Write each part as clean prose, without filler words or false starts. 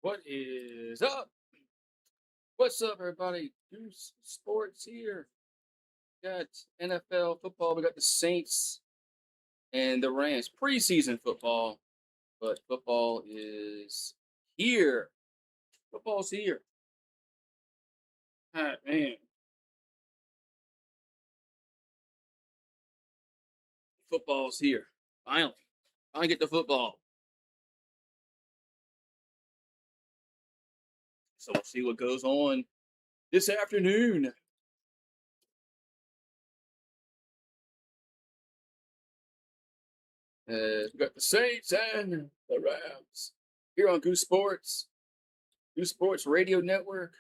What is up? What's up, everybody? Goose Sports here. Got NFL football. We got the Saints and the Rams. Preseason football, but football is here. Football's here. Man. Football's here. Finally. Finally get the football. So we'll see what goes on this afternoon. We got the Saints and the Rams here on Goose Sports. Goose Sports Radio Network.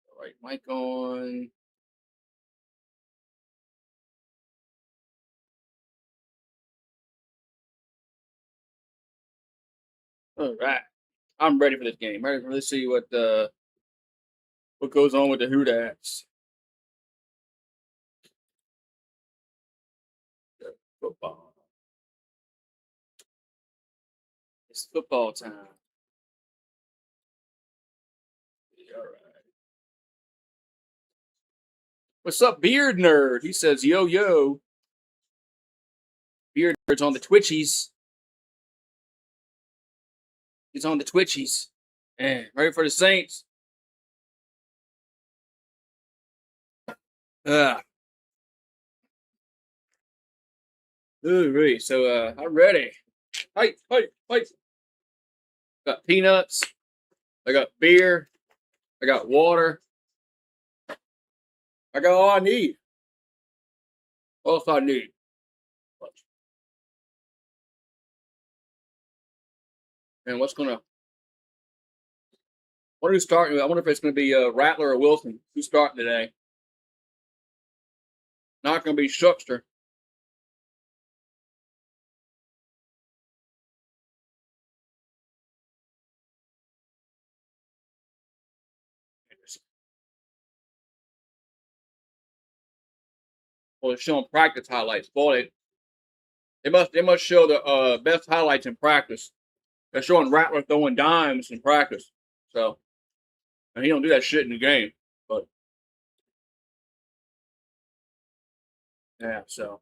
All right, mic on. All right, I'm ready for this game. Ready for let's see what goes on with the Houdats. Football. It's football time. All right. What's up, Beard Nerd? He says, "Yo yo." Beard Nerd's on the Twitchies. He's on the Twitchies. Man, ready for the Saints. All right, so I'm ready. Hey. Got peanuts. I got beer. I got water. I got all I need. What else I need? And what's gonna? What who's starting? I wonder if it's gonna be Rattler or Wilson. Who's starting today? Not gonna be Shuckster. Well, it's showing practice highlights. Boy, they must show the best highlights in practice. They're showing Rattler throwing dimes in practice. So, and he don't do that shit in the game. But yeah, so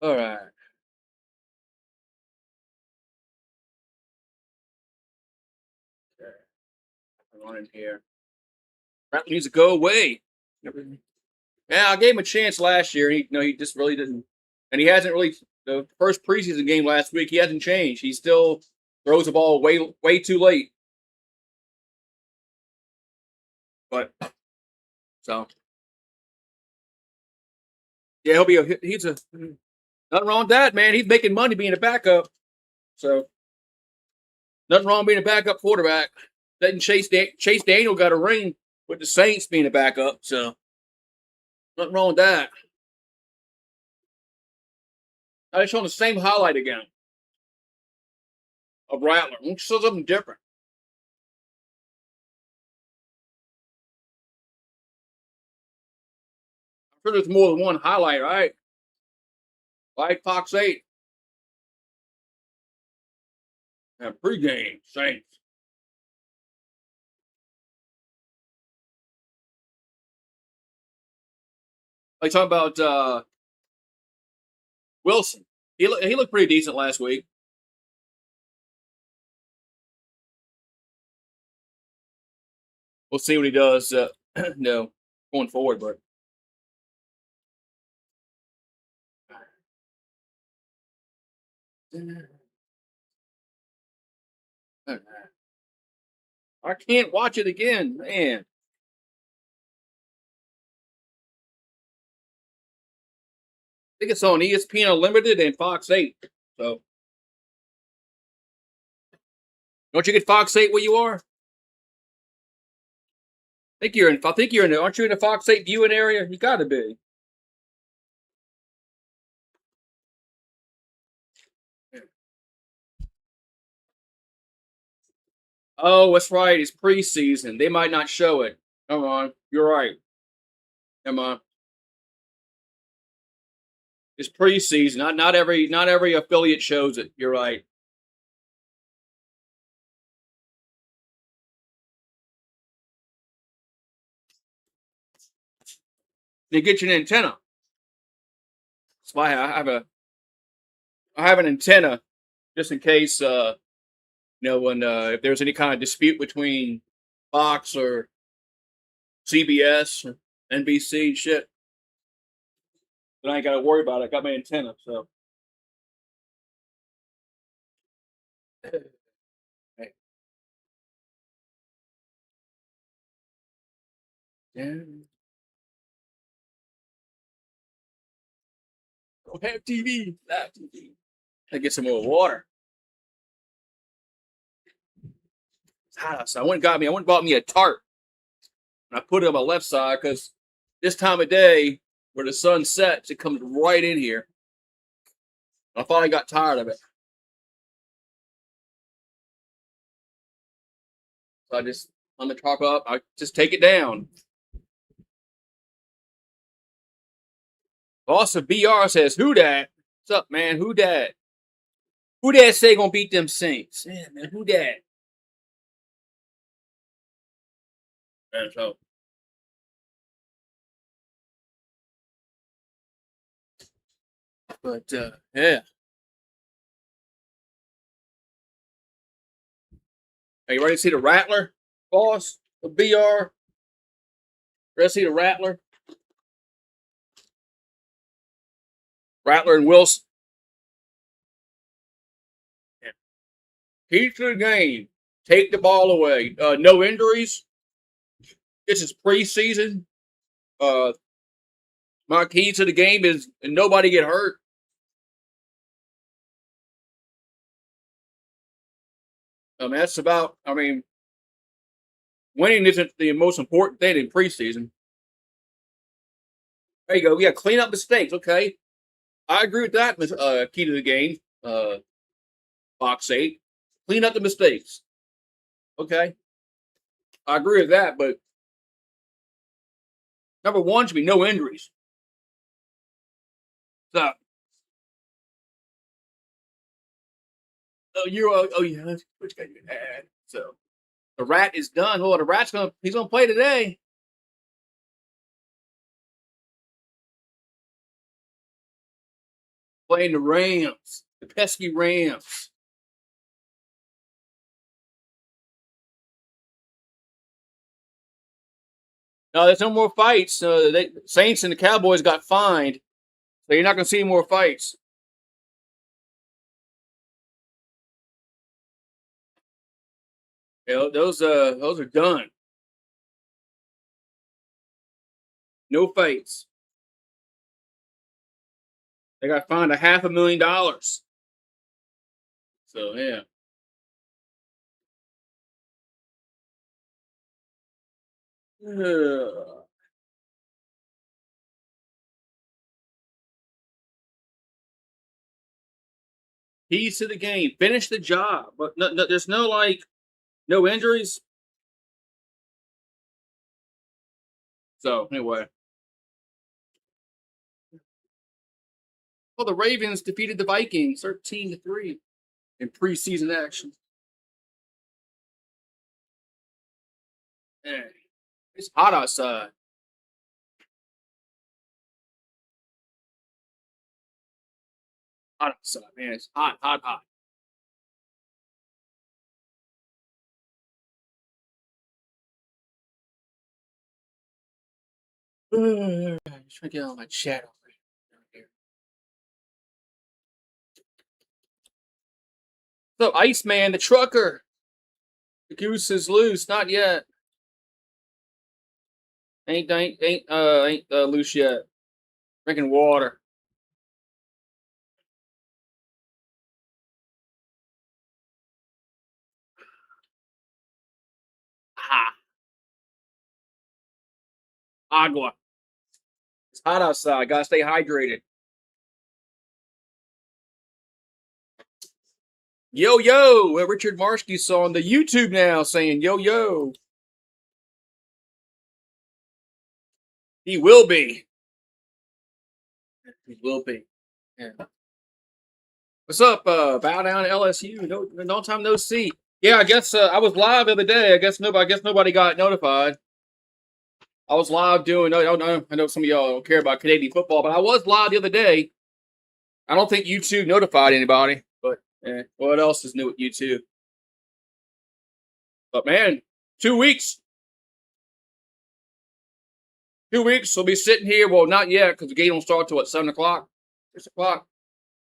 all right. Okay. I'm on in here. Rattler needs to go away. Yeah, I gave him a chance last year. He just really didn't, and he hasn't really. The first preseason game last week, he hasn't changed. He still throws the ball way too late. But so yeah, he's a nothing wrong with that, man. He's making money being a backup. So nothing wrong being a backup quarterback. Letting Chase Daniel got a ring with the Saints being a backup. So nothing wrong with that. I just showing the same highlight again of Rattler. I'm show something different. I'm sure there's more than one highlight, right? Like Fox 8. And pregame Saints. Like talking about Wilson. He looked pretty decent last week. We'll see what he does. No, going forward, but I can't watch it again, man. I think it's on ESPN Unlimited and Fox 8. So, don't you get Fox 8 where you are? I think you're in. Aren't you in the Fox 8 viewing area? You got to be. Oh, that's right. It's preseason. They might not show it. Come on, you're right. Come on. It's preseason. Not every affiliate shows it. You're right. They get you an antenna. That's why I have an antenna just in case when if there's any kind of dispute between Fox or CBS or NBC shit, then I ain't got to worry about it. I got my antenna, so. Hey. Yeah. Don't have TV. Live TV. I get some more water. It's hot outside. I went and bought me a tarp. And I put it on my left side because this time of day where the sun sets, it comes right in here. I finally got tired of it. So I just on the top up, I just take it down. Boss of BR says, "Who dat? What's up, man? Who dat? Who dat say gonna beat them Saints? Yeah, man. Who dat?" And so, but yeah. Are you ready to see the Rattler, boss? The BR. Ready to see the Rattler? Rattler and Wilson. Yeah. Key to the game. Take the ball away. No injuries. This is preseason. My key to the game is nobody get hurt. That's about. Winning isn't the most important thing in preseason. There you go. Yeah, clean up mistakes. Okay, I agree with that. Key to the game. Box 8. Clean up the mistakes. Okay, I agree with that. But number one should be no injuries. So, yeah, which guy you had? So the Rat is done. Well, the Rat's he's gonna play today. Playing the Rams, the pesky Rams. No, there's no more fights. Saints and the Cowboys got fined, so you're not going to see more fights. Those are done. No fights. They got fined $500,000. So yeah. Keys to the game. Finish the job. But there's no injuries. So anyway. Well, the Ravens defeated the Vikings 13-3 in preseason action. Hey, it's hot outside. Hot outside, man. It's hot, hot, hot. I'm trying to get all my chat over here. So, Iceman, the trucker. The goose is loose. Not yet. Ain't loose yet. Drinking water. Ha. Agua. It's hot outside. Gotta stay hydrated. Yo, yo. Richard Marshke's on the YouTube now saying, yo, yo. He will be. He will be. Yeah. What's up? Bow down to LSU. No, no time no see. Yeah, I guess I was live the other day. I guess nobody got notified. I was live doing. I know some of y'all don't care about Canadian football, but I was live the other day. I don't think YouTube notified anybody, but what else is new with YouTube? But man, 2 weeks. 2 weeks. We'll be sitting here. Well, not yet because the game don't start till 7 o'clock, 6 o'clock.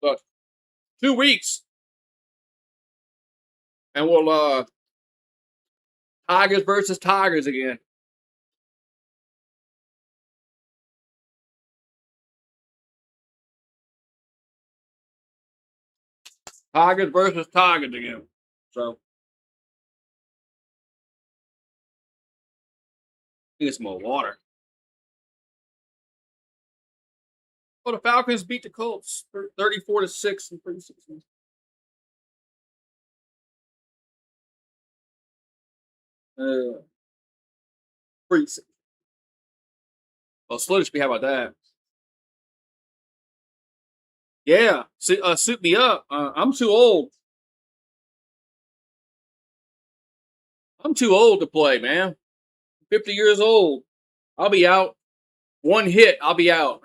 But 2 weeks, and we'll Tigers versus Tigers again. Tigers versus Tigers again. So get some more water. Well, the Falcons beat the Colts 34-6 in preseason. Preseason. Well, Sludge, how about that? Yeah, suit me up. I'm too old. I'm too old to play, man. 50 years old. I'll be out. One hit, I'll be out.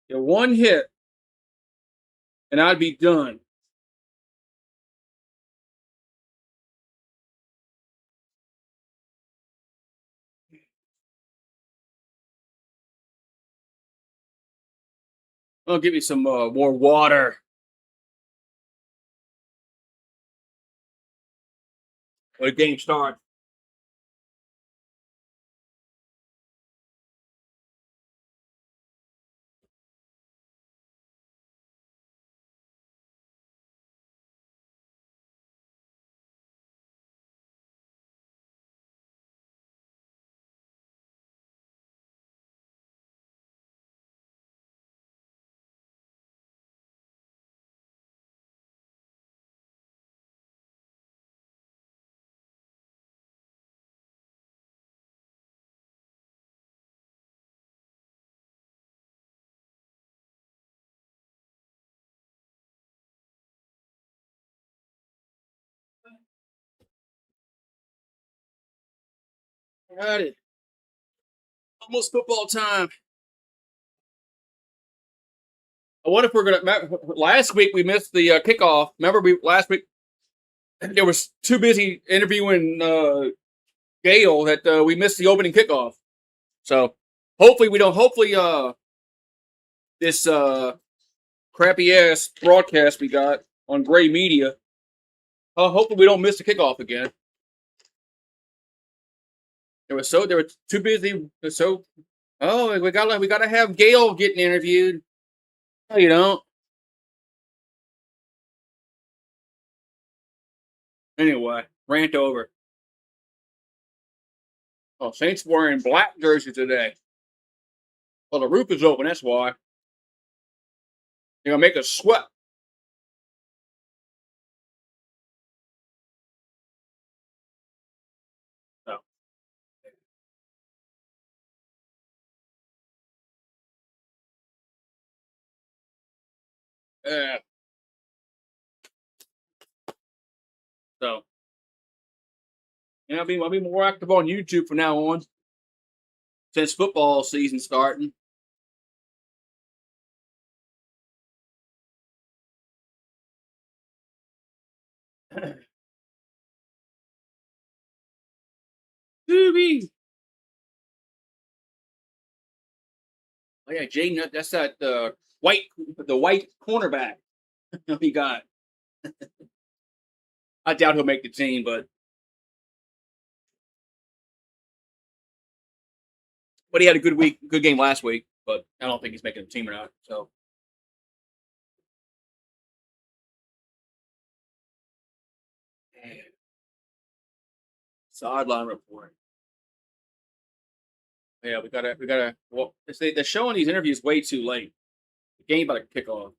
Yeah, one hit, and I'd be done. Oh, give me some more water. When the game starts. Alrighty. Almost football time. I wonder if we're gonna. Last week we missed the kickoff. Remember, last week there was too busy interviewing Gale that we missed the opening kickoff. So hopefully we don't. Hopefully this crappy ass broadcast we got on Gray Media. Hopefully we don't miss the kickoff again. They were too busy. So we gotta have Gale getting interviewed. No, you don't. Anyway, rant over. Oh, Saints wearing black jersey today. Well, the roof is open. That's why. You're gonna make us sweat. So, yeah. So, yeah, I'll be more active on YouTube from now on. Since football season starting. Doobie. Oh yeah, Jaden. That's that the white cornerback he got. I doubt he'll make the team, but he had a good game last week. But I don't think he's making the team or not. So sideline report. Yeah, we gotta. Well, they're showing these interviews way too late. The game about to kick off.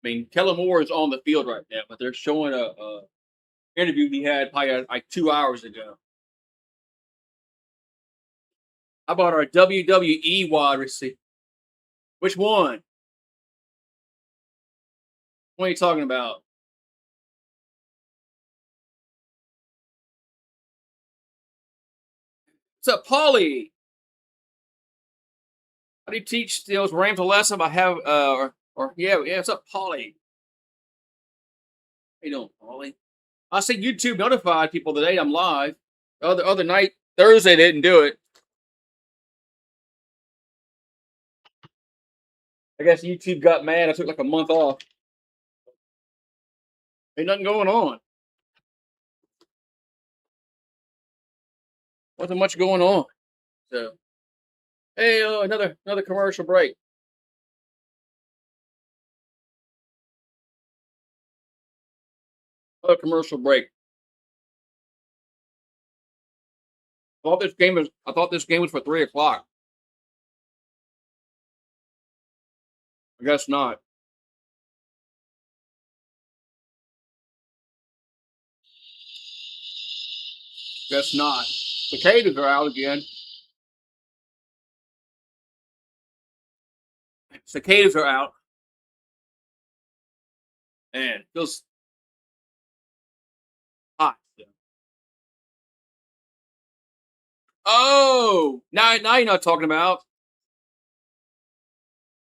mean, Kellen Moore is on the field right now, but they're showing a interview he had probably like 2 hours ago. How about our WWE wide receiver? Which one? What are you talking about? What's up, Paulie? How do you teach those Rams a lesson? I have, or yeah, what's up, Paulie? How you doing, Paulie? I see YouTube notified people today I'm live. Other night, Thursday, they didn't do it. I guess YouTube got mad. I took like a month off. Ain't nothing going on. Wasn't much going on. So, hey, another commercial break. Another commercial break. I thought this game was for 3 o'clock. I guess not. Guess not. Cicadas are out again. Cicadas are out. And feels hot. Oh, now you're not talking about.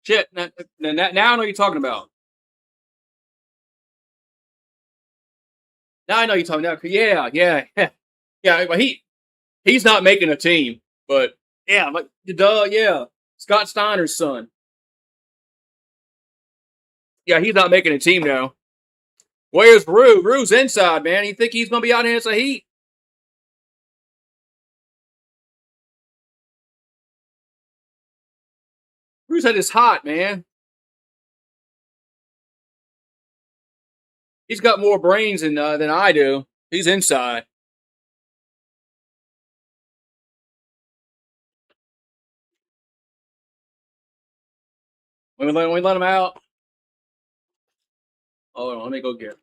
Shit. Now I know what you're talking about. Now I know you're talking about. Yeah. Yeah. But he's not making a team. But yeah, like duh, yeah. Scott Steiner's son. Yeah, he's not making a team now. Where's Rue? Rue's inside, man. You think he's gonna be out here in the heat? Rue said it's hot, man. He's got more brains than I do. He's inside. When we let him out. Hold on, let me go get him.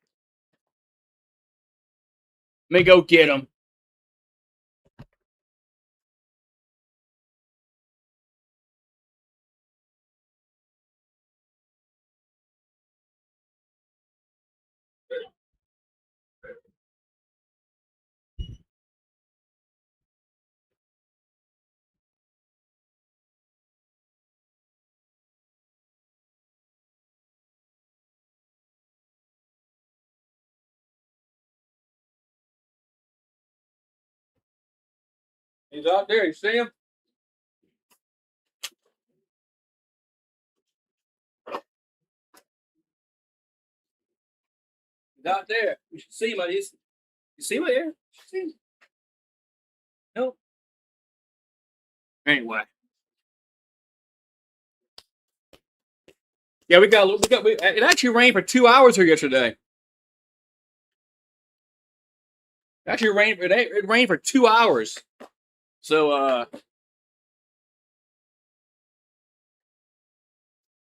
Let me go get him. He's out there. You see him? He's out there. You should see him. You see him here? You see him? No. Anyway. Yeah, it actually rained for 2 hours here yesterday. Actually it rained for 2 hours. So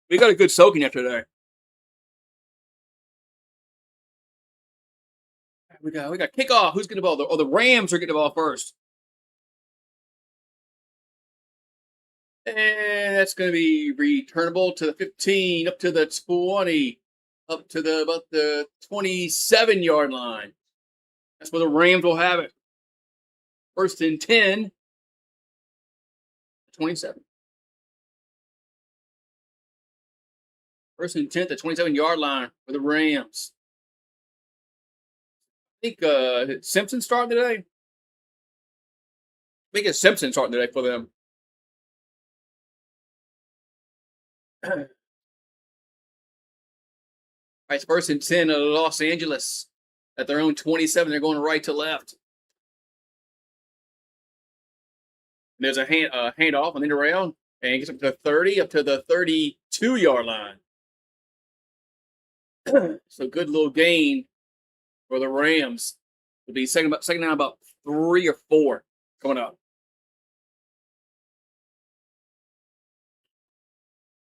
we got a good soaking yesterday. We got kickoff. Who's getting the ball? The Rams are getting the ball first. And that's going to be returnable to the 15, up to the 20, up to about the 27-yard line. That's where the Rams will have it. First and 10, 27. First and 10 at the 27-yard line for the Rams. I think Simpson starting today. I think it's Simpson starting today for them. All right, it's first and 10 of Los Angeles. At their own 27, they're going right to left. And there's a handoff on the around, and it gets up to 30, up to the 32-yard line. So good little gain for the Rams. It'll be second down about 3 or 4 coming up.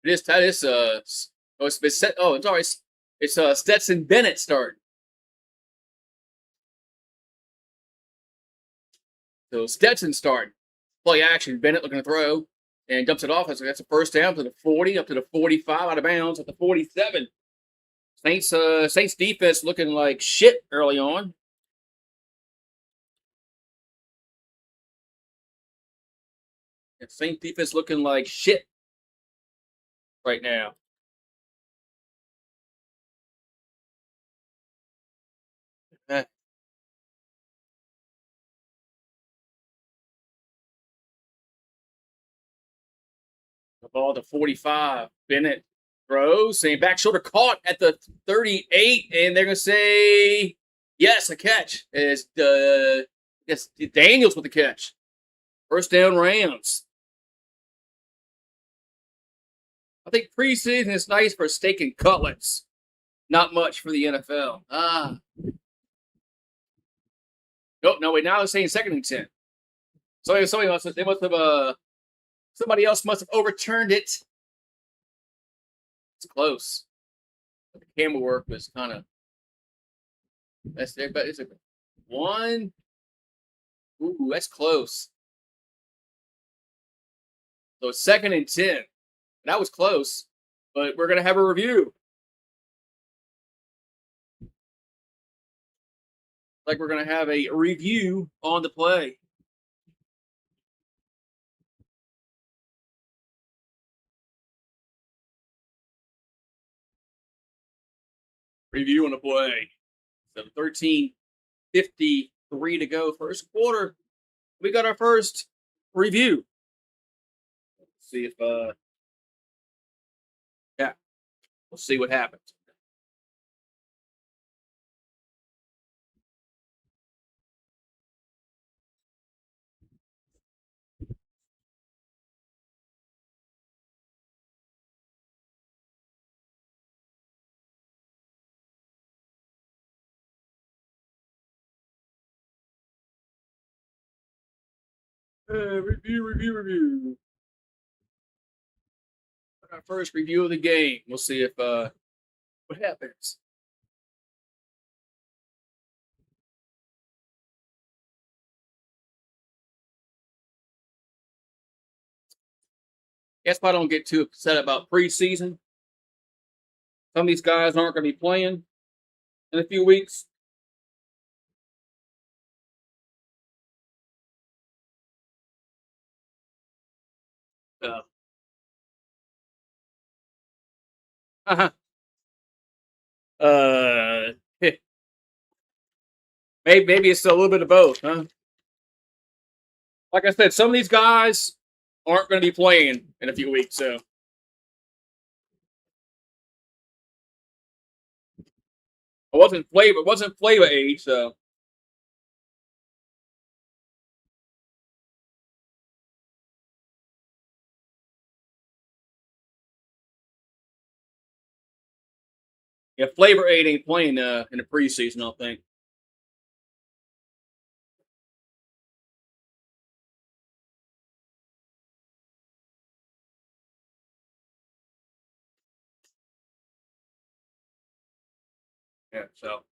It's already It's Stetson Bennett starting. So Stetson starting. Play action. Bennett looking to throw and dumps it off. That's a first down to the 40, up to the 45, out of bounds at the 47. Saints defense looking like shit early on. Saints defense looking like shit right now. The ball to 45. Bennett throws and back shoulder caught at the 38, and they're gonna say yes, a catch. It's Daniels with the catch. First down, Rams. I think preseason is nice for steak and cutlets. Not much for the NFL. Nope, no, wait, now they're saying 2nd and 10. Somebody else must have overturned it. It's close. But the camera work was kind of. That's there, but it's a 1. Ooh, that's close. So it's 2nd and 10. That was close, but we're gonna have a review. Like we're gonna have a review on the play. Review on the play. So 13:53 to go, first quarter. We got our first review. Let's see if yeah, we'll see what happens. Review. Our first review of the game. We'll see if what happens. Guess I don't get too upset about preseason. Some of these guys aren't going to be playing in a few weeks. Uh, uh-huh. Maybe it's a little bit of both, huh? Like I said, some of these guys aren't going to be playing in a few weeks, so. It wasn't flavor age, so. Yeah, Flavor 8 ain't playing in the preseason, I don't think. Yeah, so.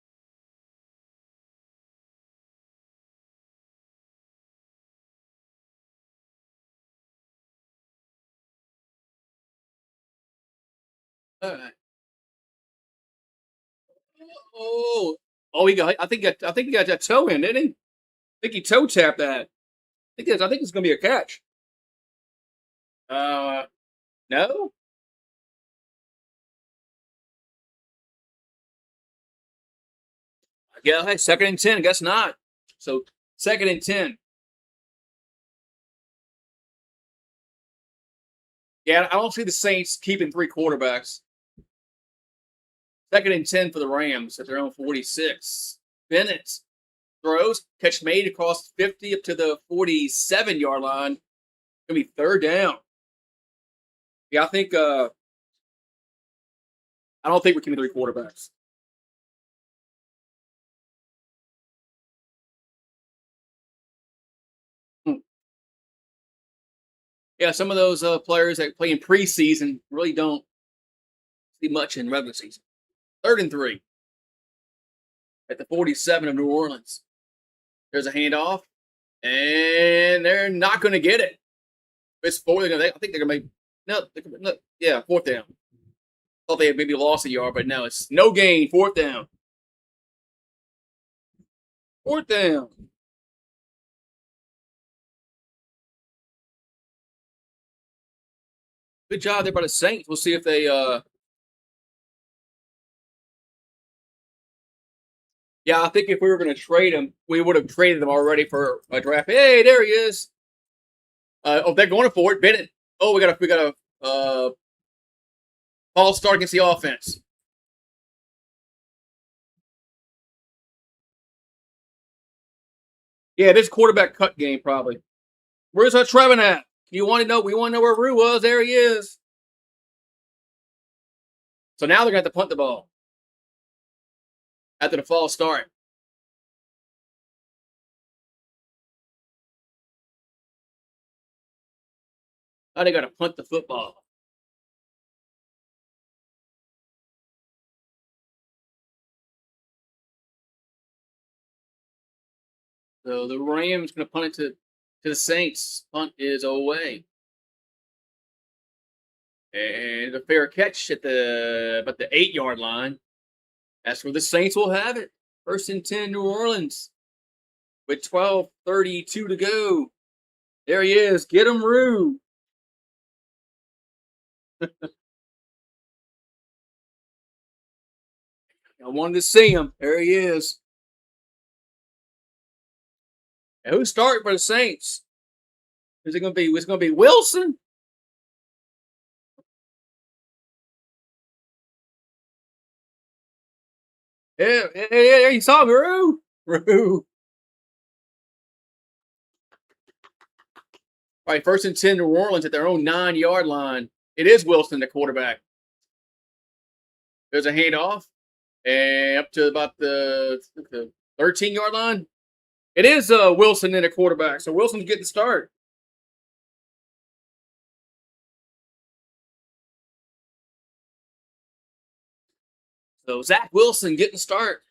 All right. I think he got that toe in, didn't he? I think he toe tapped that. I think it's going to be a catch. No? Yeah, hey, 2nd and 10. Guess not. So 2nd and 10. Yeah, I don't see the Saints keeping 3 quarterbacks. 2nd and 10 for the Rams at their own 46. Bennett throws, catch made across 50 up to the 47-yard line. Gonna be 3rd down. Yeah, I don't think we're keeping 3 quarterbacks. Yeah, some of those players that play in preseason really don't see much in regular season. 3rd and 3 at the 47 of New Orleans. There's a handoff, and they're not going to get it. It's 4. I think they're going to make no. Yeah, 4th down. Thought they had maybe lost a yard, but no, it's no gain. 4th down. 4th down. Good job there by the Saints. We'll see if they. Yeah, I think if we were going to trade him, we would have traded him already for a draft. Hey, there he is. They're going for it. Bennett. Oh, we got a false start against the offense. Yeah, this quarterback cut game probably. Where's our Trevin at? You want to know? We want to know where Rue was. There he is. So now they're going to have to punt the ball after the false start. Now they got to punt the football. So the Rams going to punt it to the Saints. Punt is away. And a fair catch at the 8-yard line. That's where the Saints will have it. 1st and 10, New Orleans. With 12:32 to go. There he is. Get him, Rue. I wanted to see him. There he is. And who's starting for the Saints? Is it going to be? It's going to be Wilson. Yeah, you saw me, Rue. All right, 1st and 10, New Orleans at their own 9-yard line. It is Wilson, the quarterback. There's a handoff, and up to about the 13-yard line. It is Wilson in the quarterback, so Wilson's getting the start. So Zach Wilson getting the start.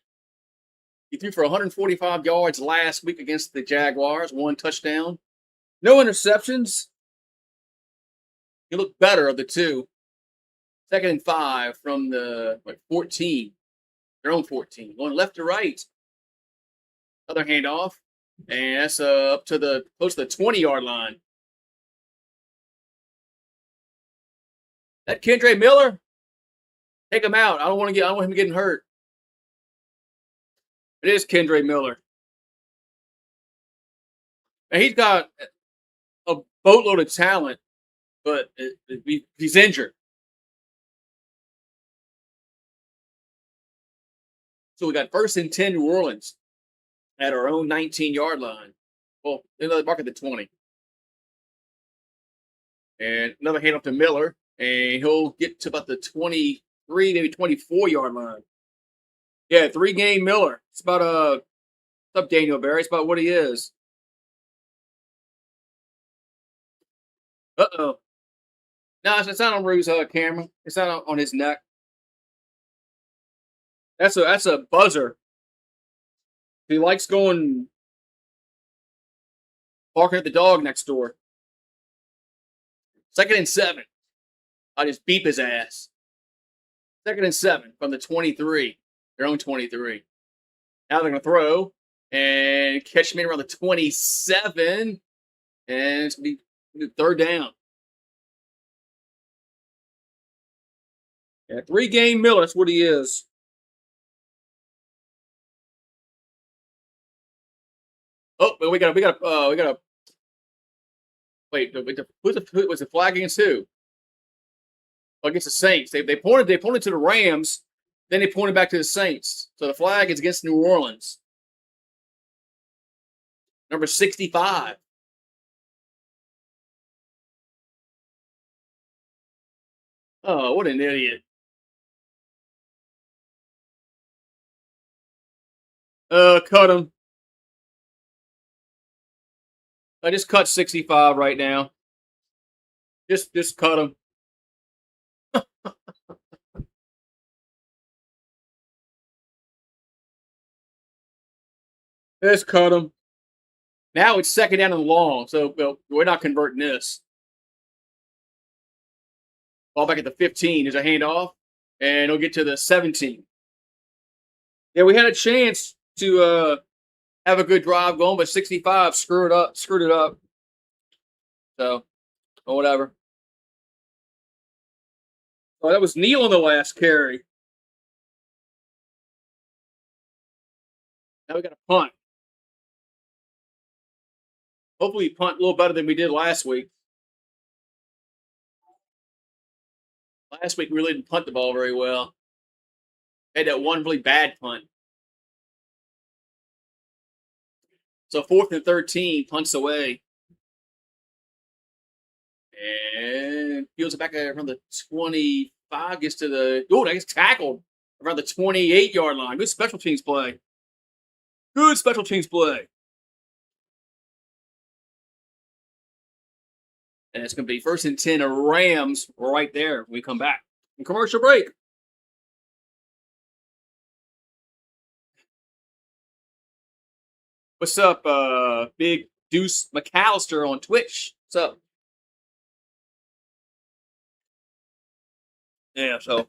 He threw for 145 yards last week against the Jaguars, 1 touchdown. No interceptions. He looked better of the two. 2nd and 5 from the 14. Their own 14. Going left to right. Another handoff. And that's up to close to the 20-yard line. That Kendre Miller? Take him out. I don't want him getting hurt. It is Kendre Miller. And he's got a boatload of talent, but he's injured. So we got 1st and 10 New Orleans at our own 19-yard line. Well, another mark at the 20. And another hand up to Miller, and he'll get to about the 23, maybe 24-yard line. Yeah, 3-game Miller. It's about what's up, Daniel Barry? It's about what he is. Uh-oh. No, it's not on Rue's camera. It's not on his neck. That's a buzzer. He likes going barking at the dog next door. 2nd and 7. I just beep his ass. 2nd and 7 from the 23. Their own 23. Now they're going to throw and catch me around the 27. And it's going to be 3rd down. Yeah, 3-game Miller. That's what he is. Oh, but we got a. Wait, was the flag against who? Against the Saints. They pointed to the Rams, then they pointed back to the Saints. So the flag is against New Orleans. Number 65. Oh, what an idiot. Cut him. I just cut 65 right now. Just cut him. Let's cut them. Now it's second down and long, so we're not converting this. Ball back at the 15. There's a handoff, and it'll get to the 17. Yeah, we had a chance to have a good drive going, but 65 screwed it up. So, or whatever. Oh, that was Neal on the last carry. Now we got a punt. Hopefully, we punt a little better than we did last week. Last week, we really didn't punt the ball very well. Had that one really bad punt. So 4th and 13, punts away. And fields it back around the 25, gets to the, that gets tackled around the 28-yard line. Good special teams play. Good special teams play. And it's going to be 1st and 10 Rams right there when we come back. And commercial break. What's up, Big Deuce McAllister on Twitch? What's up? Yeah, so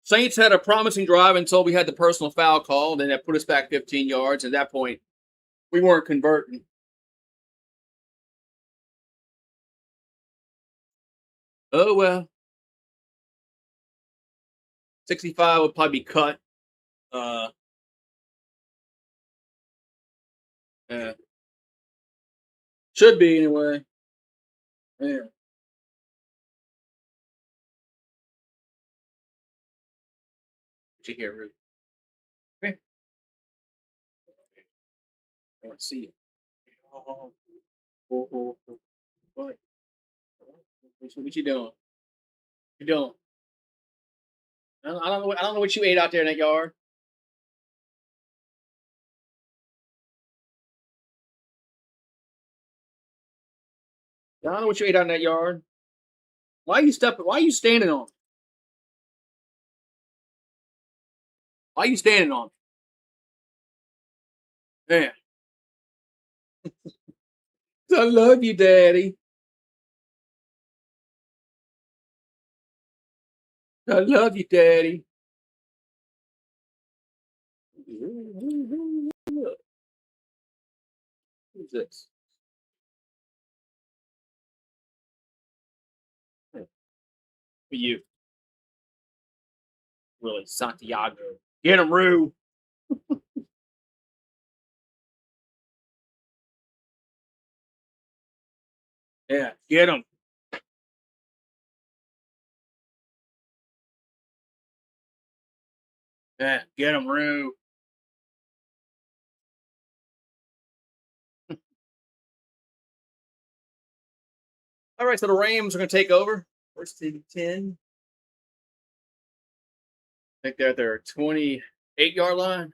Saints had a promising drive until we had the personal foul call. Then that put us back 15 yards. At that point, we weren't converting. Oh, well. 65 would probably be cut. Yeah. Should be, anyway. Yeah. What you hear, Ruth? Okay. I want to see it. Oh, what? What you doing? You doing? I don't know what you ate out there in that yard. I don't know what you ate out in that yard. Why are you stepping? Why are you standing on? Why are you standing on? Yeah. I love you, Daddy. I love you, Daddy. Who's this? For you. Really, Santiago. Get him, Rue. Yeah, get him. Yeah, get him, Rue. All right, so the Rams are going to take over. 1st and 10. I think they're at their 28-yard line.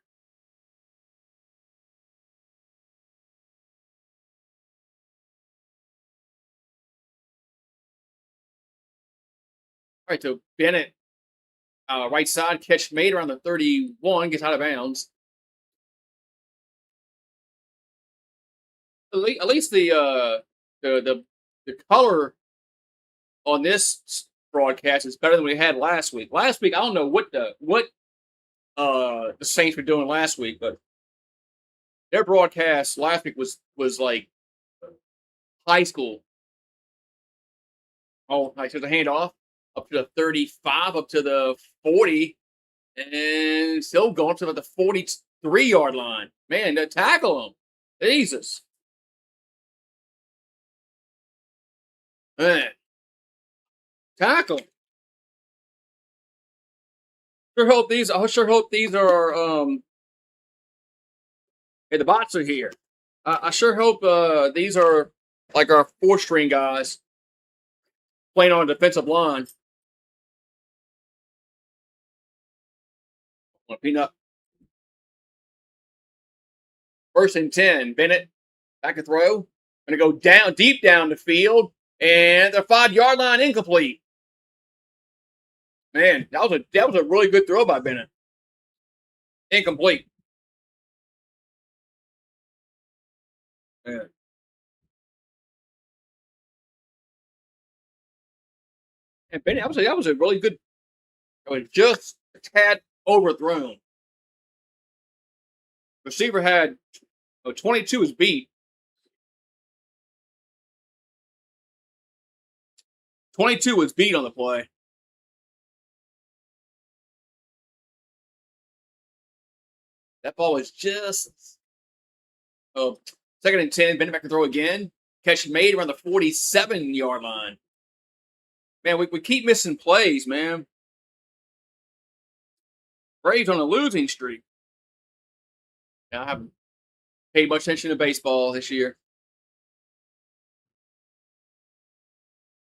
All right, so Bennett, right side catch made around the 31, gets out of bounds. At least the color on this broadcast is better than we had last week. Last week, I don't know what the Saints were doing last week, but their broadcast last week was like high school. Oh, nice. There's a handoff up to the 35, up to the 40, and still going to the 43-yard line. Man, to tackle him. Jesus. Man. Tackle. I sure hope these are hey, the bots are here. I sure hope these are like our 4-string guys playing on a defensive line. Want peanut? 1st and 10. Bennett back to throw. Going to go down deep down the field, and the 5-yard line incomplete. Man, that was a really good throw by Bennett. Incomplete. Yeah. And Benny, I would say that was a really good. I mean, just a tad overthrown. Receiver had 22 was beat. 22 was beat on the play. That ball was just oh, second and 10. Bennett back to throw again. Catch made around the 47-yard line. Man, we keep missing plays, man. Braves on a losing streak. Now, I haven't paid much attention to baseball this year.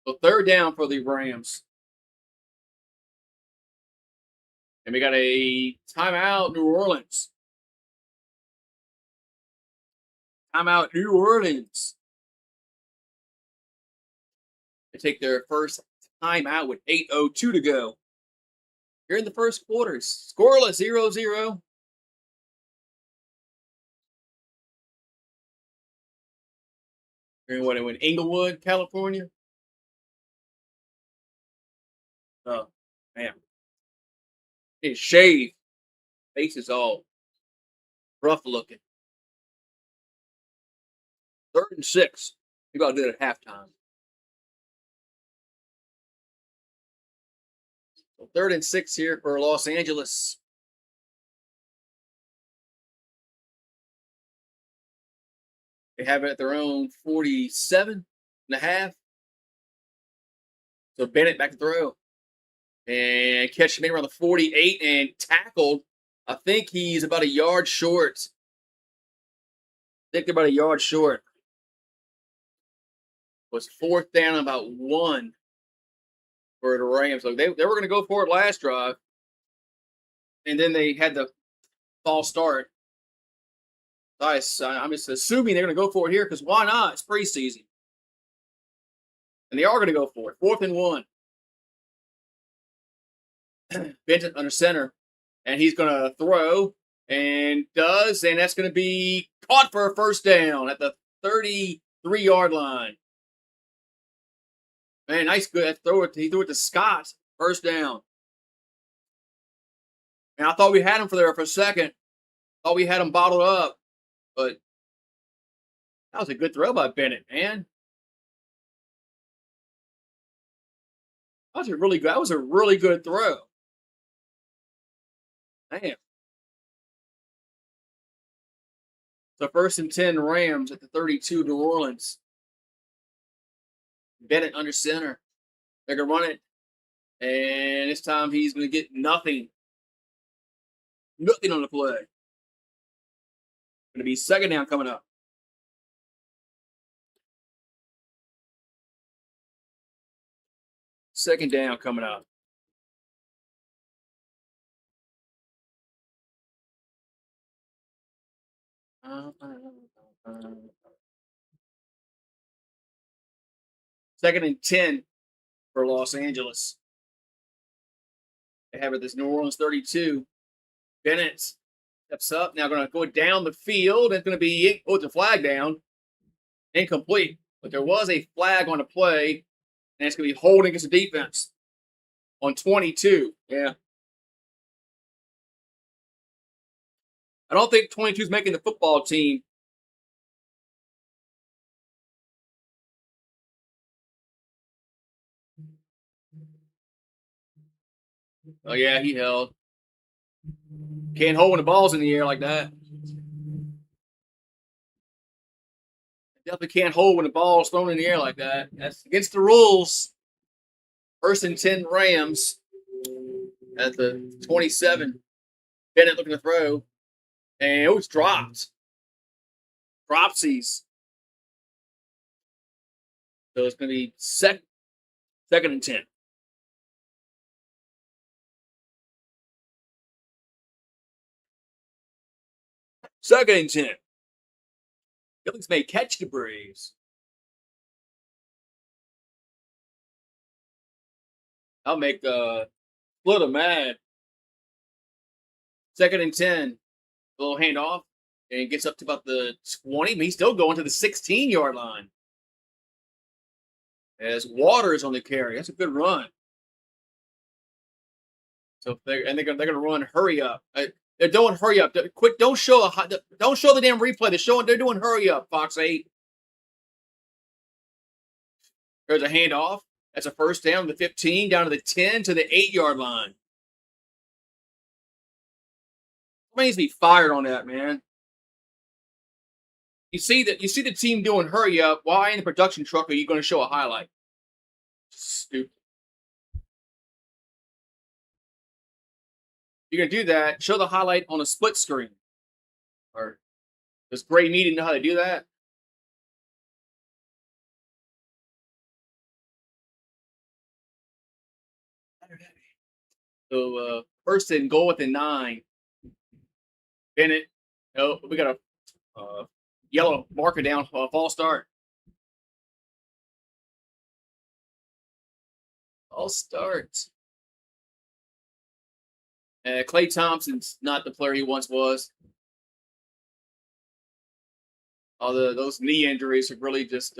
So third down for the Rams. And we got a timeout, New Orleans. Timeout, New Orleans. They take their first timeout with 8:02 to go. Here in the first quarter, scoreless 0-0. Here in Inglewood, California. Oh, man. It's shaved. Face is all rough looking. 3rd and 6. You got to do it at halftime. So 3rd and 6 here for Los Angeles. They have it at their own 47.5. So Bennett back to throw. And catch him around the 48 and tackled. I think he's about a yard short. I think they're about a yard short. Was 4th down about 1 for the Rams. So they were going to go for it last drive. And then they had the false start. I'm just assuming they're going to go for it here because why not? It's preseason. And they are going to go for it. 4th and 1. Benton under center. And he's going to throw. And does. And that's going to be caught for a first down at the 33-yard line. Man, nice good throw. He threw it to Scott. First down. And I thought we had him for a second. Thought we had him bottled up. But that was a good throw by Bennett, man. That was a really good throw. Damn. So 1st and 10 Rams at the 32 New Orleans. Bennett under center. They're going to run it. And this time he's going to get nothing. Nothing on the play. Going to be 2nd down coming up. Second down coming up. Second and 10 for Los Angeles. They have it this New Orleans 32. Bennett steps up. Now going to go down the field. It's going to be, it's a flag down. Incomplete. But there was a flag on the play. And it's going to be holding against the defense on 22. Yeah. I don't think 22 is making the football team. Oh, yeah, he held. Can't hold when the ball's in the air like that. Definitely can't hold when the ball's thrown in the air like that. That's against the rules. 1st and 10 Rams at the 27. Bennett looking to throw. And it was dropped. Dropsies. So it's going to be 2nd and 10. Second and 10. Phillies may catch the Braves. I'll make Florida mad. 2nd and 10. A little handoff. and gets up to about the 20, but he's still going to the 16-yard line. As Waters on the carry. That's a good run. So they're gonna run hurry up. They're doing hurry up. Quick! Don't show the damn replay. They're doing hurry up. Fox 8. There's a handoff. That's a first down. The 15 down to the 10 to the 8-yard line. Somebody needs to be fired on that, man. You see the team doing hurry up. Why in the production truck are you going to show a highlight? Stupid. You're going to do that. Show the highlight on a split screen. Or does Gray Mead know how to do that? So first and goal within 9. Bennett. Oh, we got a yellow marker down. False start. False start. Clay Thompson's not the player he once was. Those knee injuries have really just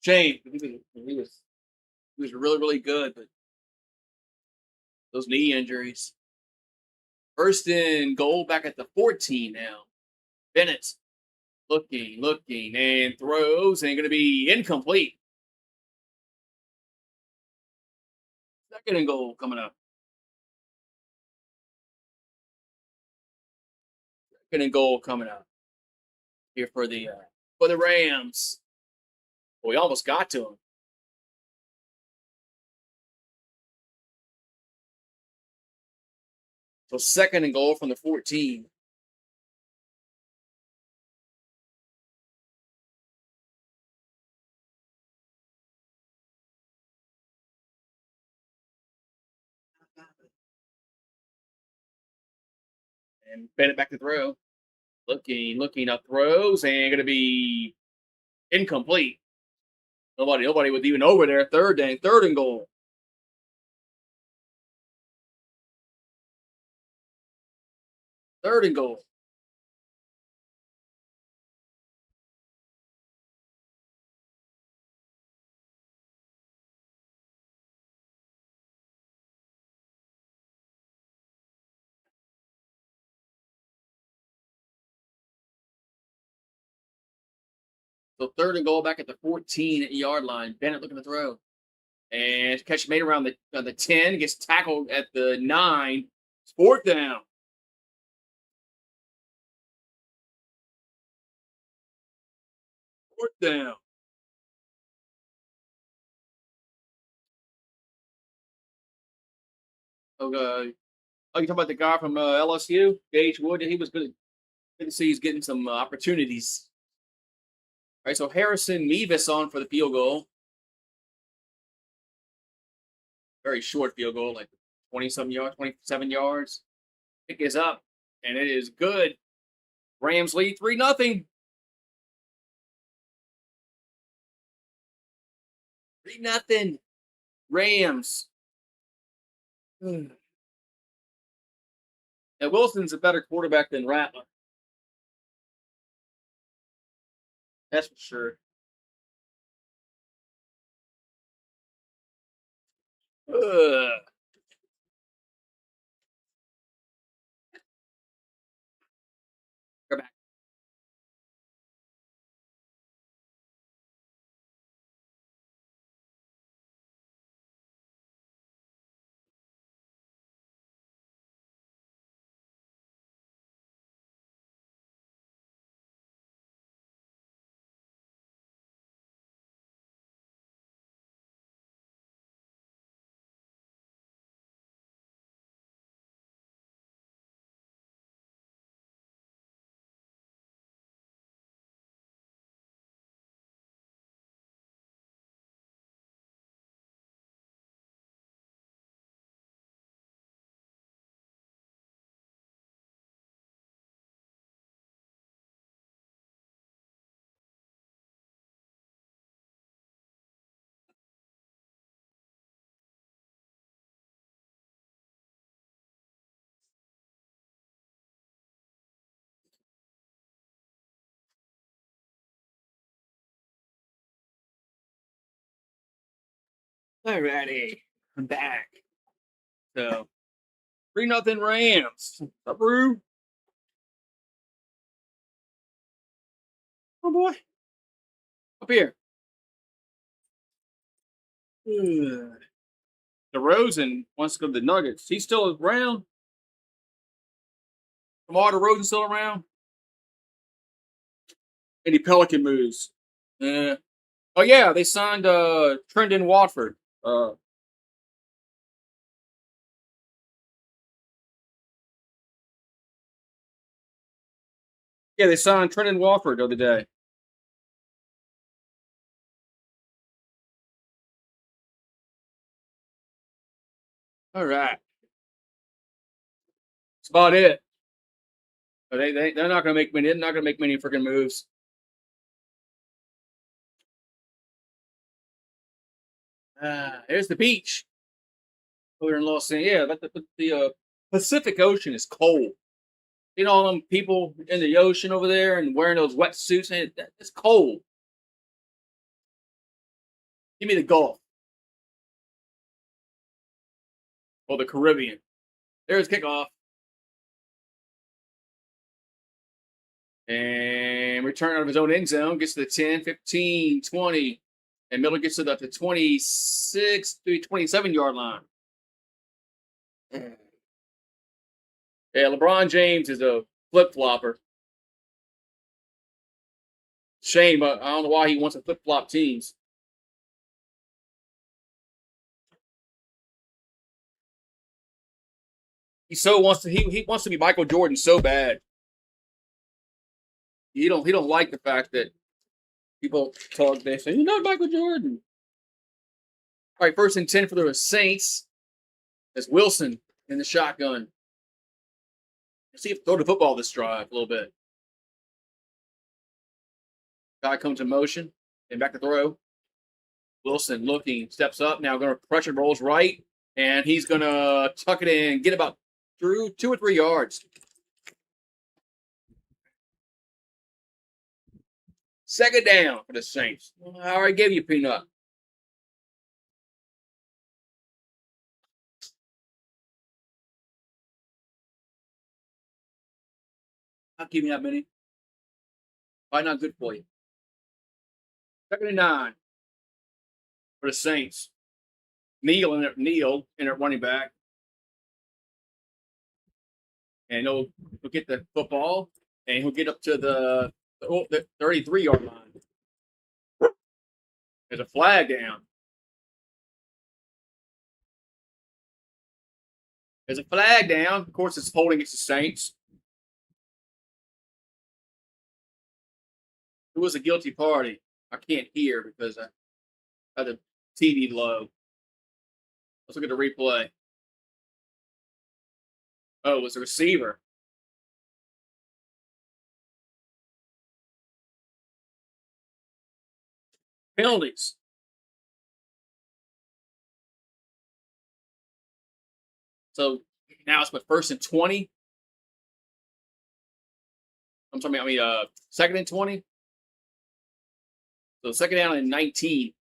shame. He was really, really good, but those knee injuries. First and goal back at the 14 now. Bennett looking, and throws, and going to be incomplete. Second and goal coming up. Second and goal coming up here for the Rams. Well, we almost got to him. So second and goal from the 14. And Bennett back to throw. Looking up throws, and going to be incomplete. Nobody was even over there. Third and goal. Third and goal. So third and goal back at the 14-yard line. Bennett looking to throw. And catch made around the 10. Gets tackled at the 9. It's fourth down. Fourth down. Okay. Oh, you talking about the guy from LSU, Gage Wood? He was good. Good to see he's getting some opportunities. All right, so Harrison Mevis on for the field goal. Very short field goal, like 20-some yards, 27 yards. Kick is up, and it is good. Rams lead 3-0. 3-0. Rams. Now, Wilson's a better quarterback than Rattler. That's for sure. Ugh. Go back. Alrighty, I'm back. So 3-0 Rams. What's up, Rue? Oh boy, up here. Ugh. DeRozan wants to go to the Nuggets. He's still around. DeMar DeRozan still around. Any Pelican moves? Oh yeah, they signed Trendon Watford. Yeah, they signed Trendon Watford the other day. All right, that's about it. But they're not going to make many. They're not going to make many freaking moves. There's the beach. Over in Los Angeles. Yeah, but the Pacific Ocean is cold. You know all them people in the ocean over there and wearing those wetsuits. And it's cold. Give me the Gulf or the Caribbean. There's kickoff. And return out of his own end zone. Gets to the 10, 15, 20. And Miller gets to the 26 to 27-yard line. Yeah, LeBron James is a flip-flopper. Shame, but I don't know why he wants to flip-flop teams. He wants to be Michael Jordan so bad. He don't like the fact that people talk. They say you're not Michael Jordan. All right, 1st and 10 for the Saints. There's Wilson in the shotgun. Let's see if throw the football this drive a little bit. Guy comes in motion and back to throw. Wilson looking, steps up now, going to pressure, rolls right, and he's going to tuck it in, get about through 2 or 3 yards. Second down for the Saints. I already gave you Peanut. Not giving you that many. Probably not good for you. 2nd and 9 for the Saints. Neal in at running back. And he'll get the football, and he'll get up to the 33-yard line. There's a flag down. There's a flag down. Of course, it's holding against the Saints. Who was a guilty party? I can't hear because I had the TV low. Let's look at the replay. Oh, it was a receiver. Penalties. So now it's 1st and 20. I'm sorry, 2nd and 20. So 2nd down and 19.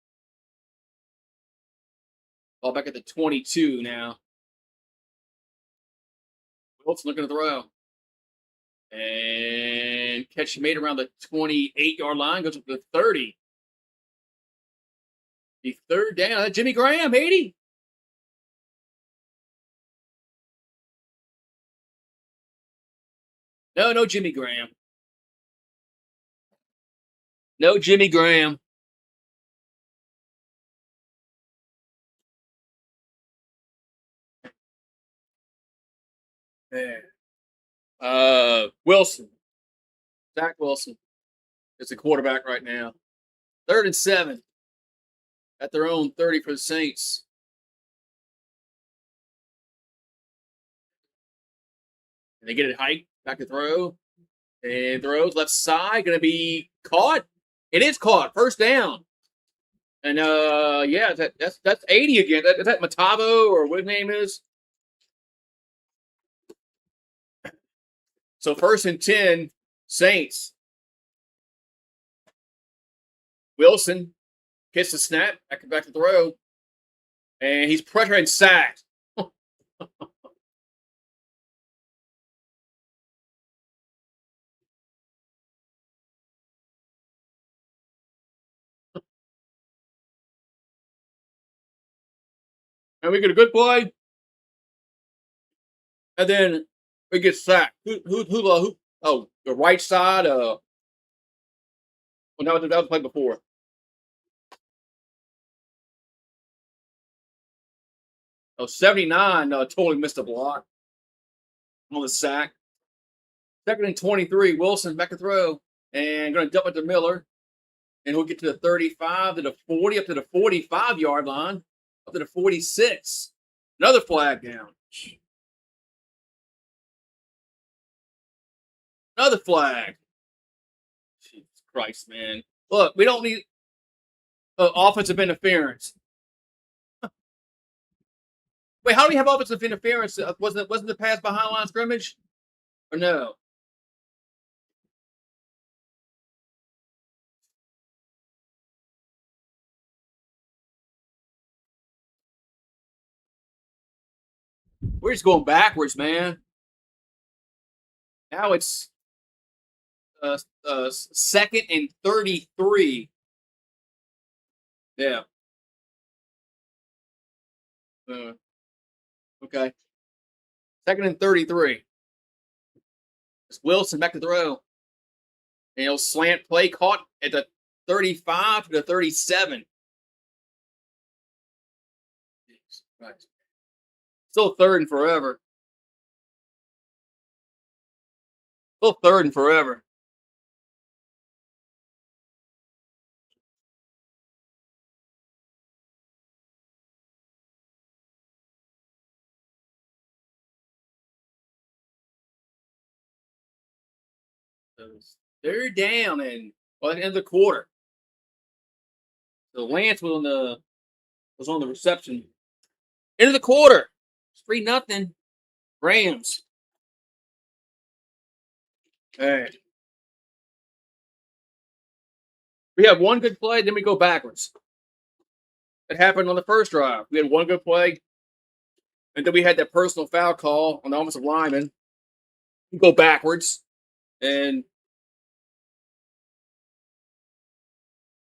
Ball back at the 22 now. Wilson looking to throw. And catch made around the 28-yard line. Goes up to the 30. The 3rd down. Jimmy Graham, 80. No Jimmy Graham. No Jimmy Graham. Wilson. Zach Wilson is the quarterback right now. 3rd and 7 at their own 30 for the Saints. And they get it hiked, back to throw. And throws left side, going to be caught. It is caught. 1st down. And yeah, that's 80 again. Is that Matavo or what his name is? So 1st and 10, Saints. Wilson gets the snap, back to throw. And he's pressured and sacked. And we get a good play. And then we get sacked. Who? Oh, the right side. Well, that was played before. Oh, 79 totally missed a block on the sack. Second and 23. Wilson back to throw. And going to dump it to Miller. And he'll get to the 35, to the 40, up to the 45-yard line, up to the 46. Another flag down. Another flag. Jesus Christ, man. Look, we don't need offensive interference. Wait, how do we have offensive interference? Wasn't the pass behind line scrimmage? Or no? We're just going backwards, man. Now it's second and 33. Yeah. Okay. Second and 33. It's Wilson back to throw. And he'll slant play caught at the 35 to the 37. Right. Still third and forever. Still third and forever. They're down and by the end of the quarter. So Lance was on the reception. End of the quarter. It's 3-0. Rams. Hey. We have one good play, then we go backwards. It happened on the first drive. We had one good play, and then we had that personal foul call on the offensive lineman. We go backwards, and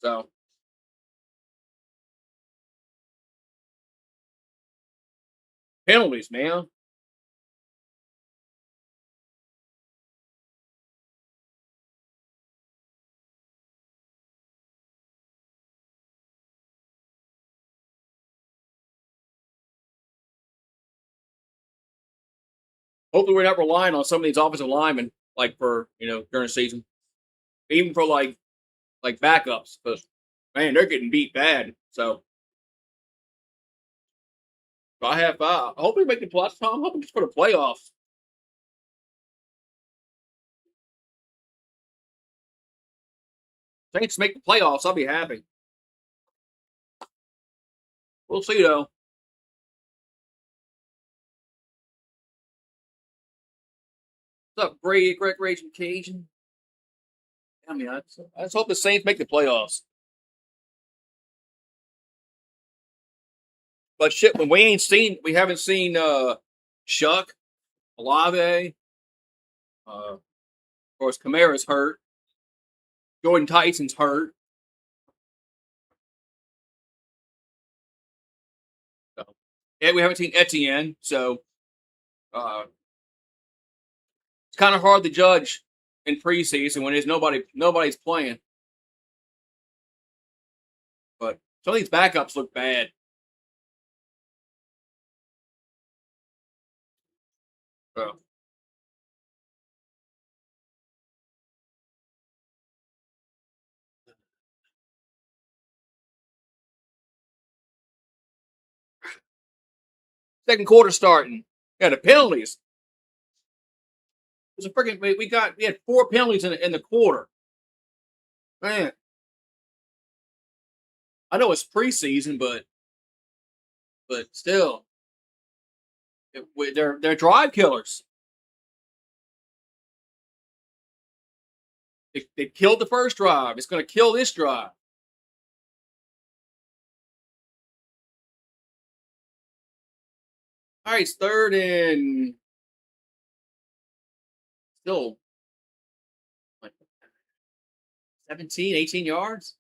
so penalties, man. Hopefully, we're not relying on some of these offensive linemen, like for during the season, even for like backups. But man, they're getting beat bad. So I have. I hope we make the playoffs. Tom, hoping just for the playoffs. Saints make the playoffs. I'll be happy. We'll see though. What's up, Greg Raging Cajun? I mean, I just hope the Saints make the playoffs. But shit, when we haven't seen Shuck, Olave, of course, Kamara's hurt. Jordan Tyson's hurt. So, and we haven't seen Etienne, so it's kind of hard to judge in preseason when there's nobody's playing. But some of these backups look bad. So. Second quarter starting. Yeah, the penalties. It was a freaking. We had 4 penalties in the quarter. Man, I know it's preseason, but still, they're drive killers. They killed the first drive. It's going to kill this drive. All right, it's third and still like 17, 18 yards.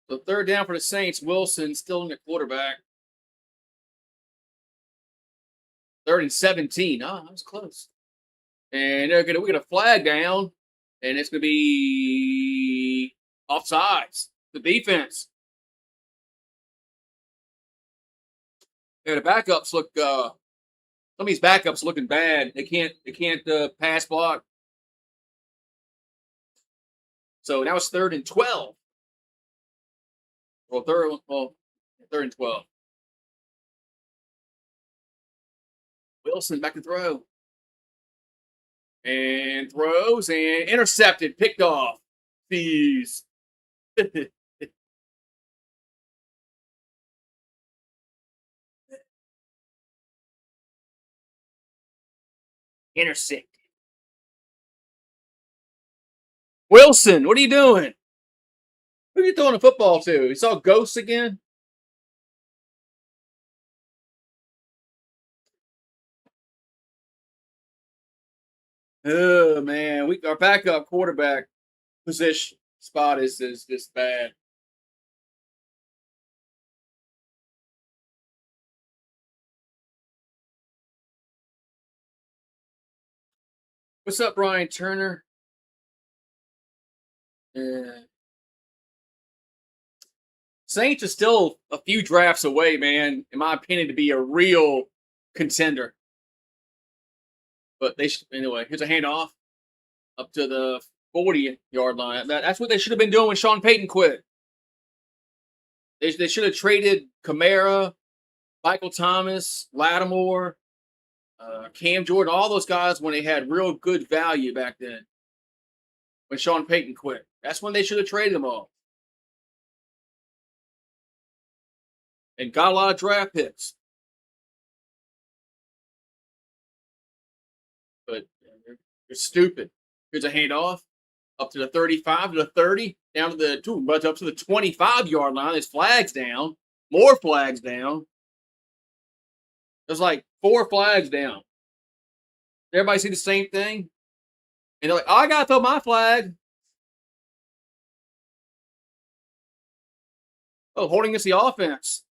So third down for the Saints. Wilson still in the quarterback. Third and 17. Oh, that was close. And we get a flag down, and it's gonna be offsides. The defense. Yeah, the backups look. Some of these backups looking bad. They can't pass block. So now it's third and 12. Third and 12. Wilson back to throw. And throws and intercepted, picked off. These. Intercepted. Wilson, what are you doing? Who are you throwing the football to? You saw ghosts again? Oh man, our backup quarterback position spot is just bad. What's up, Brian Turner? Yeah. Saints are still a few drafts away, man. In my opinion, to be a real contender. But they should anyway. Here's a handoff up to the 40-yard line. That's what they should have been doing when Sean Payton quit. They should have traded Kamara, Michael Thomas, Lattimore, Cam Jordan, all those guys when they had real good value back then. When Sean Payton quit, that's when they should have traded them all and got a lot of draft picks. But they're stupid. Here's a handoff up to the 35, to the 30, down to the but up to the 25-yard line. There's flags down, more flags down. There's like 4 flags down. Everybody see the same thing? And they're like, oh, I got to throw my flag. Oh, holding against the offense.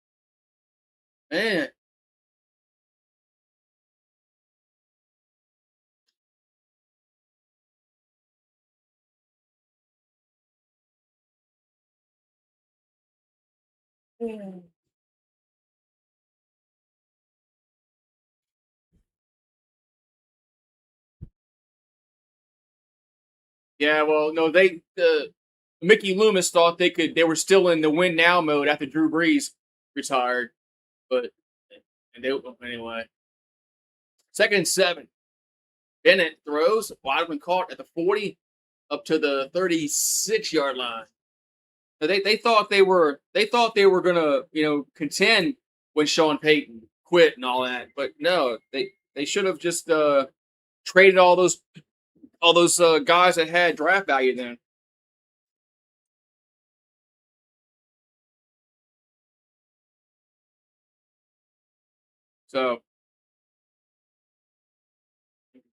Man. Yeah, well, no, Mickey Loomis thought they were still in the win now mode after Drew Brees retired. But anyway. Second and 7. Bennett throws, wide open caught at the 40 up to the 36-yard line. They thought they were gonna contend when Sean Payton quit and all that, but no, they should have just traded all those guys that had draft value then. So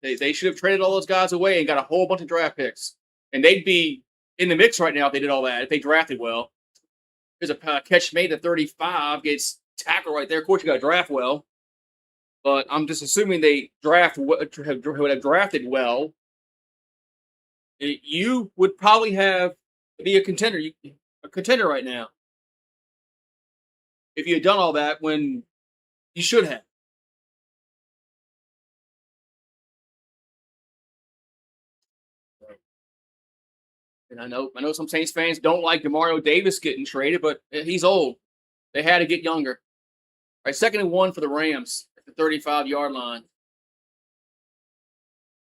they should have traded all those guys away and got a whole bunch of draft picks, and they'd be in the mix right now if they did all that. If they drafted well, there's a catch made at 35, gets tackled right there. Of course, you got to draft well, but I'm just assuming they would have drafted well. You would probably be a contender right now if you had done all that when you should have. And I know some Saints fans don't like Demario Davis getting traded, but he's old. They had to get younger. All right, second and 1 for the Rams at the 35-yard line.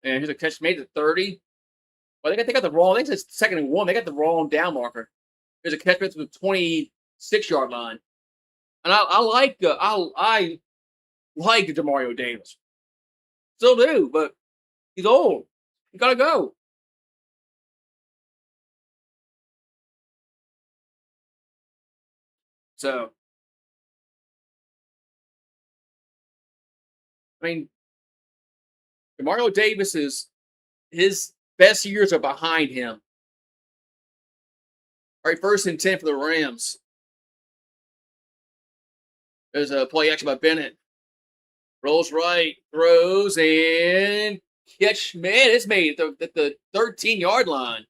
And here's a catch made at 30. Well, they got the wrong. I think it's second and 1. They got the wrong down marker. There's a catch made to the 26-yard line. And I like Demario Davis. Still do, but he's old. You gotta go. So, I mean, Mario Davis is his best years are behind him. All right, 1st and 10 for the Rams. There's a play action by Bennett. Rolls right, throws, and catch. Man, it's made at the 13-yard line.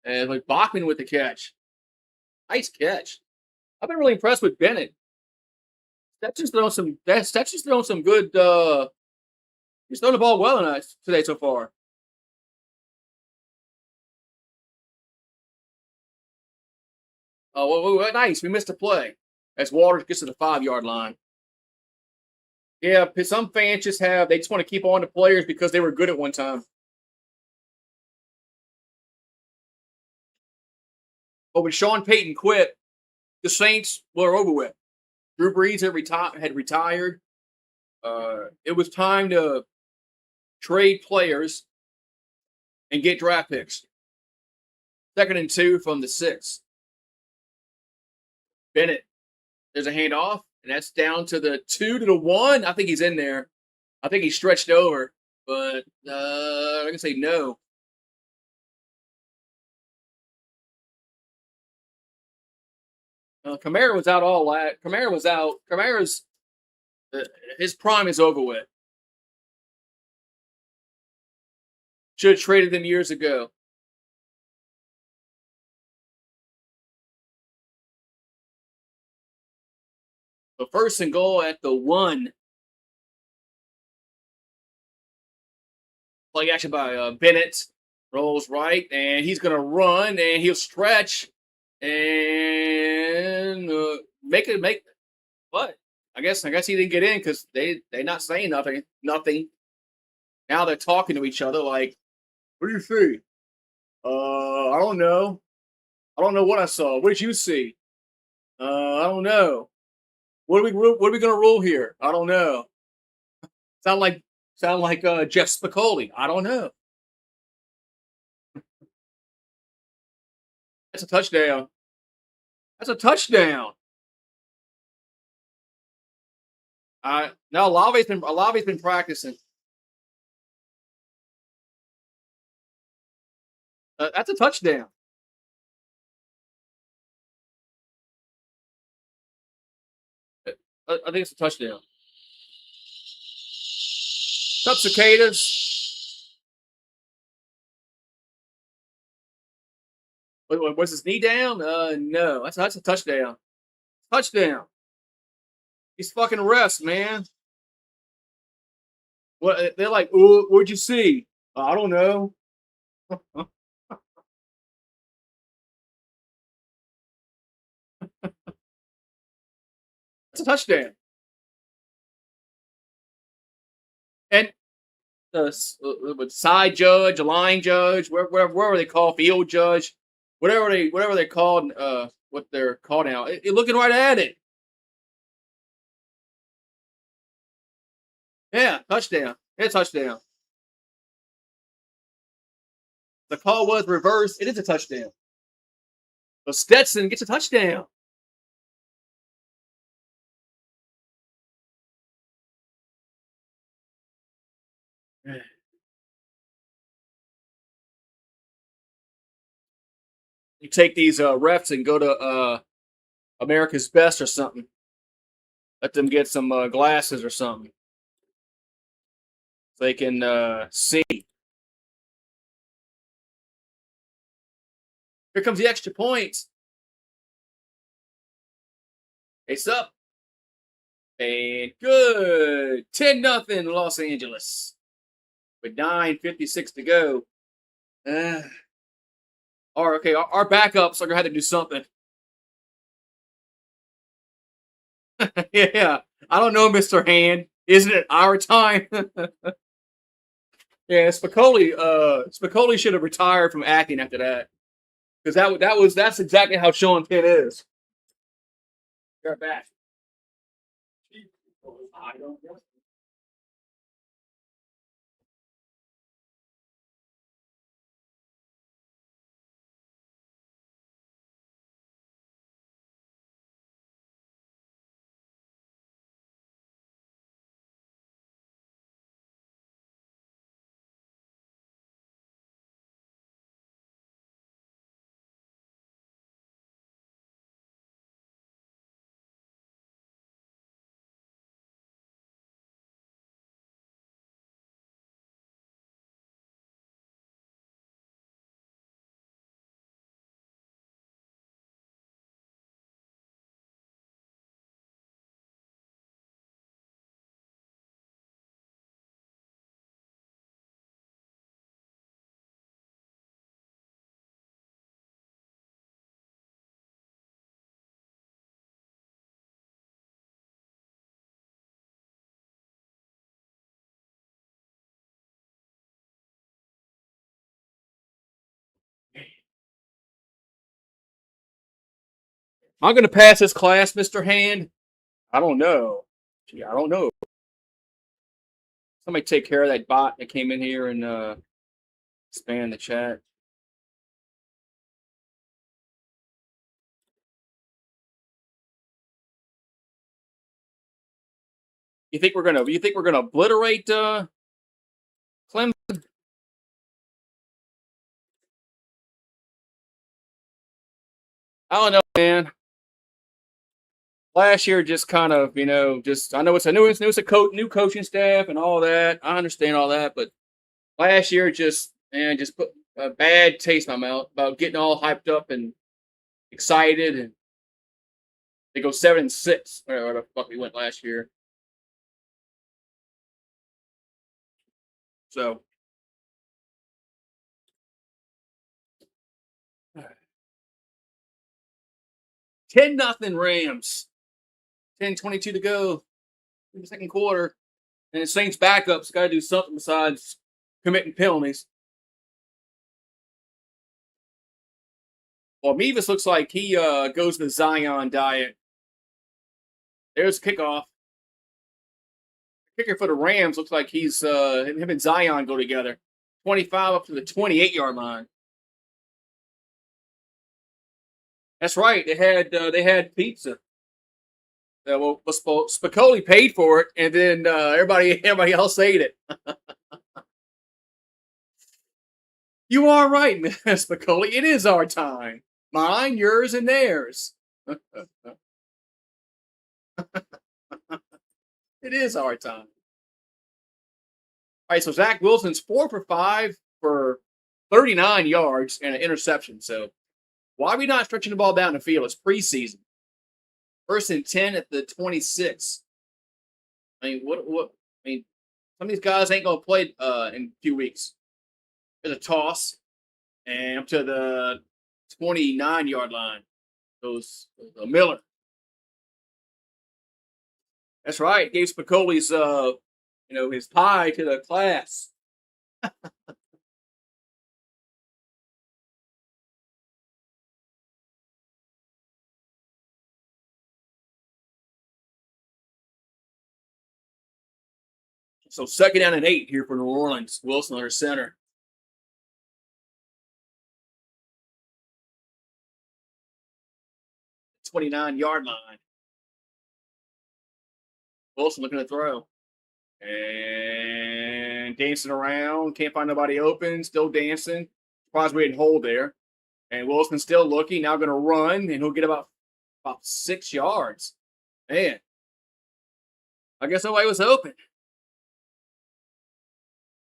And like Bachman with the catch. Nice catch. I've been really impressed with Bennett. That's just throwing some. That's just throwing some good. He's throwing the ball well enough today so far. Oh, well, nice. We missed a play as Waters gets to the 5-yard line. Yeah, some fans they just want to keep on to players because they were good at one time. But when Sean Payton quit, the Saints were over with. Drew Brees had retired. It was time to trade players and get draft picks. 2nd and 2 from the 6. Bennett, there's a handoff, and that's down to the 2 to the 1. I think he's in there. I think he stretched over, but I'm gonna say no. Kamara was out all that. Kamara was out. Kamara's his prime is over with. Should have traded him years ago. The 1st-and-goal at the 1. Play action by Bennett. Rolls right, and he's going to run, and he'll stretch, and make what? I guess he didn't get in because they're not saying nothing. Now they're talking to each other like, what do you see? I don't know. I don't know what I saw. What did you see? I don't know. What are we going to rule here? I don't know. Sound like Jeff Spicoli. I don't know. That's a touchdown. That's a touchdown. No, Olave's been practicing. That's a touchdown. I think it's a touchdown. What's up, cicadas? Was his knee down? No. That's a touchdown. Touchdown. He's fucking rest, man. What they're like? Ooh, what'd you see? I don't know. It's a touchdown. And side judge, a line judge, whatever they call field judge, whatever they called, what they're called now. Looking right at it. Yeah, touchdown. It's a touchdown. The call was reversed. It is a touchdown. But Stetson gets a touchdown. You take these refs and go to America's Best or something. Let them get some glasses or something. So they can see. Here comes the extra point. It's up. And good. 10-0 Los Angeles. With 9:56 to go. Our backups are going to have to do something. Yeah. I don't know, Mr. Hand. Isn't it our time? Yeah, Spicoli should have retired from acting after that. Because that's exactly how Sean Penn is. You're back. I don't know. I'm going to pass this class, Mr. Hand. I don't know. Gee, I don't know. Somebody take care of that bot that came in here and spam the chat. You think we're gonna obliterate Clemson? I don't know, man. Last year, just kind of, just I know it's a new coaching staff and all that. I understand all that, but last year, just put a bad taste in my mouth about getting all hyped up and excited, and they go 7-6. Where the fuck we went last year. So 10-0 Rams. 10:22 to go in the second quarter, and the Saints backups got to do something besides committing penalties. Well, Mevis looks like he goes the Zion diet. There's kickoff. Kicker for the Rams looks like he's him and Zion go together. 25 up to the 28-yard line. That's right. They had pizza. Well, Spicoli paid for it, and then everybody else ate it. You are right, Miss Spicoli. It is our time. Mine, yours, and theirs. It is our time. All right, so Zach Wilson's 4 for 5 for 39 yards and an interception. So why are we not stretching the ball down the field? It's preseason. 1st and 10 at the 26. I mean, what? I mean, some of these guys ain't gonna play in a few weeks. There's a toss, and up to the 29-yard line goes Miller. That's right. Gave Spicoli's his tie to the class. So 2nd down and 8 here for New Orleans. Wilson under center. '29-yard line. Wilson looking to throw. And dancing around. Can't find nobody open. Still dancing. Surprised we didn't hold there. And Wilson's still looking. Now going to run. And he'll get about 6 yards. Man. I guess nobody was open.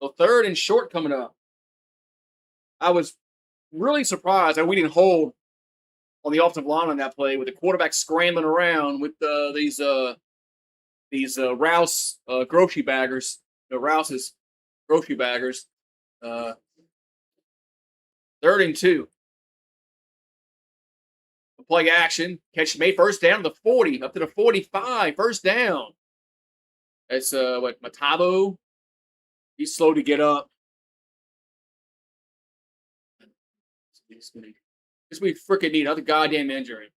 So 3rd and short coming up. I was really surprised that we didn't hold on the offensive line on that play with the quarterback scrambling around with these Rouse grocery baggers. The Rouse's grocery baggers. 3rd and 2. Play action. Catch made 1st down to the 40, up to the 45. 1st down. That's Matabo. He's slow to get up. This we freaking need another goddamn injury.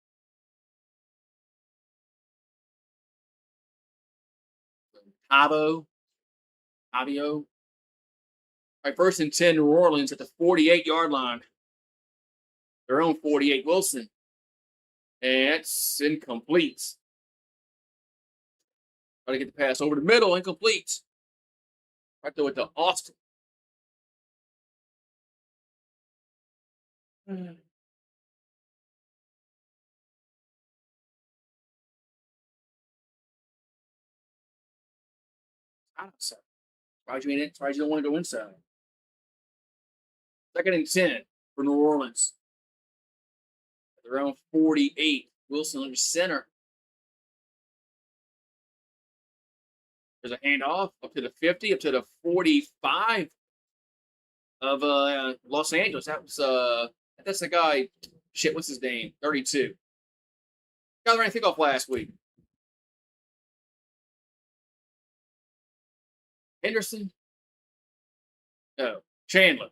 Tavio. All right, 1st and 10, New Orleans at the 48-yard line. Their own 48. Wilson. And it's incomplete. Try to get the pass over the middle. Incomplete. Right there with the Austin. Outside. Surprised you don't want to go inside. 2nd and 10 for New Orleans. At their own 48. Wilson under center. There's a handoff up to the 50, up to the 45 of Los Angeles. That's the guy. Shit, what's his name? 32. Guy ran a kickoff last week. Henderson? No. Chandler.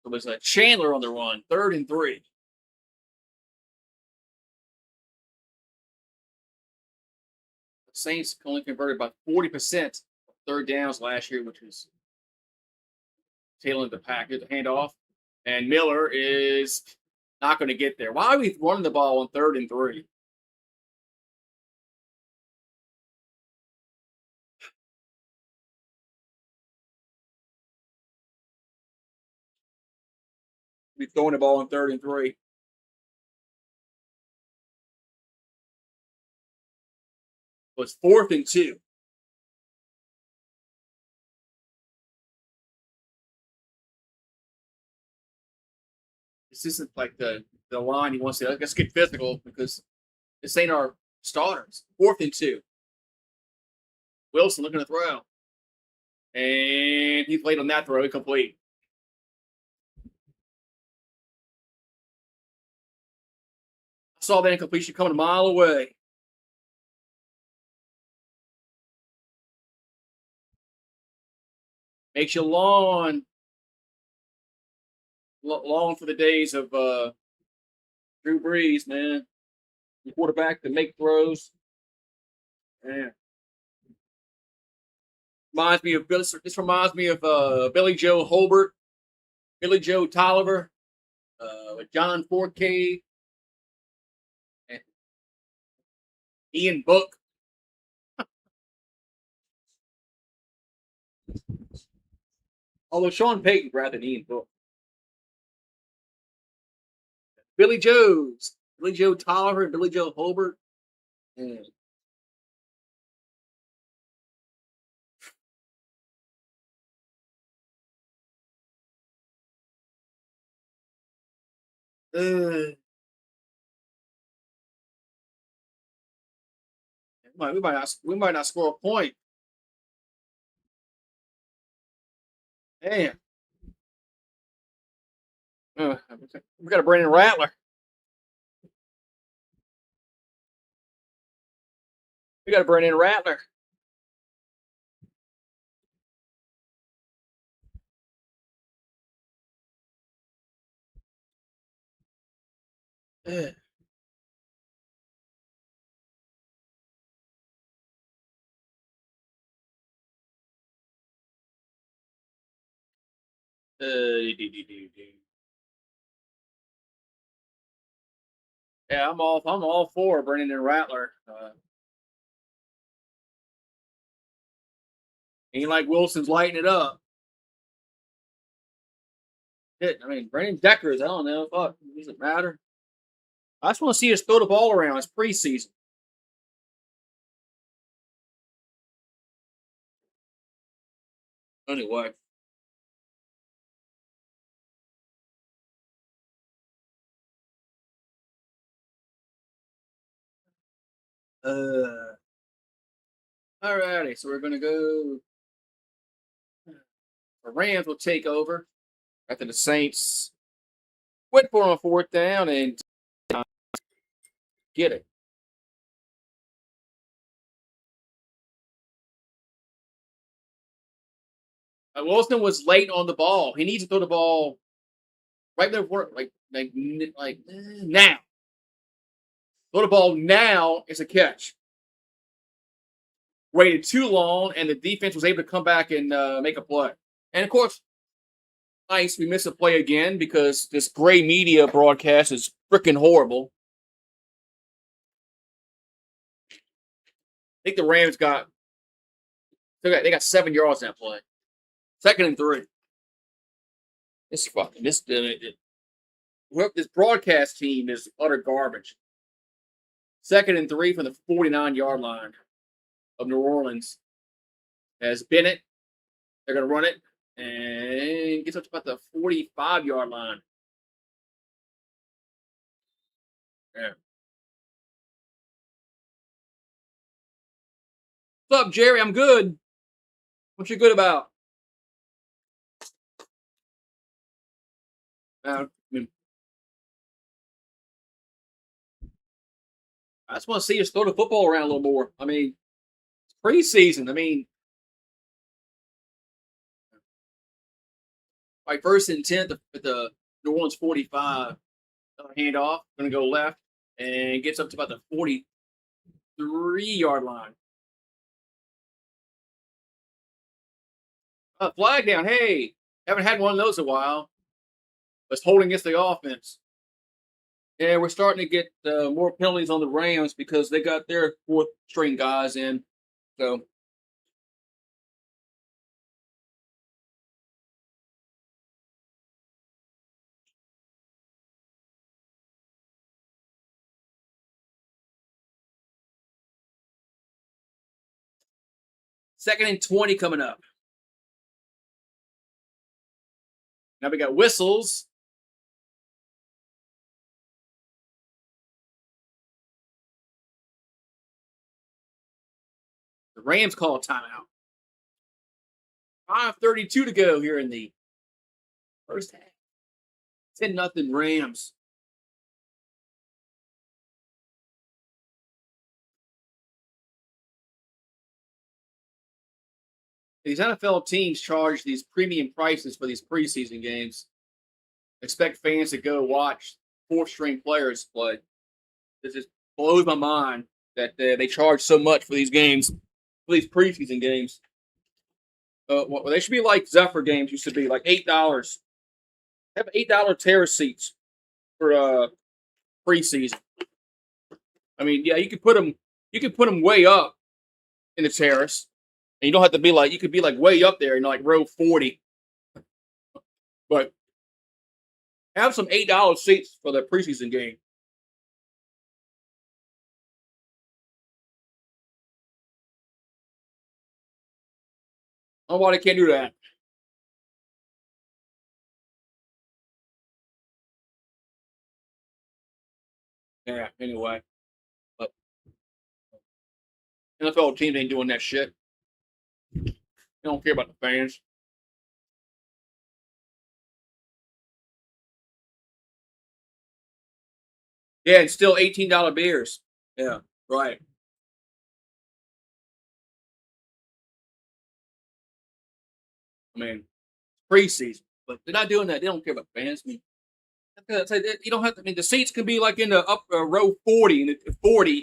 It was Chandler on the run, 3rd and 3. The Saints only converted about 40% of 3rd downs last year, which is tailing the pack. Here's the handoff. And Miller is not going to get there. Why are we running the ball on 3rd and 3? We're throwing the ball on 3rd and 3. It was 4th and 2. This isn't like the line he wants to. Let's get physical because this ain't our starters. 4th and 2. Wilson looking to throw. And he's late on that throw. Incomplete. I saw that incompletion coming a mile away. Makes you long for the days of Drew Brees, man. The quarterback to make throws. Man. This reminds me of Billy Joe Holbert, Billy Joe Tolliver, John Forcade, and Ian Book. Although Sean Payton rather than Ian Book. Billy Joe Tolliver, and Billy Joe Holbert. Man. We might not score a point. Damn. We got a Brandon Rattler. We got a Brandon Rattler. Yeah, I'm all for Brandon Rattler. Ain't like Wilson's lighting it up. I mean, Brandon Deckers, I don't know. Fuck, does it matter? I just want to see us throw the ball around. It's preseason. Anyway. Alrighty, so we're gonna go. The Rams will take over after the Saints went for on 4th down and get it. Wilson was late on the ball. He needs to throw the ball right there, like now. Throw the ball now. It's a catch. Waited too long, and the defense was able to come back and make a play. And of course, nice, we missed a play again because this gray media broadcast is freaking horrible. I think the Rams they got 7 yards in that play. 2nd and 3. This broadcast team is utter garbage. 2nd and 3 from the 49-yard line of New Orleans. As Bennett, they're going to run it and gets up to about the 45-yard line. Yeah. What's up, Jerry? I'm good. What you good about? I just want to see us throw the football around a little more. I mean, it's preseason. I mean, Like first and 10 at the New Orleans 45. Handoff, going to go left, and gets up to about the 43-yard line. Flag down. Hey, haven't had one of those in a while. It's holding against the offense. Yeah, we're starting to get more penalties on the Rams because they got their fourth string guys in. So, second and 20 coming up. Now we got whistles. The Rams call a timeout. 5:32 to go here in the first half. 10-0 Rams. These NFL teams charge these premium prices for these preseason games. Expect fans to go watch fourth string players play. It just blows my mind that they charge so much for these games, for these preseason games. Well, they should be like Zephyr games used to be, like $8. Have $8 terrace seats for preseason. I mean, yeah, you could put them. You could put them way up in the terrace, and you don't have to be like. You could be like way up there in like row 40. But have some $8 seats for the preseason game. I don't know why they can't do that. Yeah. Anyway, but NFL teams ain't doing that shit. They don't care about the fans. Yeah, it's still $18 beers. Yeah, right. I mean, preseason, but they're not doing that. They don't care about fans. I mean, you don't have to. I mean, the seats can be like in the up row 40 in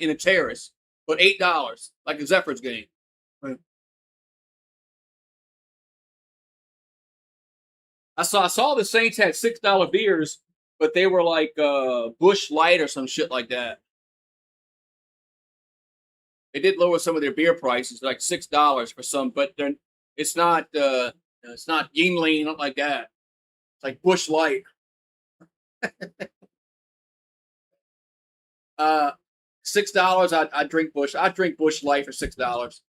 the terrace, but $8 like a Zephyr's game. Right. I saw the Saints had $6 beers, but they were like Bush Light or some shit like that. They did lower some of their beer prices, like $6 for some, but then it's not Yingling, not like that. It's like Bush Light. $6. I drink Bush. I drink Bush Light for $6.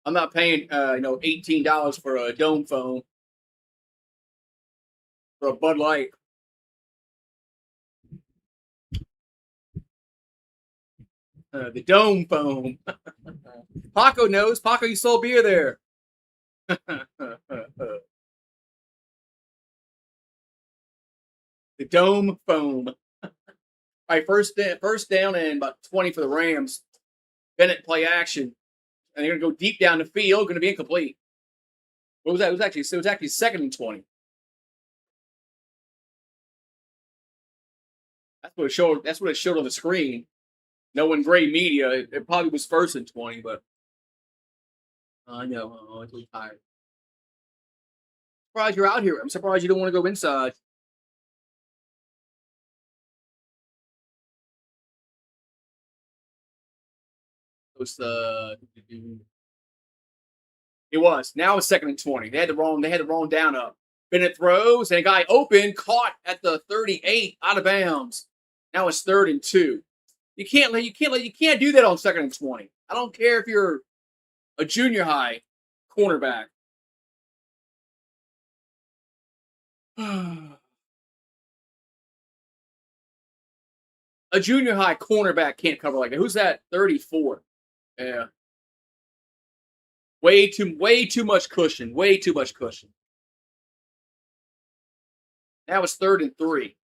I'm not paying $18 for a dome foam for a Bud Light. The dome foam. Paco knows. Paco, you sold beer there. The dome foam. All right, first down and about 20 for the Rams. Bennett play action, and they're gonna go deep down the field. Going to be incomplete. What was that? It was actually second and 20. That's what it showed. That's what it showed on the screen. Knowing gray media, it probably was first and 20, but I know. Oh, I'm tired. Surprised you're out here. I'm surprised you don't want to go inside. It was It was. Now it's second and 20. They had the wrong down up. Bennett throws, and a guy open, caught at the 38, out of bounds. Now it's third and 2. You can't do that on second and 20. I don't care if you're a junior high cornerback. A junior high cornerback can't cover like that. Who's that? 34. Yeah. Way too much cushion. Way too much cushion. Now it's third and 3.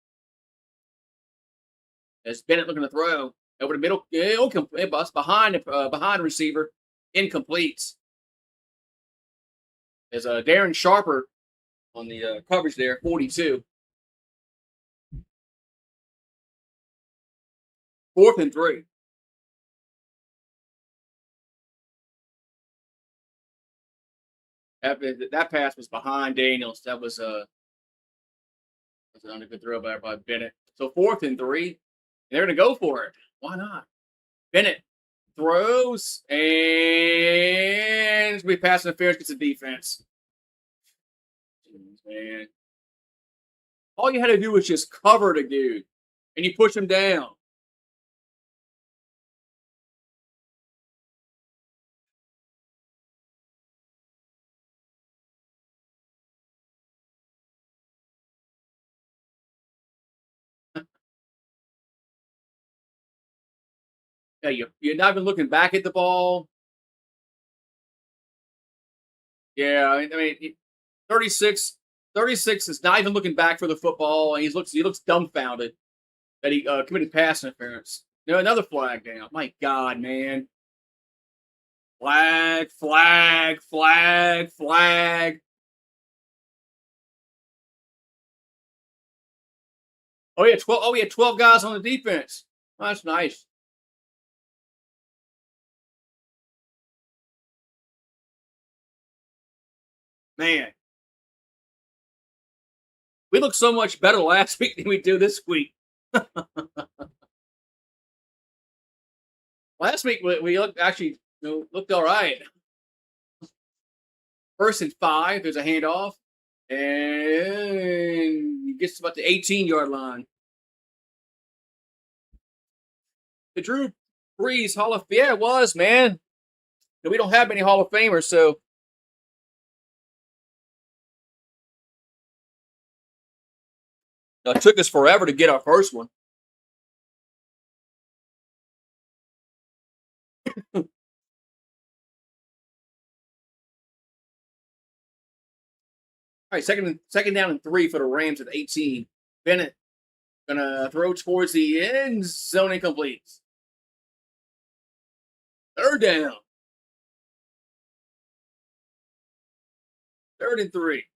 As Bennett looking to throw over the middle, behind receiver, incomplete. As Darren Sharper on the coverage there, 42. 4th and 3. That pass was behind Daniels. That was another good throw by Bennett. So 4th and 3. They're going to go for it. Why not? Bennett throws and we pass interference gets the defense. Jeez, man. All you had to do was just cover the dude, and you push him down. Yeah, you're not even looking back at the ball. Yeah, I mean, 36, 36 is not even looking back for the football, and he looks dumbfounded that he committed pass interference. No, another flag down. My God, man! Flag, flag, flag, flag. Oh yeah, 12. Oh, we had 12 guys on the defense. Oh, that's nice. Man, we looked so much better last week than we do this week. Last week we looked actually looked all right. 1st and 5. There's a handoff, and he gets about the 18-yard line. The Drew Brees Hall of Fame. Yeah, it was, man. We don't have many Hall of Famers, so it took us forever to get our first one. All right, second down and 3 for the Rams at 18. Bennett gonna throw towards the end zone, incomplete. 3rd down. 3rd and 3.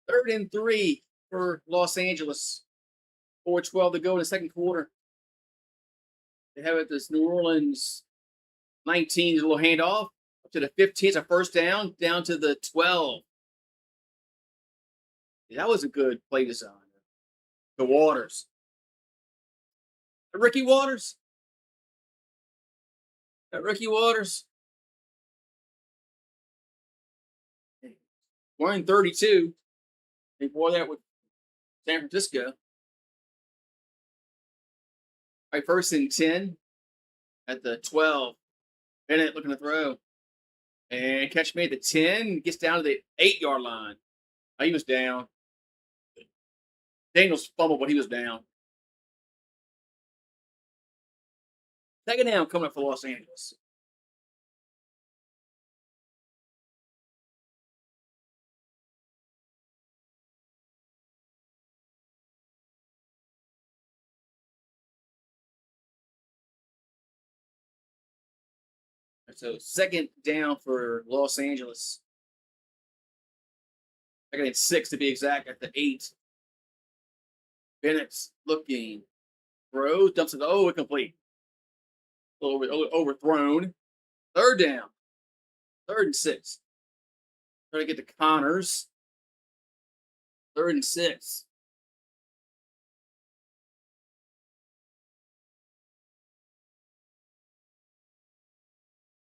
Third and 3 for Los Angeles. 4:12 to go in the second quarter. They have it this New Orleans 19, a little handoff up to the 15. It's a first down to the 12. Yeah, that was a good play design. The Waters. Ricky Waters. Ricky Waters. Wearing 32. He wore that with San Francisco. All right, 1st and 10 at the 12. Bennett looking to throw. And catch made the 10. Gets down to the 8-yard line. Oh, he was down. Daniels fumbled, but he was down. 2nd down coming up for Los Angeles. So 2nd down for Los Angeles. 2nd and 6 to be exact at the 8. Bennett's looking. Throws, dumps it. Oh, incomplete. Overthrown. 3rd down. 3rd and 6. Trying to get to Connors. 3rd and 6.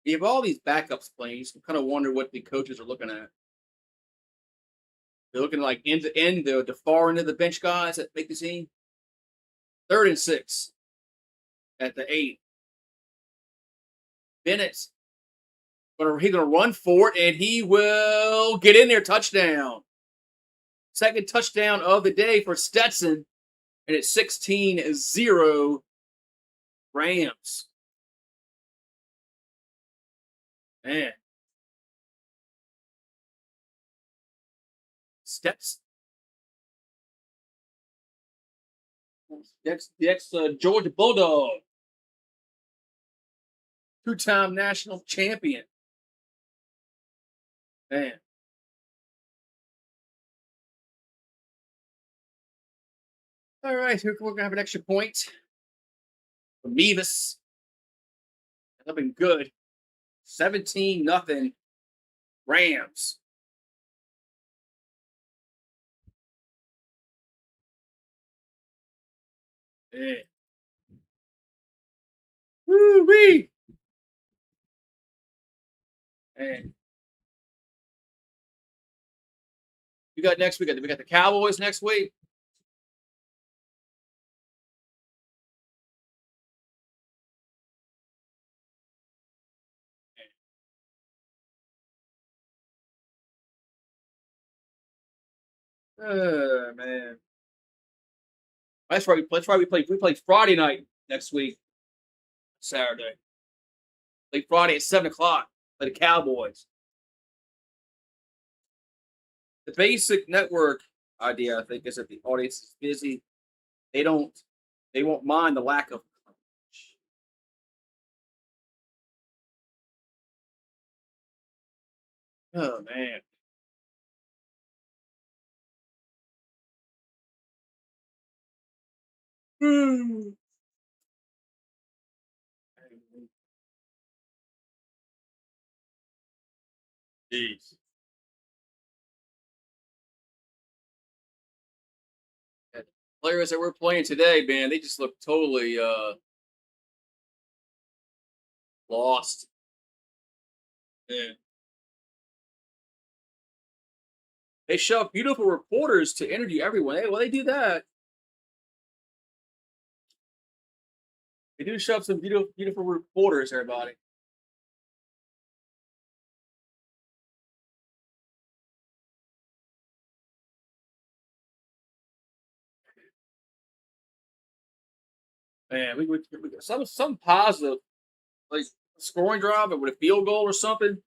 You have all these backups playing. You kind of wonder what the coaches are looking at. They're looking like end to end, the far end of the bench guys that make the team. 3rd and 6 at the 8. Bennett's he's gonna run for it, and he will get in there. Touchdown. 2nd touchdown of the day for Stetson, and it's 16-0 Rams. Man. The ex Georgia Bulldog, two-time national champion. Man. All right, we're going to have an extra point for Mevis. That's been good. 17-0 Rams. Yeah. Woo-wee. And we got next week. We got the Cowboys next week. Man. That's right. That's why we play Friday night next week. Saturday. Play Friday at 7:00. Play the Cowboys. The basic network idea, I think, is that the audience is busy. They won't mind the lack of coverage. Oh man. Hmm. Jeez. The players that we're playing today, man, they just look totally lost. Yeah. They shove beautiful reporters to interview everyone. Hey, well, they do that. They do shove some beautiful reporters, everybody. Man, we got some positive, like scoring drive with a field goal or something.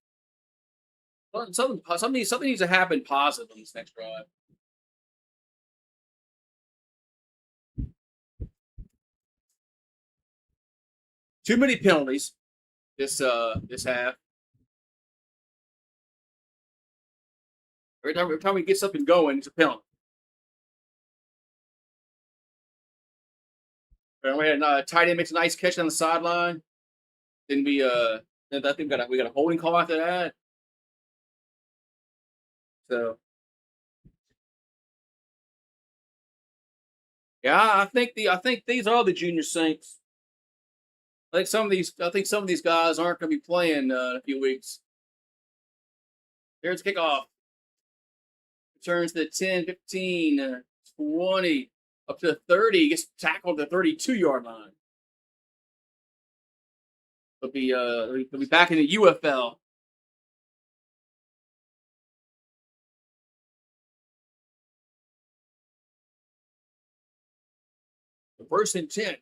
Something needs to happen positive on this next drive. Too many penalties this half. Every time we get something going, it's a penalty. We had tight end makes a nice catch on the sideline. Then I think we got a holding call after that. So yeah, I think these are the junior Saints. I think some of these guys aren't going to be playing in a few weeks. Here's kickoff. Returns to the 10, 15, 20, up to 30. Gets tackled at the 32-yard line. They'll be back in the UFL. The first and 10.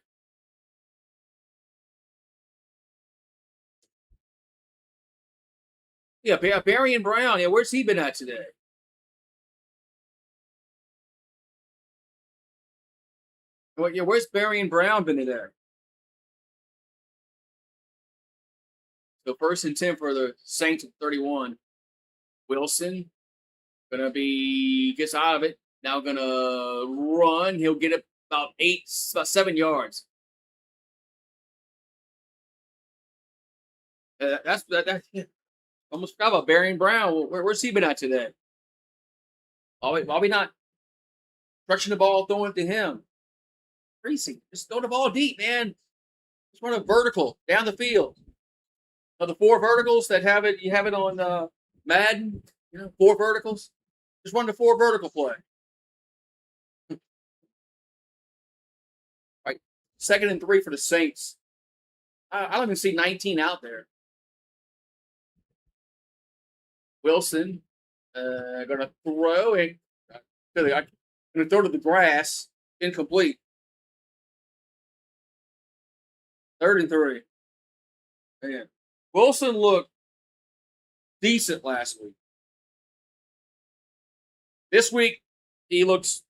Yeah, Barry and Brown. Yeah, where's he been at today? Well, yeah, where's Barry and Brown been today? So first and 10 for the Saints at 31. Wilson gets out of it. Now gonna run. He'll get it about 7 yards. Yeah. Almost forgot about Barry and Brown. Where's he been at today? Why we not stretching the ball, throwing it to him? Preseason, just throw the ball deep, man. Just run a vertical down the field. The 4 verticals that have it, you have it on Madden. 4 verticals. Just run the 4 vertical play. Right, 2nd and 3 for the Saints. I don't even see 19 out there. Wilson going to throw and going to throw to the grass. Incomplete. 3rd and 3. Man. Wilson looked decent last week. This week, he looks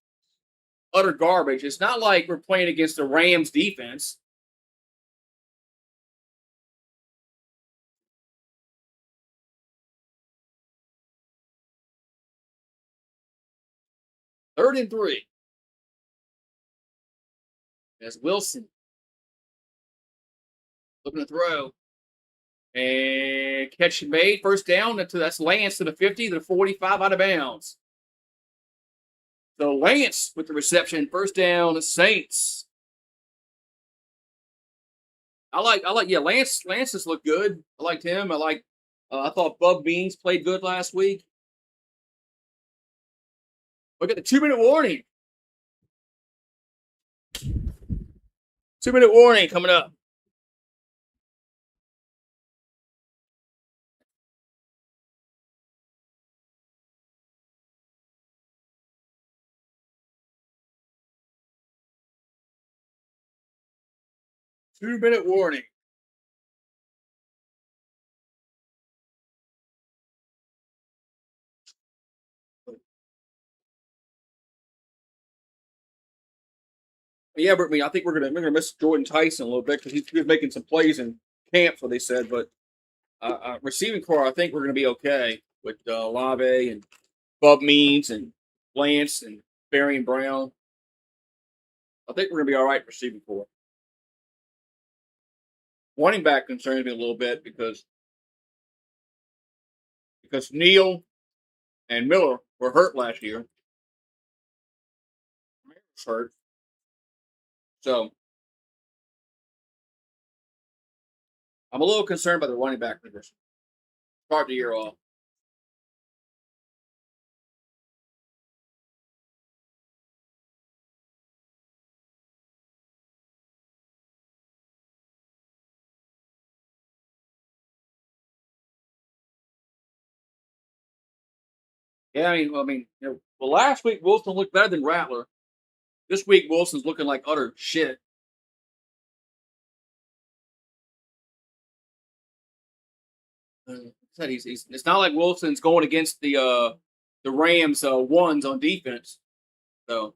utter garbage. It's not like we're playing against the Rams defense. Third and 3. As Wilson looking to throw. And catch made. First down. That's Lance to the 50, to the 45, out of bounds. So Lance with the reception. First down, the Saints. Yeah, Lance has looked good. I liked him. I thought Bub Beans played good last week. Look at the 2-minute warning. 2-minute warning coming up. Two-minute warning. Yeah, but I think we're gonna miss Jordan Tyson a little bit because he was making some plays in camp, so they said. But receiving core, I think we're gonna be okay with Olave and Bub Means and Lance and Barry and Brown. I think we're gonna be all right receiving core. Running back concerns me a little bit because Neal and Miller were hurt last year. Hurt. So I'm a little concerned about the running back position. Start the year off. Yeah, well, last week Wilson looked better than Rattler. This week Wilson's looking like utter shit. It's not like Wilson's going against the Rams ones on defense. So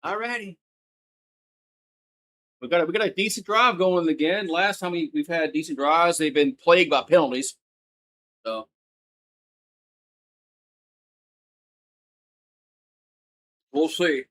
alrighty. We got a decent drive going again. Last time we've had decent drives, they've been plagued by penalties. So we'll see.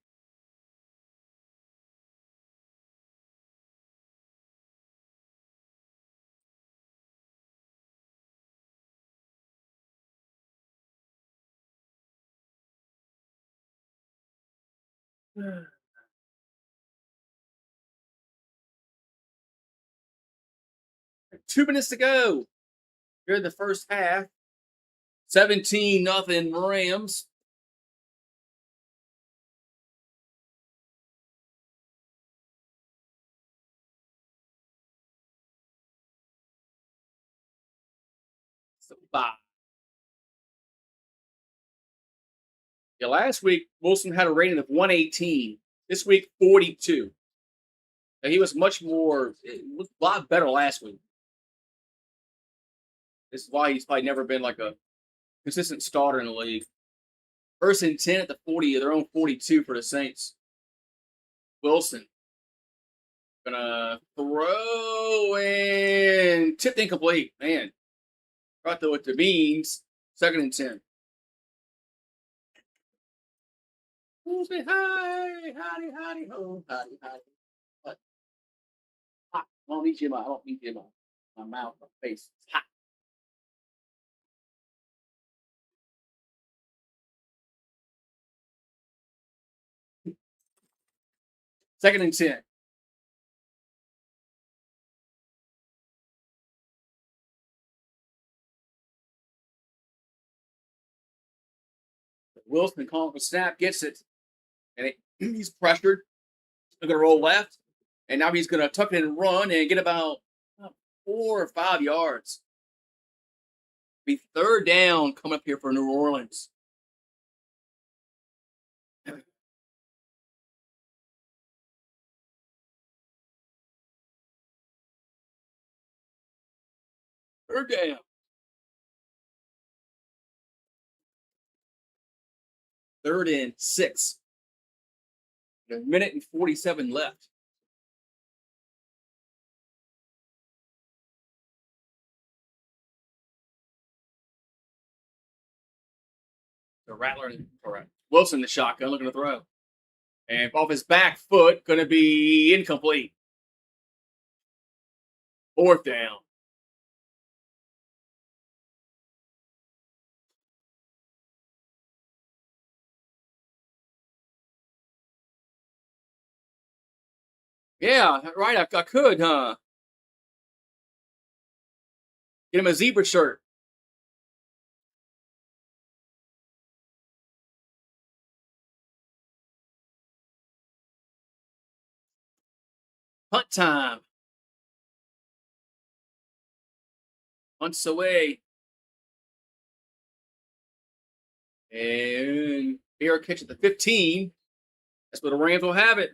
Two minutes to go. Here in the first half. 17-0 Rams. So bye. Yeah, last week Wilson had a rating of 118. This week 42. And he was much more, a lot better last week. This is why he's probably never been like a consistent starter in the league. First and 10 at the 40, their own 42 for the Saints. Wilson gonna throw and tipped incomplete. Man, right there with the beans. Second and 10. Who's me? Hi, howdy, howdy, ho, howdy, howdy. What? Hot. I don't need you in my mouth, my face. It's hot. Second and 10. Wilson calling for snap, gets it, and he's pressured. He's going to roll left, and now he's going to tuck it and run and get about 4 or 5 yards. Be third down coming up here for New Orleans. Third down. 3rd and 6. A minute and 47 left. The Rattler and Wilson, the shotgun, looking to throw. And off his back foot, going to be incomplete. 4th down. Yeah, right. I could, huh? Get him a zebra shirt. Punt time. Punts away. And fair catch at the 15. That's where the Rams will have it.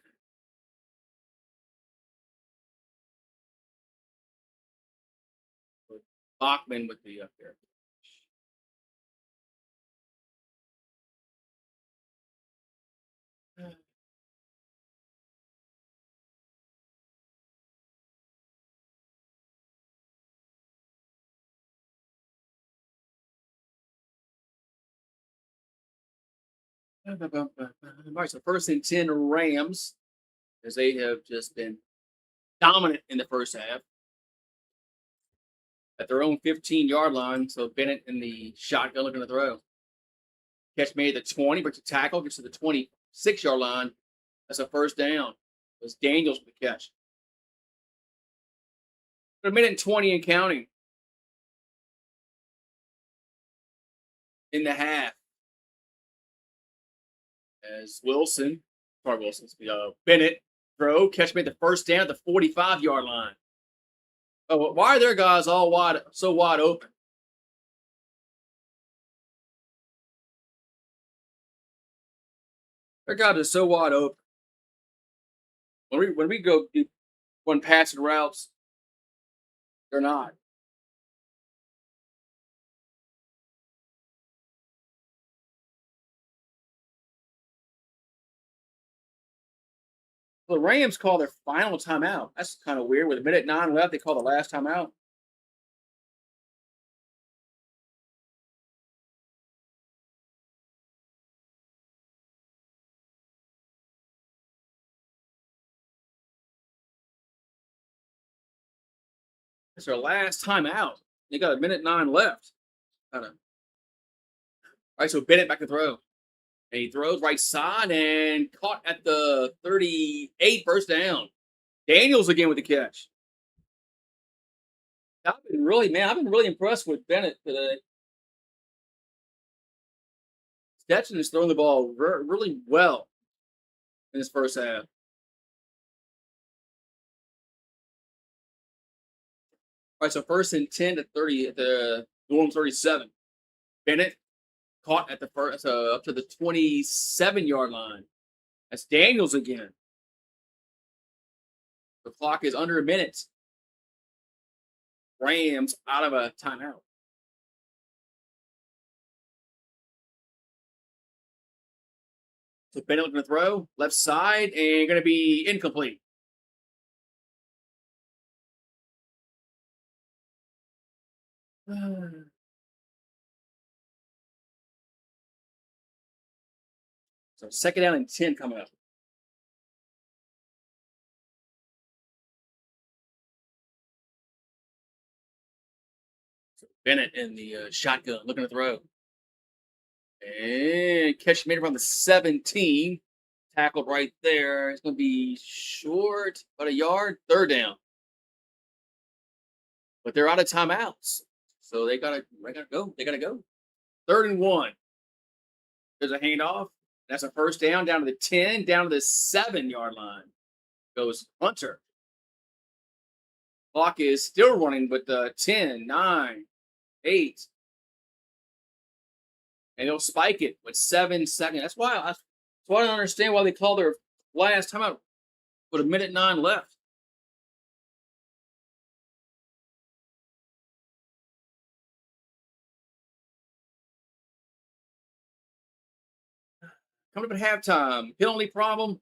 Bachman with the up there. All right, so 1st and 10 Rams, as they have just been dominant in the first half. At their own 15-yard line, so Bennett in the shotgun looking to throw. Catch made at the 20, breaks a tackle, gets to the 26-yard line. That's a 1st down. It was Daniels with the catch. A minute and 20 and counting. In the half. As Bennett throw, catch made the 1st down at the 45-yard line. Oh, why are their guys all so wide open? Their guys are so wide open. When we go one passing routes, they're not. The Rams call their final timeout. That's kind of weird. With a minute 9 left, they call the last timeout. It's their last timeout. They got a minute 9 left. All right, so Bennett back to throw. And he throws right side and caught at the 38, 1st down. Daniels again with the catch. I've been really impressed with Bennett today. Stetson has thrown the ball really well in this first half. All right, so 1st and 10 to 30 at the Norm 37. Bennett caught at the first up to the 27-yard line. That's Daniels again. The clock is under a minute. Rams out of a timeout. So Bennett looking to throw left side and going to be incomplete. So 2nd down and 10 coming up. So Bennett in the shotgun looking to throw. And catch made around the 17. Tackled right there. It's going to be short, about a yard. 3rd down. But they're out of timeouts. So they gotta go. They gotta go. 3rd and 1. There's a handoff. That's a 1st down to the 10, down to the 7-yard line. Goes Hunter. Clock is still running, but 10, 9, 8. And they'll spike it with 7 seconds. That's why I don't understand why they call their last timeout with a minute 9 left. coming up at halftime. Penalty problem,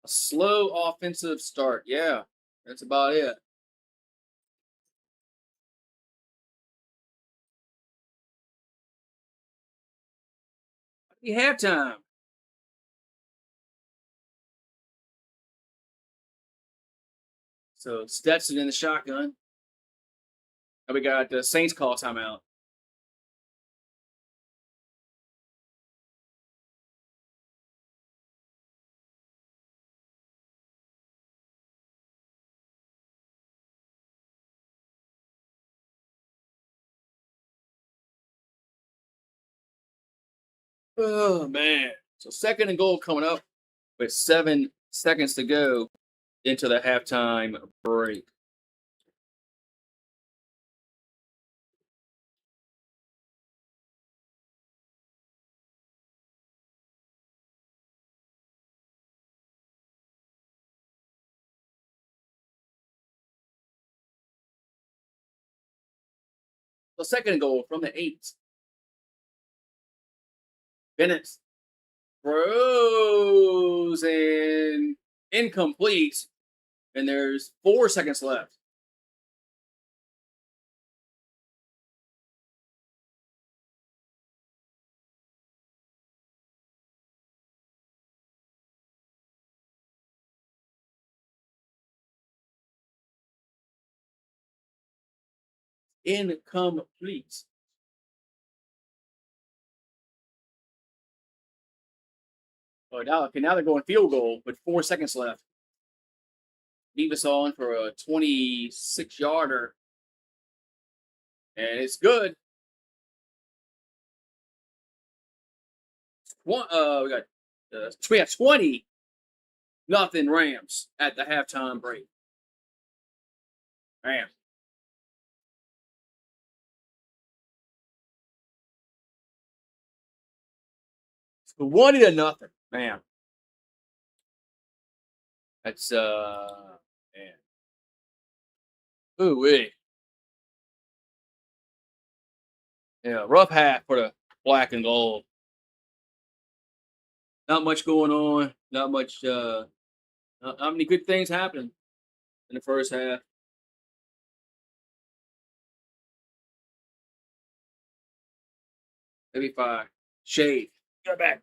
a slow offensive start. Yeah, that's about it. Halftime. So Stetson in the shotgun. And we got the Saints call timeout. Oh man. So second and goal coming up with 7 seconds to go into the halftime break. So second and goal from the 8. Bennett throws and incomplete. And there's 4 seconds left. Incomplete. Oh, now they're going field goal with 4 seconds left. Nevis on for a 26-yarder. And it's good. We have 20 nothing Rams at the halftime break. Rams. So 20-0. Man. That's man. Ooh wee. Yeah, rough half for the black and gold. Not much going on. Not much not many good things happening in the first half. Maybe 5. Shade. Get back.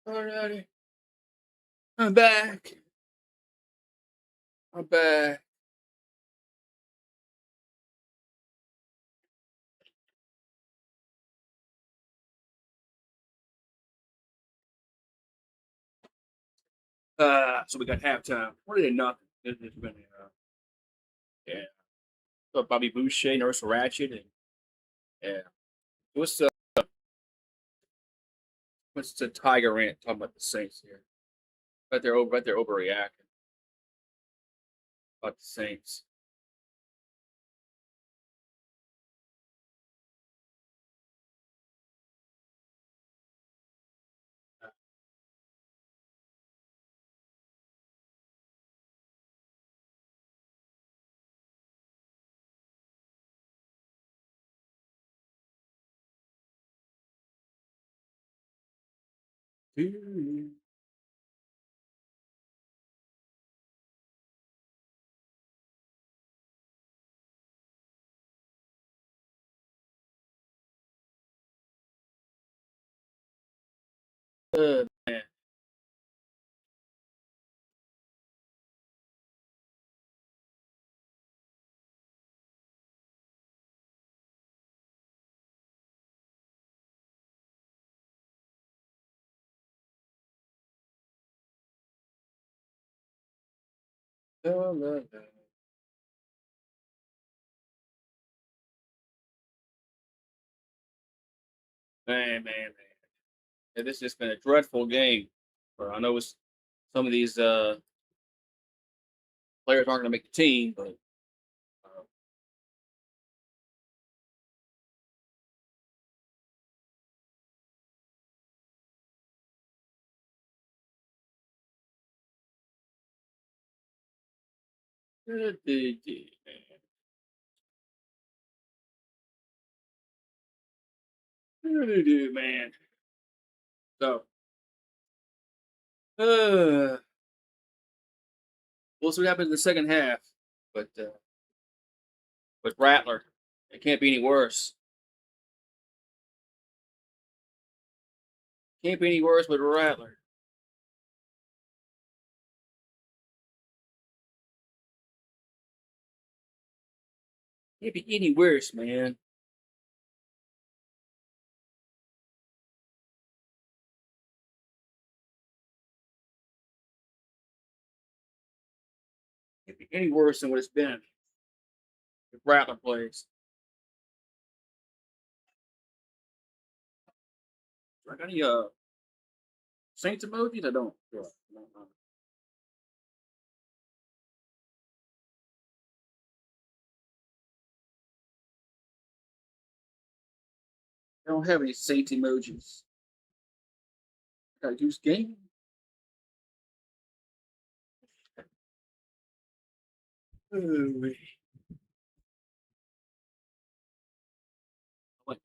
Alrighty. I'm back. I'm back. So we got halftime. Really nothing. It's been, yeah. So Bobby Boucher, Nurse Ratchet, and yeah. What's what's the Tiger Rant talking about the Saints here? Bet they're overreacting about the Saints. Man. Man. Yeah, this has been a dreadful game. I know some of these players aren't going to make the team, but uh, man. So, uh, we'll see what happens in the second half. But with Rattler, it can't be any worse. Can't be any worse with Rattler. Can't be any worse, man. Can't be any worse than what it's been if Rattler plays. I got any Saints emojis? I don't. Yeah, I don't have any Saints emojis. Got a Goose game. Oh,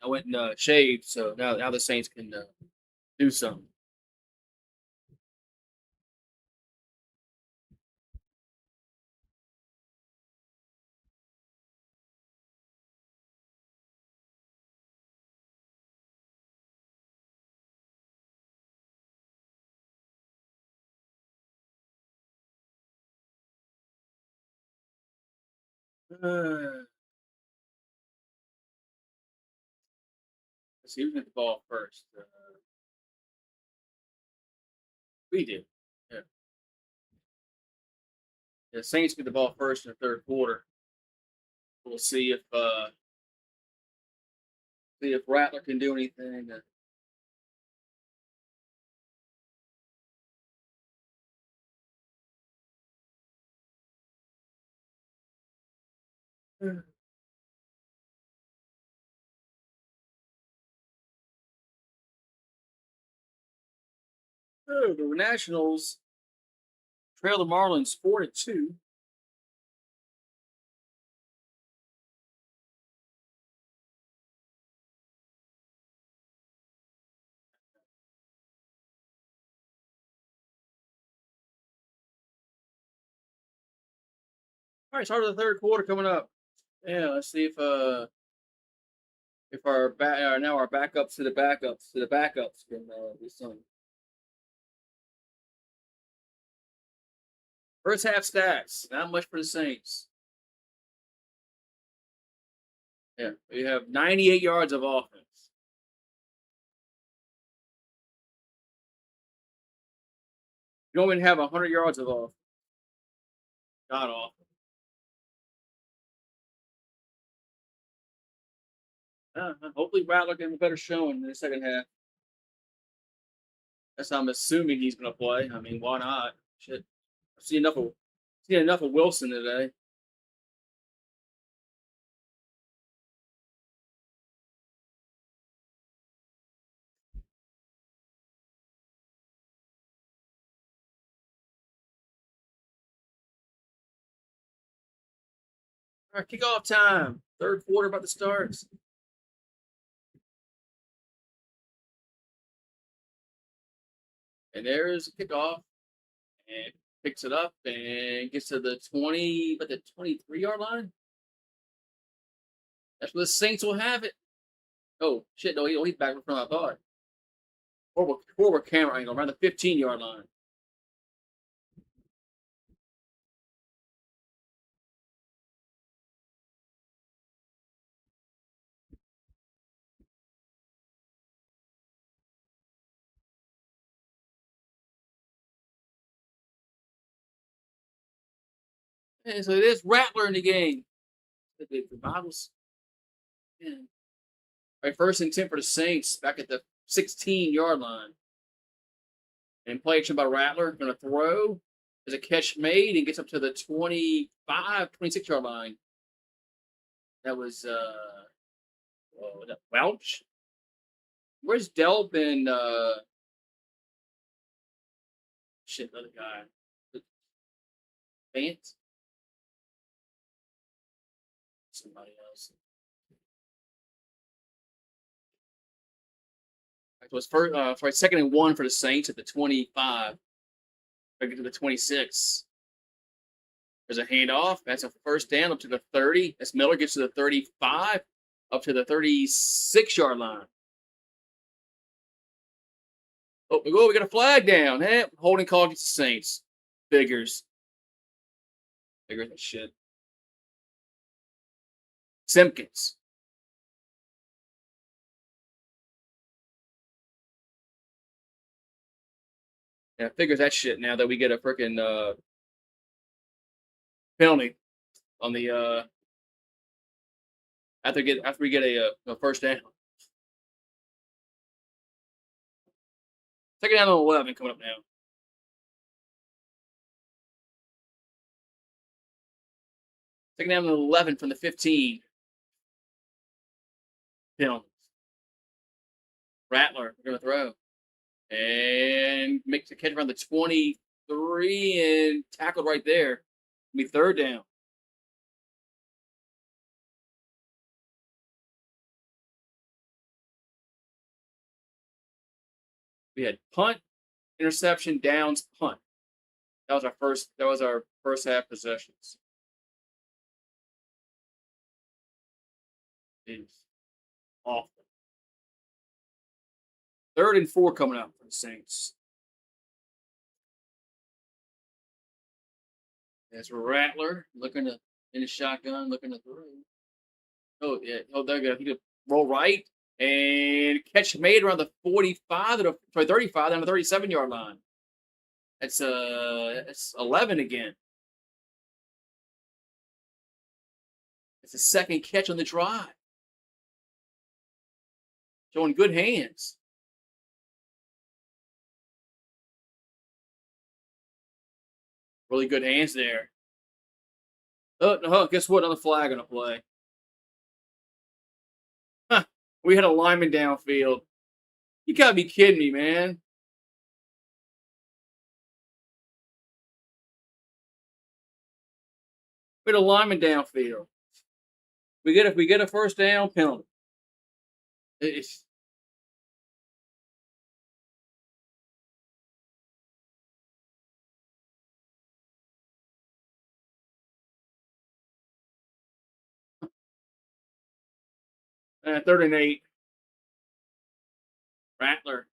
I went and shaved, so now the Saints can do something. Uh, let's see who get the ball first. We did. Yeah. The Saints get the ball first in the third quarter. We'll see if Rattler can do anything. Oh, the Nationals trail the Marlins 4-2. All right, start of the third quarter coming up. Yeah, let's see if our now our backups to the backups can do something. First half stats, not much for the Saints. Yeah, we have 98 yards of offense. You don't even have 100 yards of offense. God awful. Hopefully, Rattler can have a better showing in the second half. That's how I'm assuming he's going to play. I mean, why not? Shit, I've seen enough of Wilson today. All right, kickoff time. Third quarter about to start. And there's a kickoff. And picks it up and gets to the 20, but the 23-yard line. That's where the Saints will have it. Oh, shit. No, he's back in front of I thought. Forward camera angle around the 15-yard line. And so there's Rattler in the game. The Bibles. Yeah. All right, first and 10 for the Saints back at the 16-yard line. And play action by Rattler. Going to throw. There's a catch made and gets up to the 25, 26-yard line. That was Welch. Where's Delp and shit, another guy. Vance? Somebody else. It was for second and 1 for the Saints at the 25. Get to the 26. There's a handoff. That's a first down up to the 30. As Miller gets to the 35, up to the 36-yard line. Oh, we got a flag down. Hey, holding call against the Saints. Figures. Figures that shit. Simpkins. Yeah, figures that shit now that we get a freaking penalty on the after we get a first down. Second down on 11 coming up now. Second down on 11 from the 15. Penalties. Rattler, we're going to throw. And makes a catch around the 23 and tackled right there. It'll be third down. We had punt, interception, downs, punt. That was our first half possessions. It's awful. Third and 4 coming up for the Saints. That's Rattler looking to in the shotgun, looking to throw. Oh yeah, there you go. He could roll right and catch made around the 45 to the 35 down the 37-yard line. That's 11 again. It's the second catch on the drive. Showing good hands. Really good hands there. Oh, no, guess what? Another flag on the play. Huh. We had a lineman downfield. You gotta be kidding me, man. We had a lineman downfield. We get a first down penalty. It's third and 8. Rattler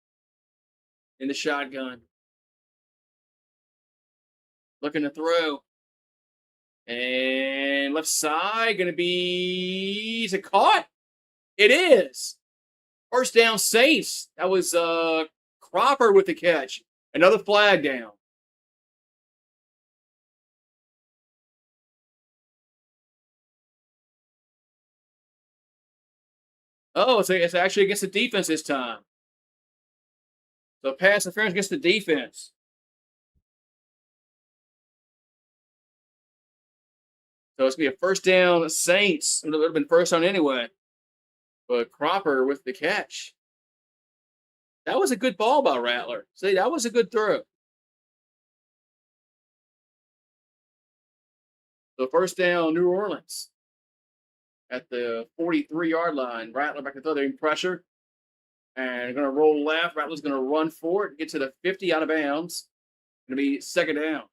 in the shotgun. looking to throw. And left side going to be, is it caught? It is. First down, Saints. That was Cropper with the catch. Another flag down. Oh, it's actually against the defense this time. So pass interference against the defense. So it's going to be a first down, Saints. It would have been first down anyway. But Cropper with the catch. That was a good ball by Rattler. See, that was a good throw. So first down, New Orleans. At the 43-yard line. Rattler back to throw. They're in pressure. And going to roll left. Rattler's going to run for it. Get to the 50 out of bounds. Going to be second down.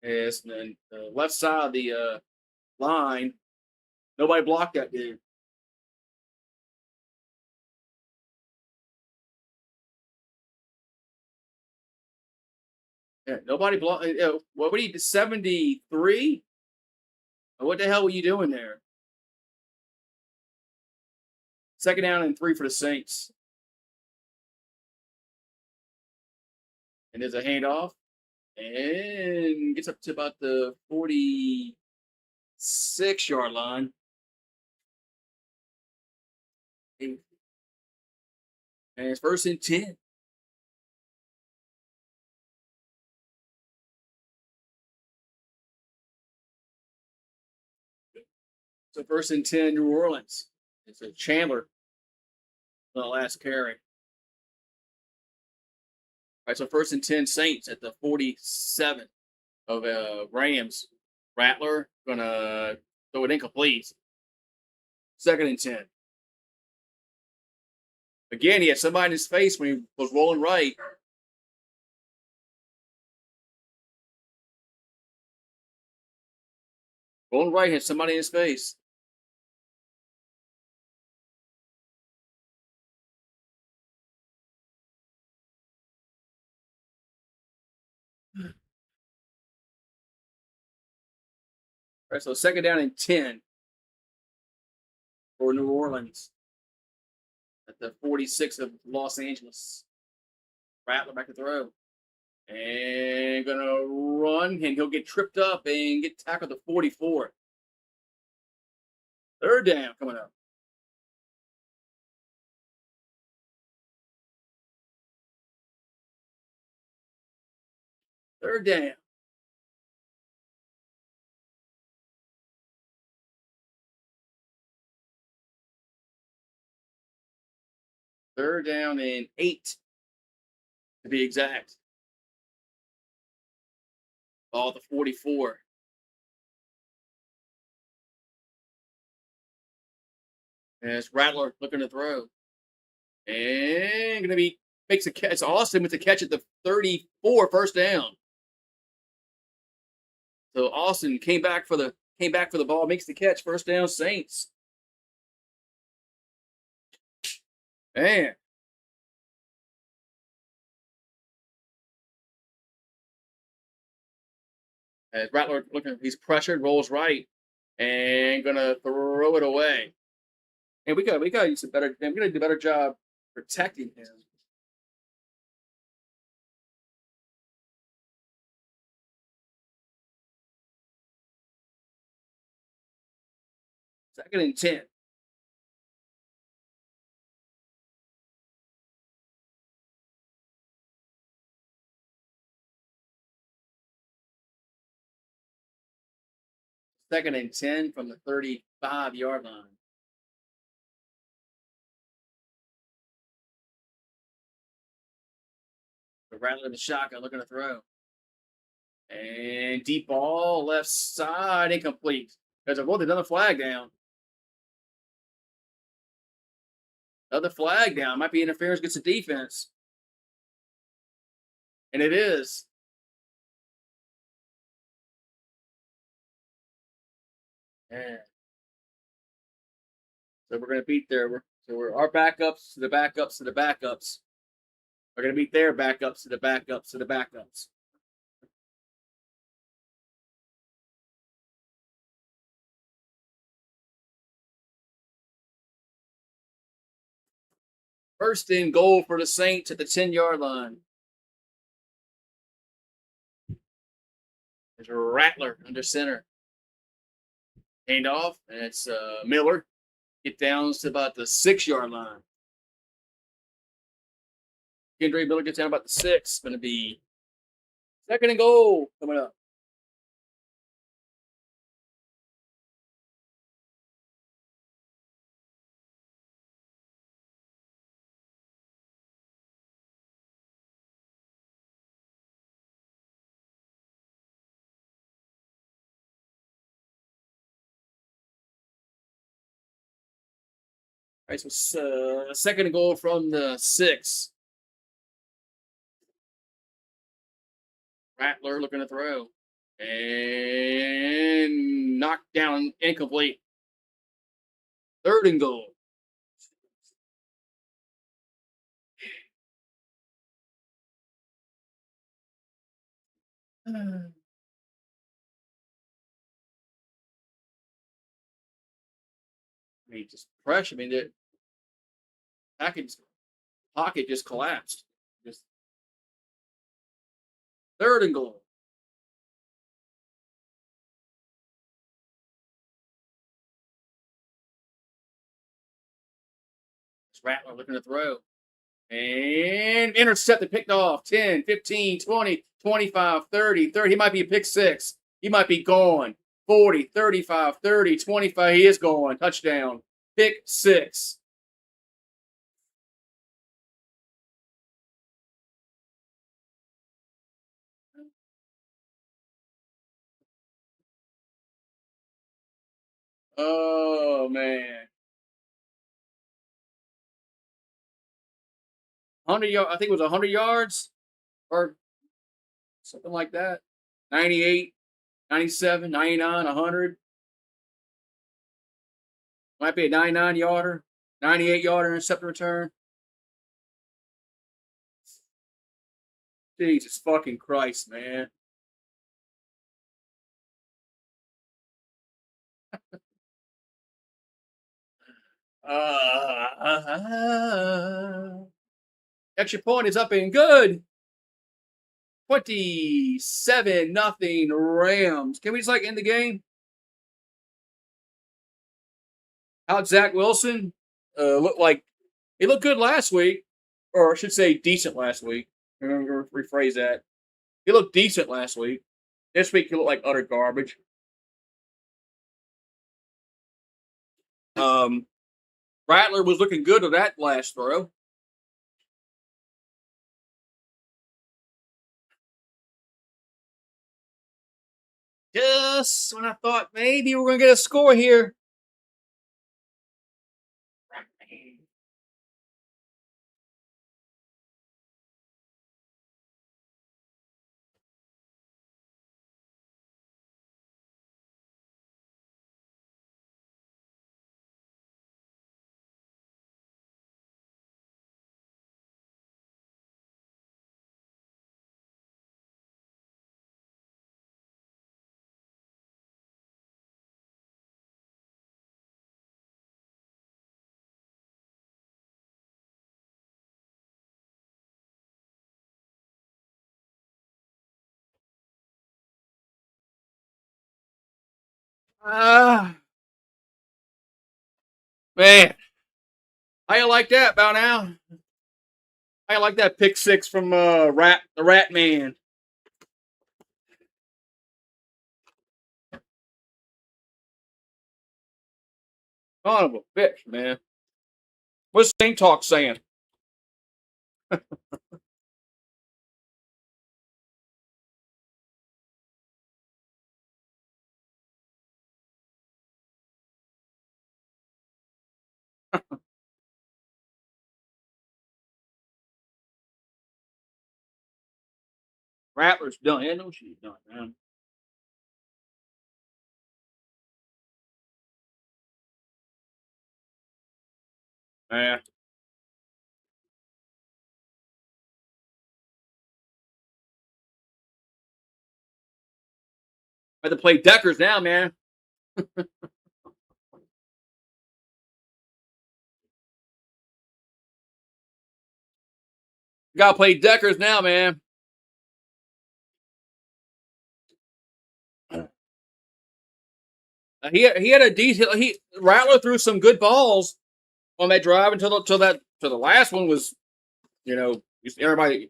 Yes, and the left side of the line. Nobody blocked that dude. Yeah, nobody blocked. What would he do? 73? What the hell were you doing there? Second down and 3 for the Saints. And there's a handoff. And gets up to about the 46-yard line. And it's first and 10. So first and 10, New Orleans. It's a Chandler on the last carry. All right, so first and 10, Saints at the 47 of Rams. Rattler gonna throw it incomplete. Second and 10. Again, he had somebody in his face when he was rolling right. Rolling right, had somebody in his face. All right, so second down and 10 for New Orleans at the 46 of Los Angeles. Rattler back to throw. And gonna run, and he'll get tripped up and get tackled at the 44. Third down coming up. Third down. Third down and 8 to be exact. Ball at the 44. And it's Rattler looking to throw. And gonna be makes a catch. It's Austin with the catch at the 34, first down. So Austin came back for the ball, makes the catch, first down, Saints. Man. As Rattler looking, he's pressured, rolls right, and gonna throw it away. And we got to use a better. I'm gonna do a better job protecting him. Second and 10. Second and 10 from the 35-yard line. The Rattler in the shotgun looking to throw. And deep ball, left side, incomplete. There's another flag down. Another flag down. Might be interference against the defense. And it is. Yeah. So we're going to beat their. So we're our backups to the backups to the backups. We're going to beat their backups to the backups to the backups. First and goal for the Saints at the 10-yard line. There's a Rattler under center. Hand off, and it's Miller. Get down to about the 6-yard line. Kendra Miller gets down about the 6. Going to be second and goal coming up. All right, so second and goal from the 6. Rattler looking to throw. And knocked down, incomplete. Third and goal. I mean, just pressure. I mean, the pocket just collapsed. Just third and goal. It's Rattler looking to throw. And intercepted, picked off. 10, 15, 20, 25, 30, 30. He might be a pick 6. He might be gone. 40, 35, 30, 25. He is gone. Touchdown. Pick 6. Oh, man. 100 yards. I think it was 100 yards or something like that. 98, 97, 99, 100. Might be a 99 yarder, 98 yarder interceptor return. Jesus fucking Christ, man. Extra point is up and good. 27-0 Rams. Can we just end the game? How'd Zach Wilson look like? He looked good last week, or I should say decent last week. I'm going to rephrase that. He looked decent last week. This week he looked like utter garbage. Rattler was looking good with that last throw. Just when I thought maybe we're going to get a score here. Man. How you like that, Bow Now? How you like that pick 6 from the Rat Man? Son of a bitch, man. What's Saint Talk saying? Rattler's done. Yeah, no, she's done, man. Yeah. I have to play Deckers now, man. Got to play Deckers now, man. He had a decent. Rattler threw some good balls on that drive until the last one was, everybody.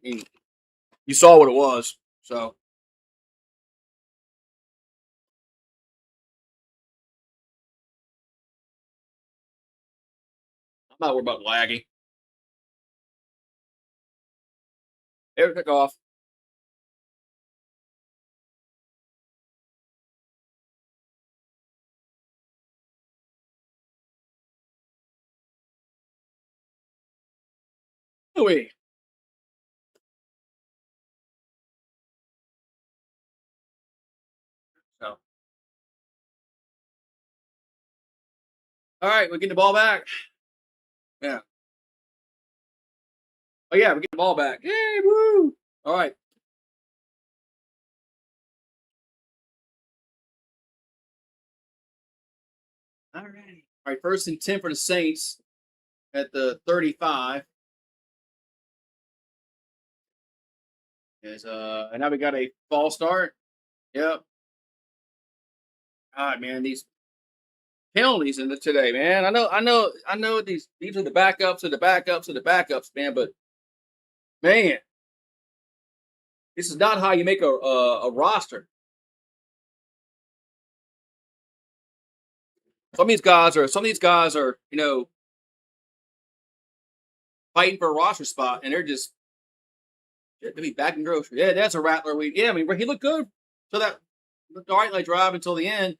You saw what it was. So I'm not worried about laggy. Every pick off. Louis. So all right, we're getting the ball back. Yeah. Oh yeah, we're getting the ball back. Yay! Woo! All right. All right. All right. 1st and 10 for the Saints at the 35. And now we got a false start. Yep. All right, man. These penalties in today, man. I know. These are the backups of the backups of the backups, man. But man, this is not how you make a roster. Some of these guys are fighting for a roster spot, and they're just to be back in grocery. Yeah, that's a Rattler week. Yeah, I mean he looked good. So that looked all right like drive until the end.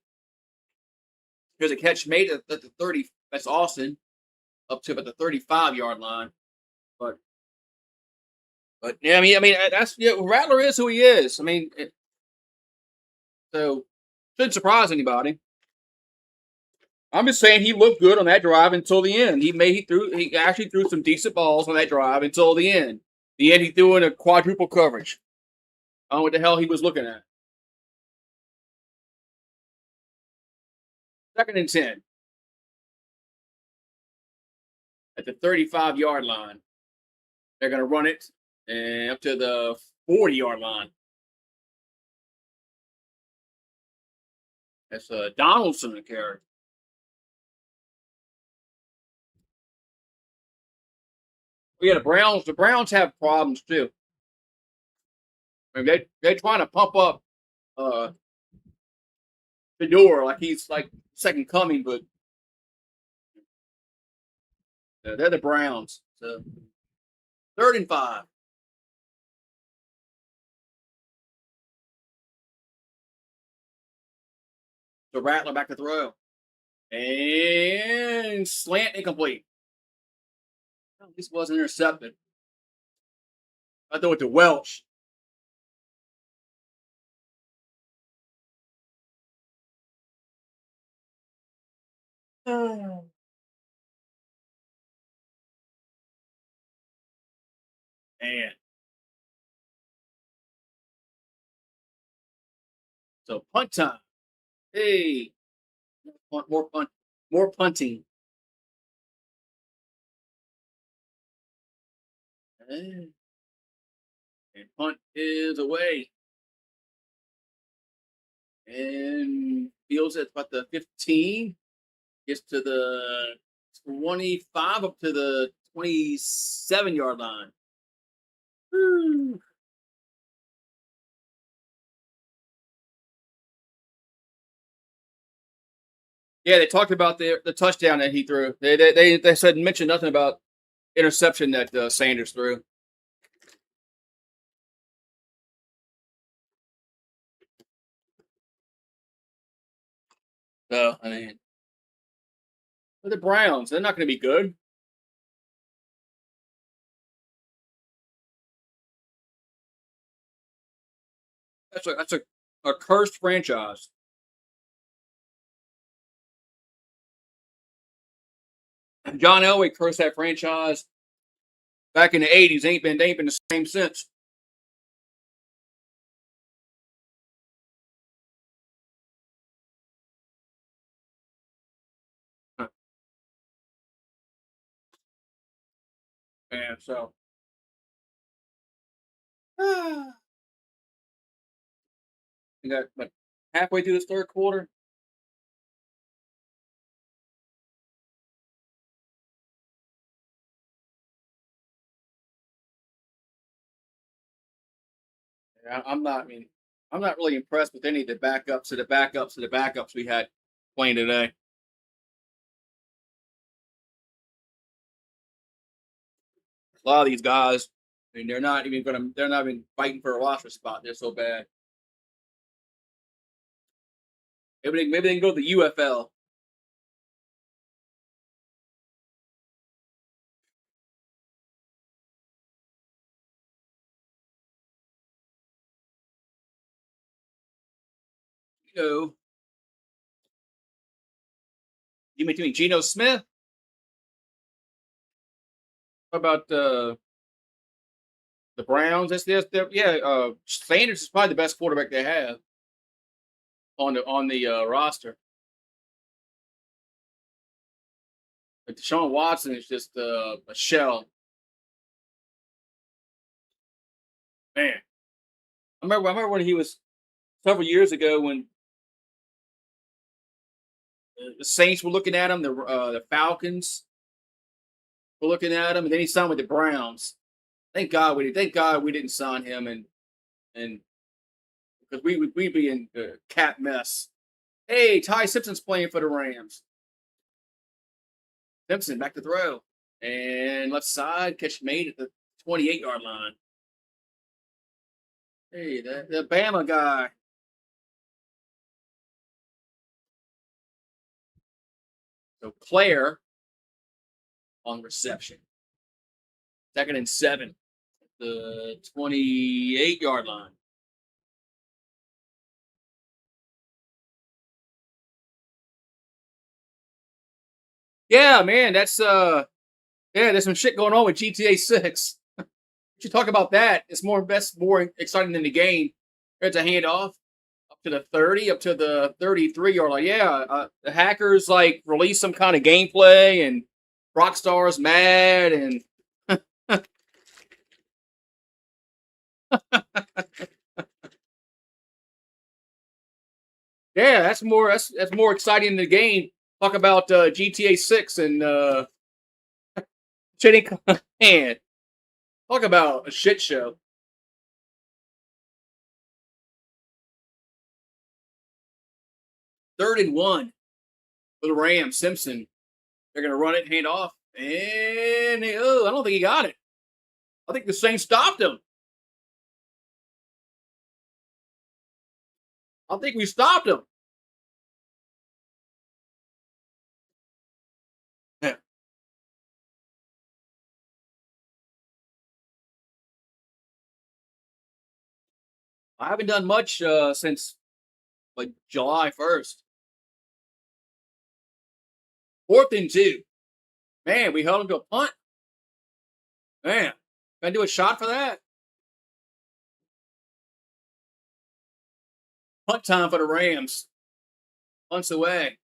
There's a catch made at the 30. That's Austin up to about the 35-yard line. But yeah, I mean that's Rattler is who he is. I mean, so shouldn't surprise anybody. I'm just saying he looked good on that drive until the end. He actually threw some decent balls on that drive until the end. The end he threw in a quadruple coverage. I don't know what the hell he was looking at. 2nd and 10 at the 35-yard line. They're going to run it up to the 40-yard line. That's Donaldson the carry. Yeah, the Browns have problems too. I mean, they're trying to pump up uh Fedor like he's like second coming, but they're the Browns. So 3rd and 5. So Rattler back to throw. And slant incomplete. Well, this wasn't intercepted. I throw it to Welch. Oh. Man. So punt time. Hey. More punting. And punt is away. And Fields at about the 15. Gets to the 25 up to the 27-yard line. Woo. Yeah, they talked about the touchdown that he threw. They said mentioned nothing about interception that Sanders threw. So I mean, the Browns, they're not going to be good. That's a cursed franchise. John Elway cursed that franchise back in the '80s. Ain't been the same since. And so We got but halfway through this third quarter. I'm not. I mean, I'm not really impressed with any of the backups of the backups of the backups we had playing today. A lot of these guys, I mean, they're not even gonna. They're not even fighting for a roster spot. They're so bad. Maybe they can go to the UFL. You know, you mean Geno Smith? What about the Browns? Yeah. Sanders is probably the best quarterback they have on the roster. But Deshaun Watson is just a shell. Man, I remember when he was several years ago when the Saints were looking at him, the Falcons were looking at him, and then he signed with the Browns. Thank God we didn't sign him, and because we'd be in cap mess. Hey, Ty Simpson's playing for the Rams. Simpson back to throw and left side catch made at the 28-yard line. Hey, the Bama guy. So Claire on reception. 2nd and 7. The 28-yard line. Yeah, man, there's some shit going on with GTA 6. You talk about that. It's more exciting than the game. It's a handoff up to the 30, up to the 33-yard line. Yeah, the hackers like release some kind of gameplay, and Rockstar's mad, and yeah, that's more exciting than the game. Talk about GTA 6 and shitting man. Talk about a shit show. 3rd and 1 for the Rams. Simpson. They're gonna run it, hand off, and I don't think he got it. I think the Saints stopped him. I think we stopped him. Yeah. I haven't done much since like July 1st. 4th and 2. Man, we held him to a punt. Man, can I do a shot for that? Punt time for the Rams. Punts away.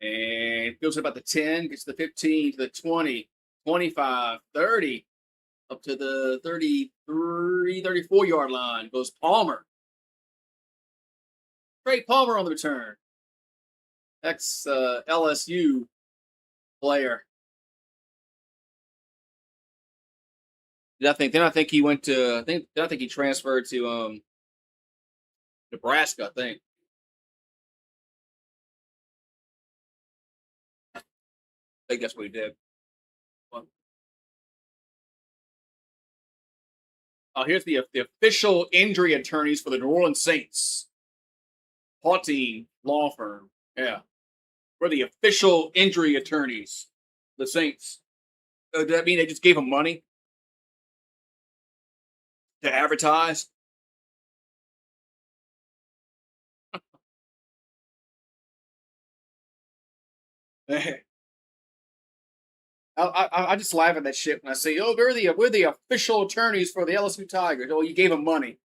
And goes about the 10, gets to the 15, to the 20, 25, 30, up to the 33, 34-yard line. Goes Palmer. Trey Palmer on the return. Ex LSU player. Then I think he went to. I think he transferred to Nebraska. I think that's what he did. Well, here's the official injury attorneys for the New Orleans Saints. Haughty law firm. Yeah, we're the official injury attorneys. The Saints. Does that mean they just gave him money to advertise? I just laugh at that shit when I say, "Oh, we're the official attorneys for the LSU Tigers." Oh, you gave them money.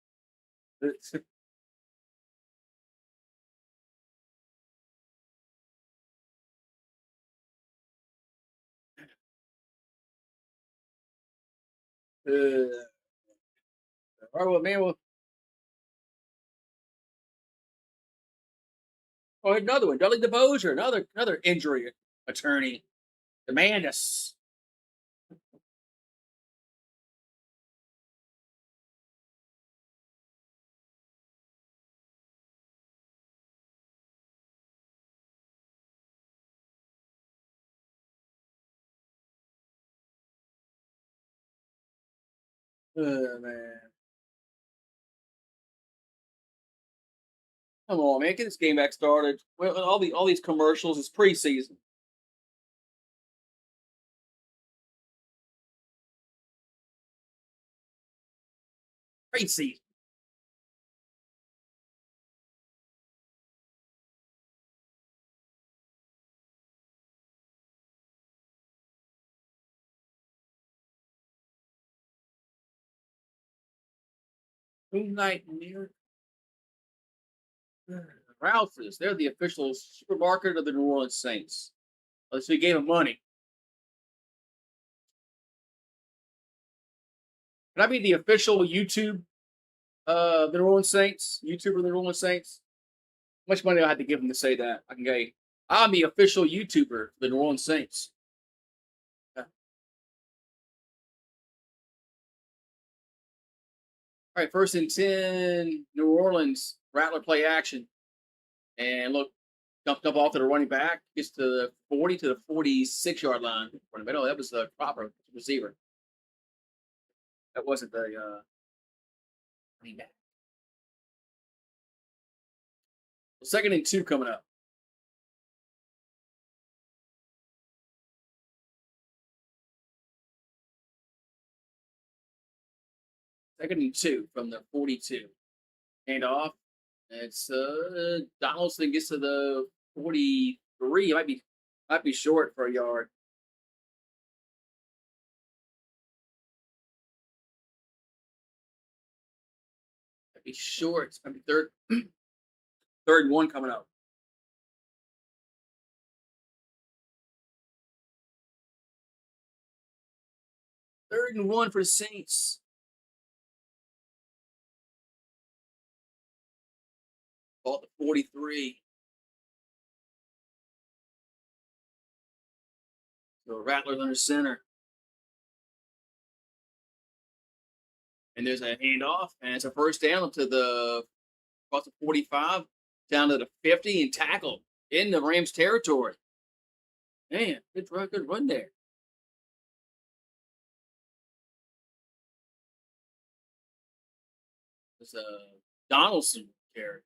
All right, well, man, another one. Dudley DeBosier, another injury attorney. Demandus. Man. Come on, man. Get this game back started. Well, all these commercials. It's preseason. Preseason. Moonlight near Ralph's. They're the official supermarket of the New Orleans Saints. So we gave them money. Can I be the official YouTube the New Orleans Saints? YouTuber of the New Orleans Saints? How much money do I have to give them to say that? I can go, I'm the official YouTuber for the New Orleans Saints. Yeah. All right, 1st and 10, New Orleans. Rattler play action. And look, dumped up off to the running back, gets to the 40 to the 46-yard line. No, that was the proper receiver. That wasn't the running back. 2nd and 2 coming up. 2nd and 2 from the 42. Hand off. It's Donaldson gets to the 43. It might be short for a yard. Might be short. It's gonna be third and 1 coming up. 3rd and 1 for the Saints. Ball at the 43. So Rattler's under center. And there's a handoff, and it's a first down to the across the 45, down to the 50, and tackled in the Rams territory. Man, good run there. It's a Donaldson carry.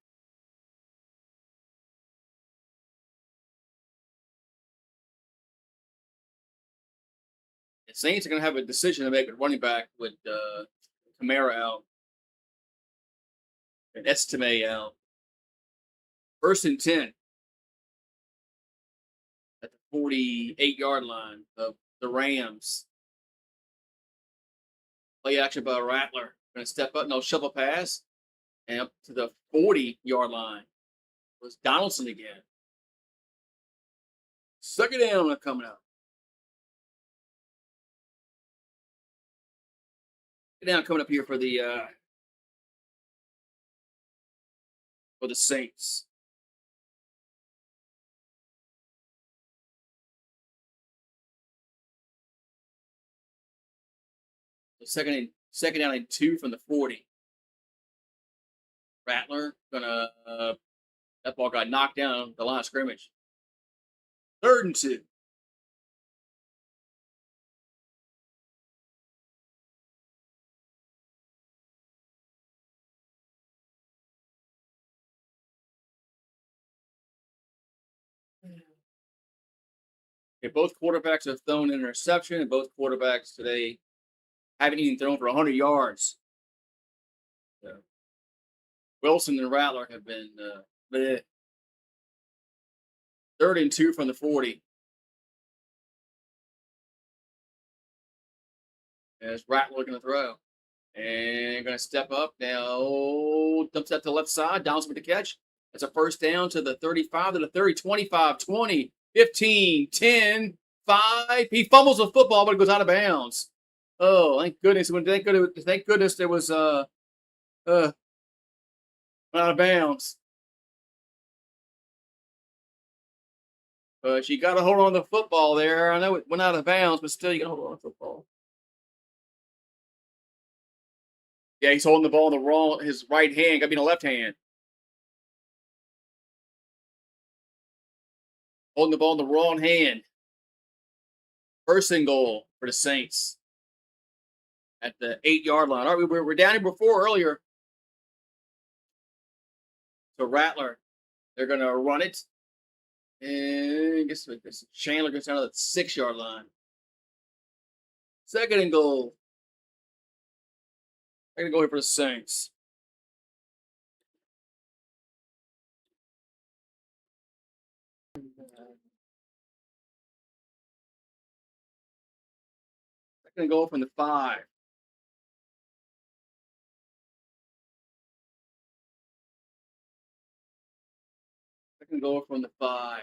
The Saints are going to have a decision to make at running back with Kamara out and Estime out. 1st and 10 at the 48-yard line of the Rams. Play action by Rattler. Going to step up, no shovel pass, and up to the 40-yard line. It was Donaldson again. 2nd down coming up. Down coming up here for the Saints. The second down and 2 from the 40. Rattler gonna that ball got knocked down the line of scrimmage. 3rd and 2. Okay, both quarterbacks have thrown an interception, and both quarterbacks today haven't even thrown for 100 yards. So, Wilson and Rattler have been 3rd and 2 from the 40. As Rattler going to throw. And going to step up now. Dumps that to the left side. Donaldson with the catch. That's a first down to the 35 to the 30, 25, 20, 15, 10, 5. He fumbles the football, but it goes out of bounds. Oh, thank goodness! Thank goodness there was uh out of bounds. But you got to hold on to the football there. I know it went out of bounds, but still, you got to hold on to the football. Yeah, he's holding the ball in the wrong. His right hand got to be in the left hand. Holding the ball in the wrong hand. First and goal for the Saints at the 8-yard line. All right, we're down here before earlier. So Rattler, they're going to run it. And I guess Chandler goes down to the 6-yard line. Second and goal. They're going to go here for the Saints. Second and goal from the 5. Second goal from the 5.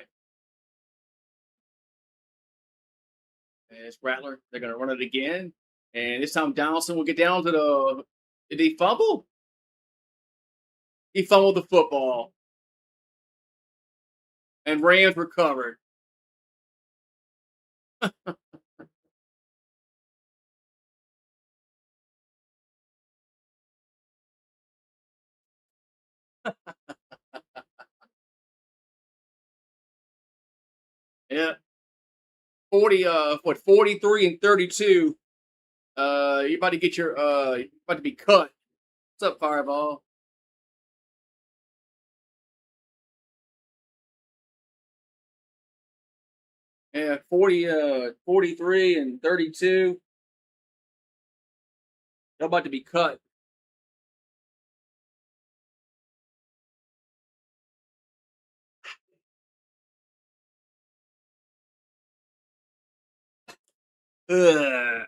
And it's Rattler. They're going to run it again. And this time Donaldson will get down to the. Did he fumble? He fumbled the football. And Rams recovered. Yeah. 43 and 32. You're about to get your you're about to be cut. What's up, Fireball? Yeah, 43 and 32. They're about to be cut. Ugh.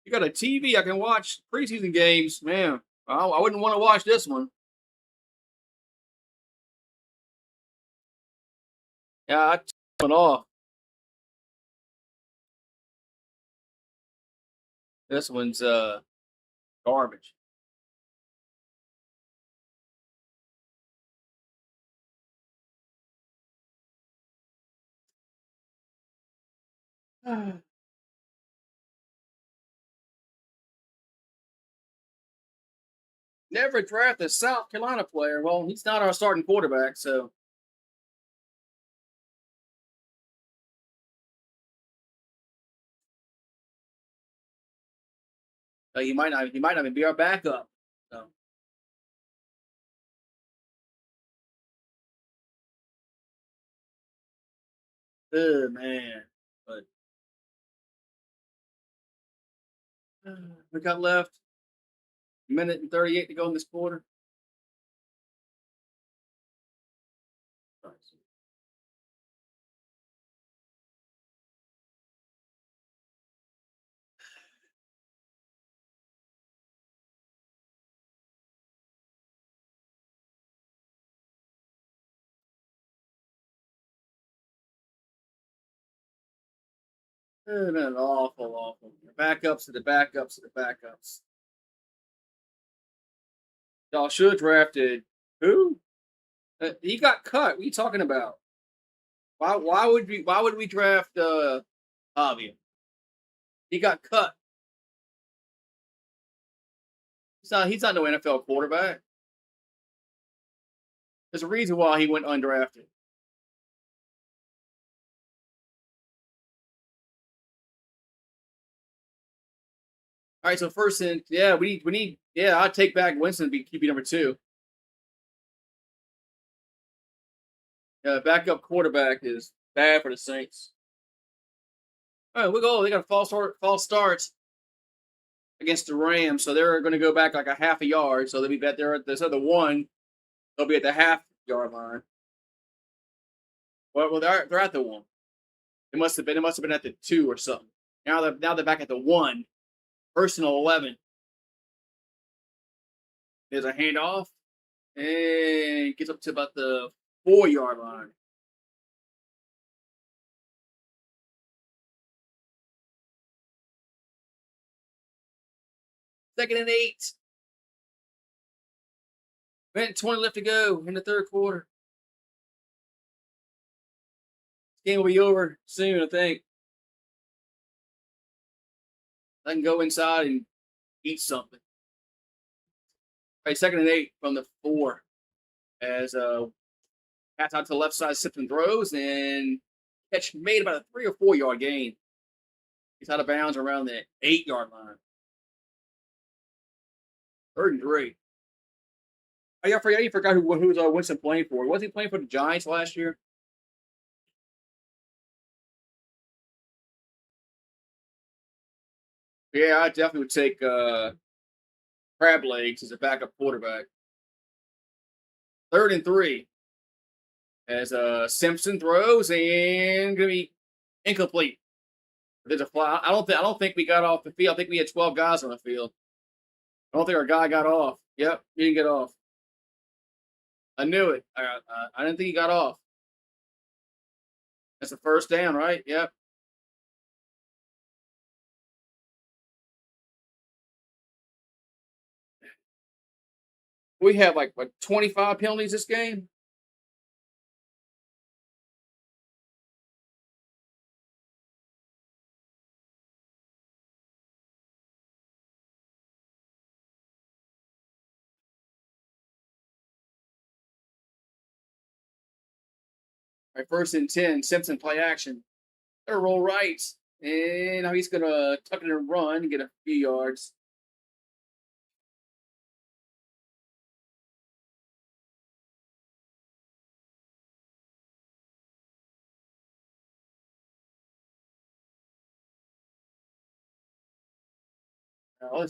You got a TV I can watch preseason games, man. I wouldn't want to watch this one. Yeah, I went off. This one's garbage. Never drafted a South Carolina player. Well, he's not our starting quarterback, so he might not. He might not even be our backup. So. Oh man, but we got left a minute and 38 to go in this quarter. Oh, man, awful. The backups to the backups to the backups. Y'all should have drafted who? He got cut. What are you talking about? Why would we draft Javier? He got cut. He's not no NFL quarterback. There's a reason why he went undrafted. All right, so first in, yeah, we need, yeah, I'd take back Winston to be QB number 2. Backup quarterback is bad for the Saints. All right, we go. They got a false start against the Rams, so they're going to go back like a half a yard. So they'll be back there at this other 1. They'll be at the half-yard line. Well, they're at the 1. It must have been at the 2 or something. Now they're back at the 1. First and 11. There's a handoff and gets up to about the 4-yard line. Second and 8. Minute 20 left to go in the third quarter. This game will be over soon, I think. I can go inside and eat something. All right, second and 8 from the 4. As pass out to the left side, Simpson throws and catch made about a 3 or 4 yard gain. He's out of bounds around the 8-yard line. Third and 3. I forgot who was Winston playing for. Was he playing for the Giants last year? Yeah, I definitely would take Crab Legs as a backup quarterback. Third and 3. As Simpson throws and gonna be incomplete. There's a fly. I don't think we got off the field. I think we had 12 guys on the field. I don't think our guy got off. Yep, he didn't get off. I knew it. I didn't think he got off. That's the first down, right? Yep. We have like what 25 penalties this game. All right, first and 10. Simpson play action. Gonna roll right, and now he's gonna tuck it and run and get a few yards.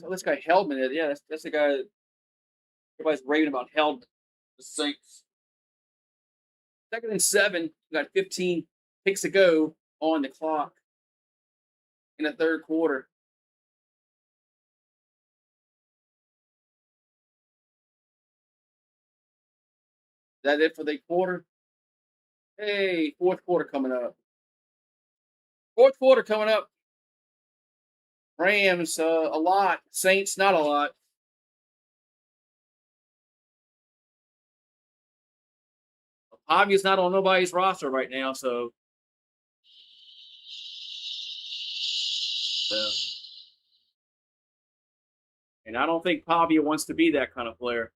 This guy Heldman. Yeah, that's the guy. Everybody's raving about Heldman. The Saints. Second and 7. We got 15 picks to go on the clock in the third quarter. Is that it for the quarter? Hey, fourth quarter coming up. Fourth quarter coming up. Rams a lot. Saints not a lot. Obviously not on nobody's roster right now, so. And I don't think Pavia wants to be that kind of player.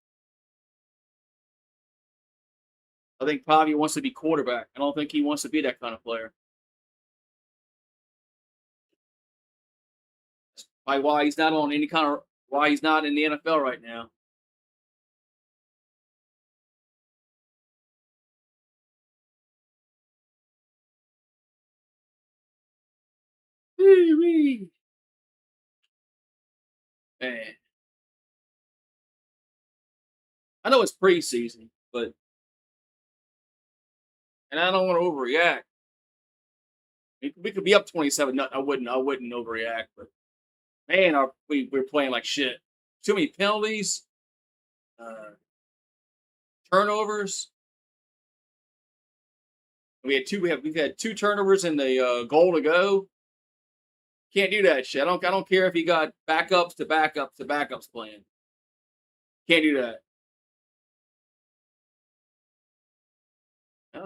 I think Pavia wants to be quarterback. I don't think he wants to be that kind of player. That's probably why he's not on any kind of why he's not in the NFL right now. Wee-wee. Man. I know it's preseason, but and I don't want to overreact. We could be up 27. I wouldn't overreact, but man, we're playing like shit. Too many penalties, uh, turnovers. We've had 2 turnovers in the goal to go. Can't do that shit. I don't care if you got backups to backups to backups playing. Can't do that.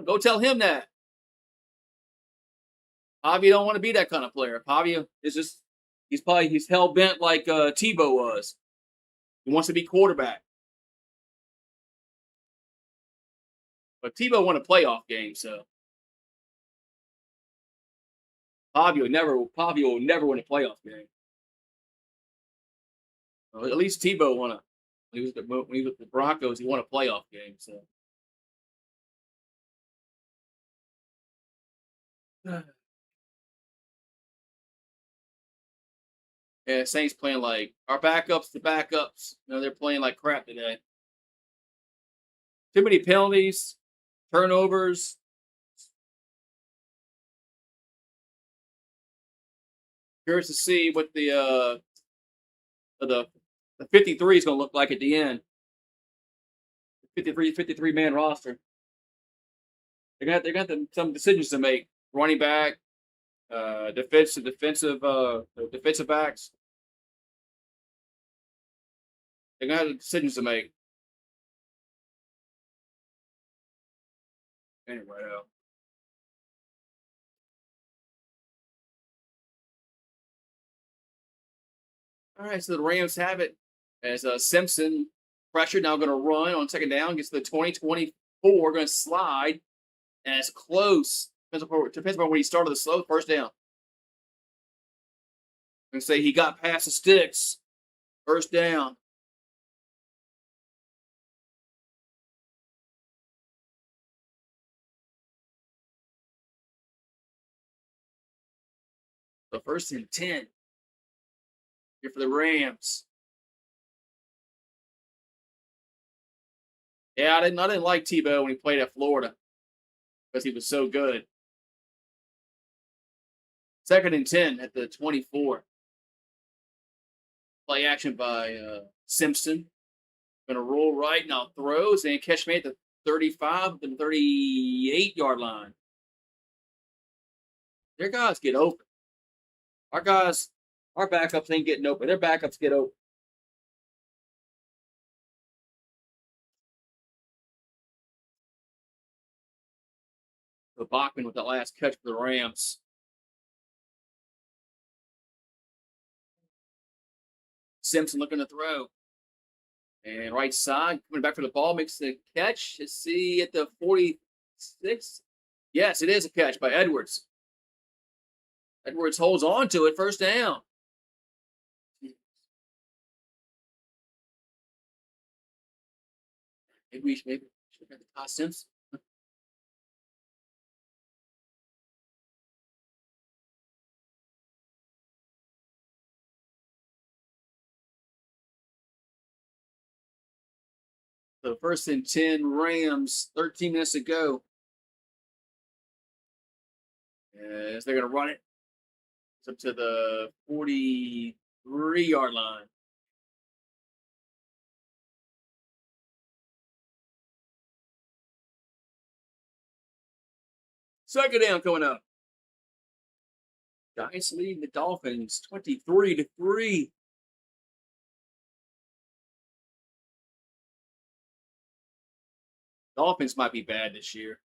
Go tell him that. Pavia don't want to be that kind of player. Pavia is just he's hell bent like Tebow was. He wants to be quarterback. But Tebow won a playoff game, so Pavia will never win a playoff game. Well, at least Tebow won a when he was with the Broncos, he won a playoff game, so yeah, Saints playing like our backups to backups. They're playing like crap today. Too many penalties, turnovers. Curious to see what the 53 is going to look like at the end. 53 man roster. They're gonna have some decisions to make. Running back, defensive backs. They're going to have decisions to make. Anyway, all right, so the Rams have it as Simpson pressure now going to run on second down, gets to the 20-24, going to slide, and it's close. Depends upon when he started the slow first down. I'm going to say he got past the sticks. First down. So first and 10 here for the Rams. Yeah, I didn't like Tebow when he played at Florida because he was so good. Second and 10 at the 24. Play action by Simpson. Going to roll right, now throws and catch me at the 35, the 38-yard line. Their guys get open. Our backups ain't getting open. Their backups get open. So Bachman with the last catch for the Rams. Simpson looking to throw. And right side, coming back for the ball, makes the catch. Let's see at the 46. Yes, it is a catch by Edwards. Edwards holds on to it, first down. Maybe we should have the Todd Simpson. So first and 10 Rams, 13 minutes to go. As they're going to run it. It's up to the 43-yard line. Second down coming up. Giants leading the Dolphins 23-3. Dolphins might be bad this year.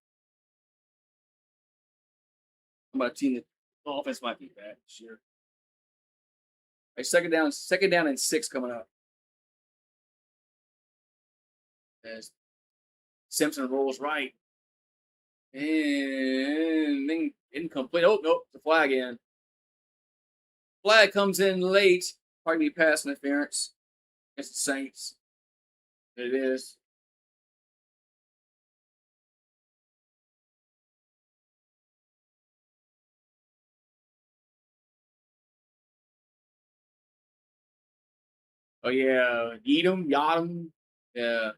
My team, the Dolphins might be bad this year. Right, second down and 6 coming up. As Simpson rolls right. And then incomplete. Oh, nope, the flag in. Flag comes in late. Probably pass interference against the Saints. It is. Oh yeah, Edom, Yadam. Yeah.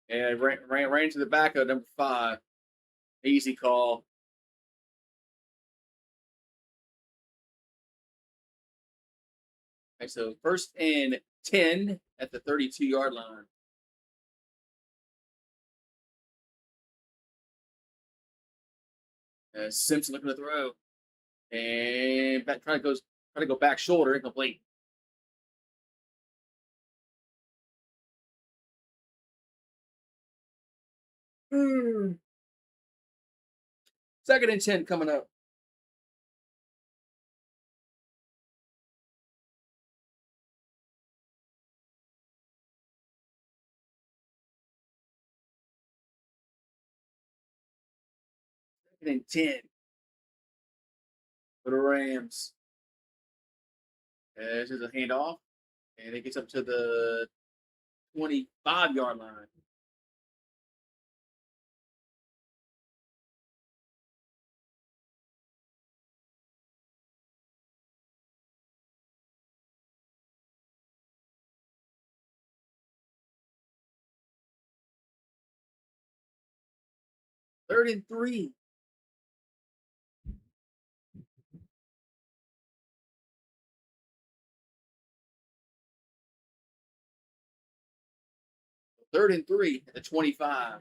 And ran to the back of number 5. Easy call. Okay, so first and 10 at the 32-yard line. Simpson looking to throw. And trying to go back shoulder, incomplete. Second and 10 coming up. Second and 10 for the Rams. This is a handoff, and it gets up to the 25-yard line. Third and 3. Third and 3 at the 25.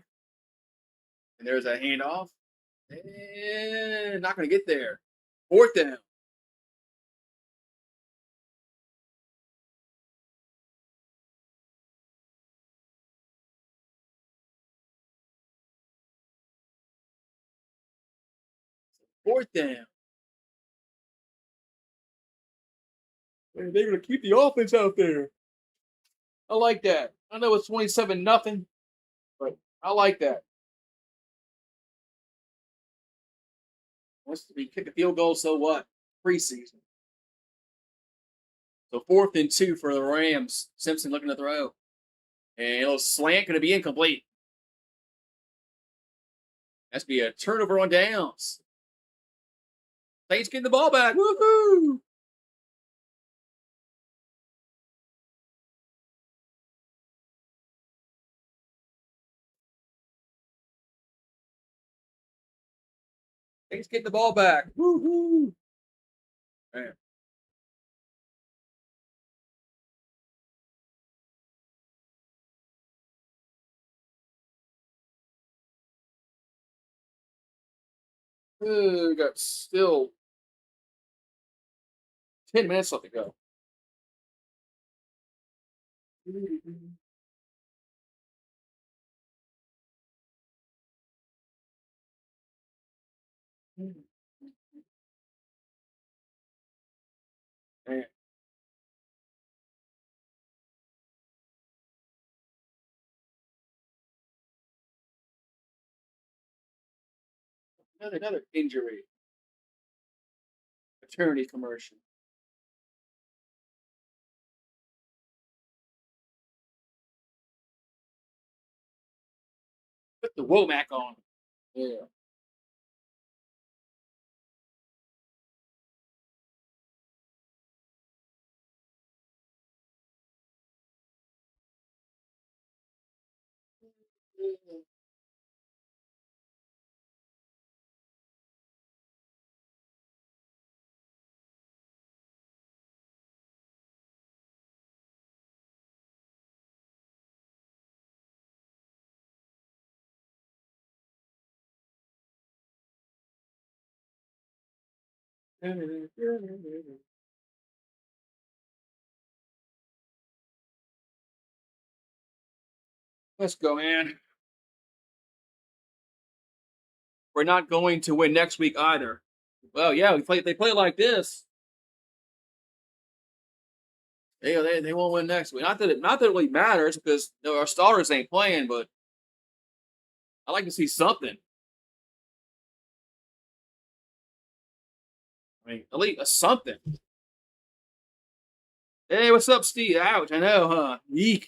And there's a handoff. And not going to get there. Fourth down. Fourth down. They're going to keep the offense out there. I like that. I know it's 27-0, but I like that. Wants to be kick a field goal, so what? Preseason. So 4th and 2 for the Rams. Simpson looking to throw. And a little slant going to be incomplete. That's be a turnover on downs. Saints getting the ball back. Woohoo! Saints getting the ball back. Woohoo! Man. We got still 10 minutes left to go. Man. Another injury. Attorney commercial. Put the Womack on. Yeah. Let's go, man. We're not going to win next week either. Well, yeah, they play like this. They won't win next week. Not that it really matters because our starters ain't playing, but I like to see something. I mean, at least something. Hey, what's up, Steve? Ouch, I know, huh? Yeek.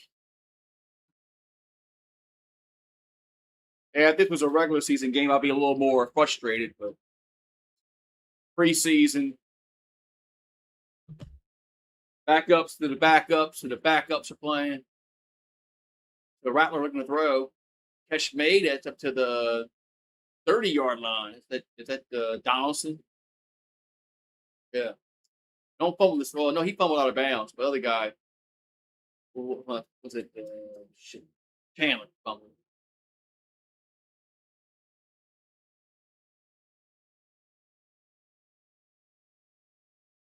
Yeah, if this was a regular season game, I'd be a little more frustrated, but preseason, backups to the backups, so the backups are playing. The Rattler looking to throw. Catch made it up to the 30-yard line. Is that Donaldson? Yeah. Don't fumble this. Well, no, he fumbled out of bounds. But the other guy, was it shit, Chandler fumbled.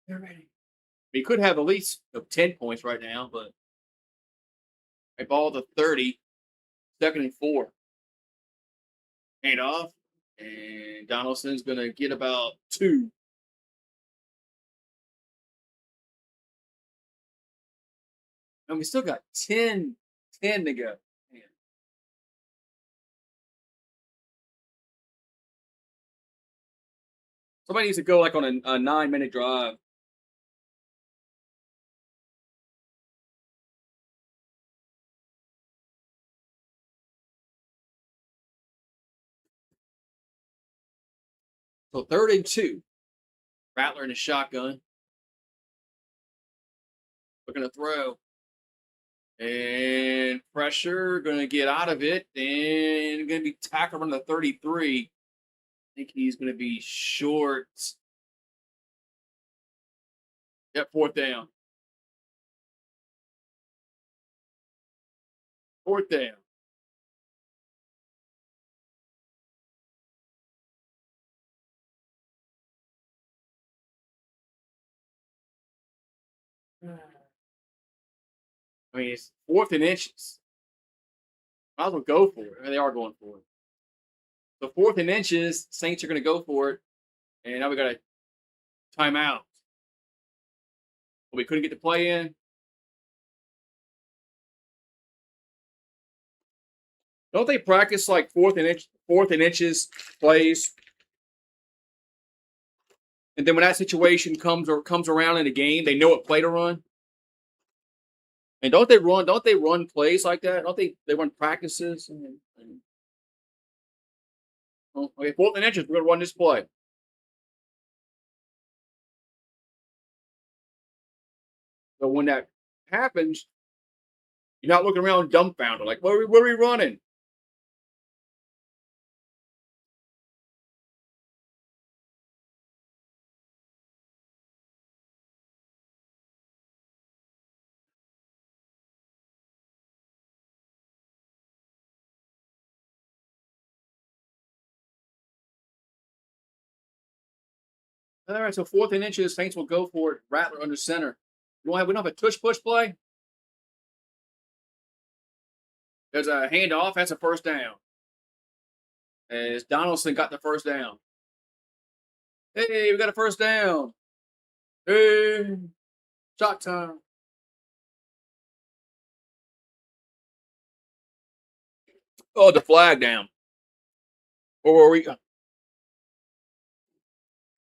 They're ready. He could have at least 10 points right now, but a ball to 30, 2nd and 4. Hand off, and Donaldson's going to get about 2. And we still got 10 to go. Man. Somebody needs to go like on a 9-minute drive. So 3rd and 2. Rattler in a shotgun. Looking to throw. And pressure, going to get out of it. And going to be tackled on the 33. I think he's going to be short. Yep, 4th down. 4th down. I mean, it's 4th and inches. Might as well go for it. I mean, they are going for it. So 4th and inches, Saints are going to go for it. And now we got a timeout. We couldn't get the play in. Don't they practice like fourth and inches plays? And then when that situation comes around in a game, they know what play to run. And don't they run plays like that? Don't they run practices? Oh, okay, fourth and inches, we're gonna run this play. So when that happens, you're not looking around dumbfounded, like, what are we running? All right, so fourth and inches, Saints will go for it. Rattler under center. We don't have a tush push play. There's a handoff. That's a first down. As Donaldson got the first down. Hey, we got a first down. Hey, shot time. Oh, the flag down. Or were we?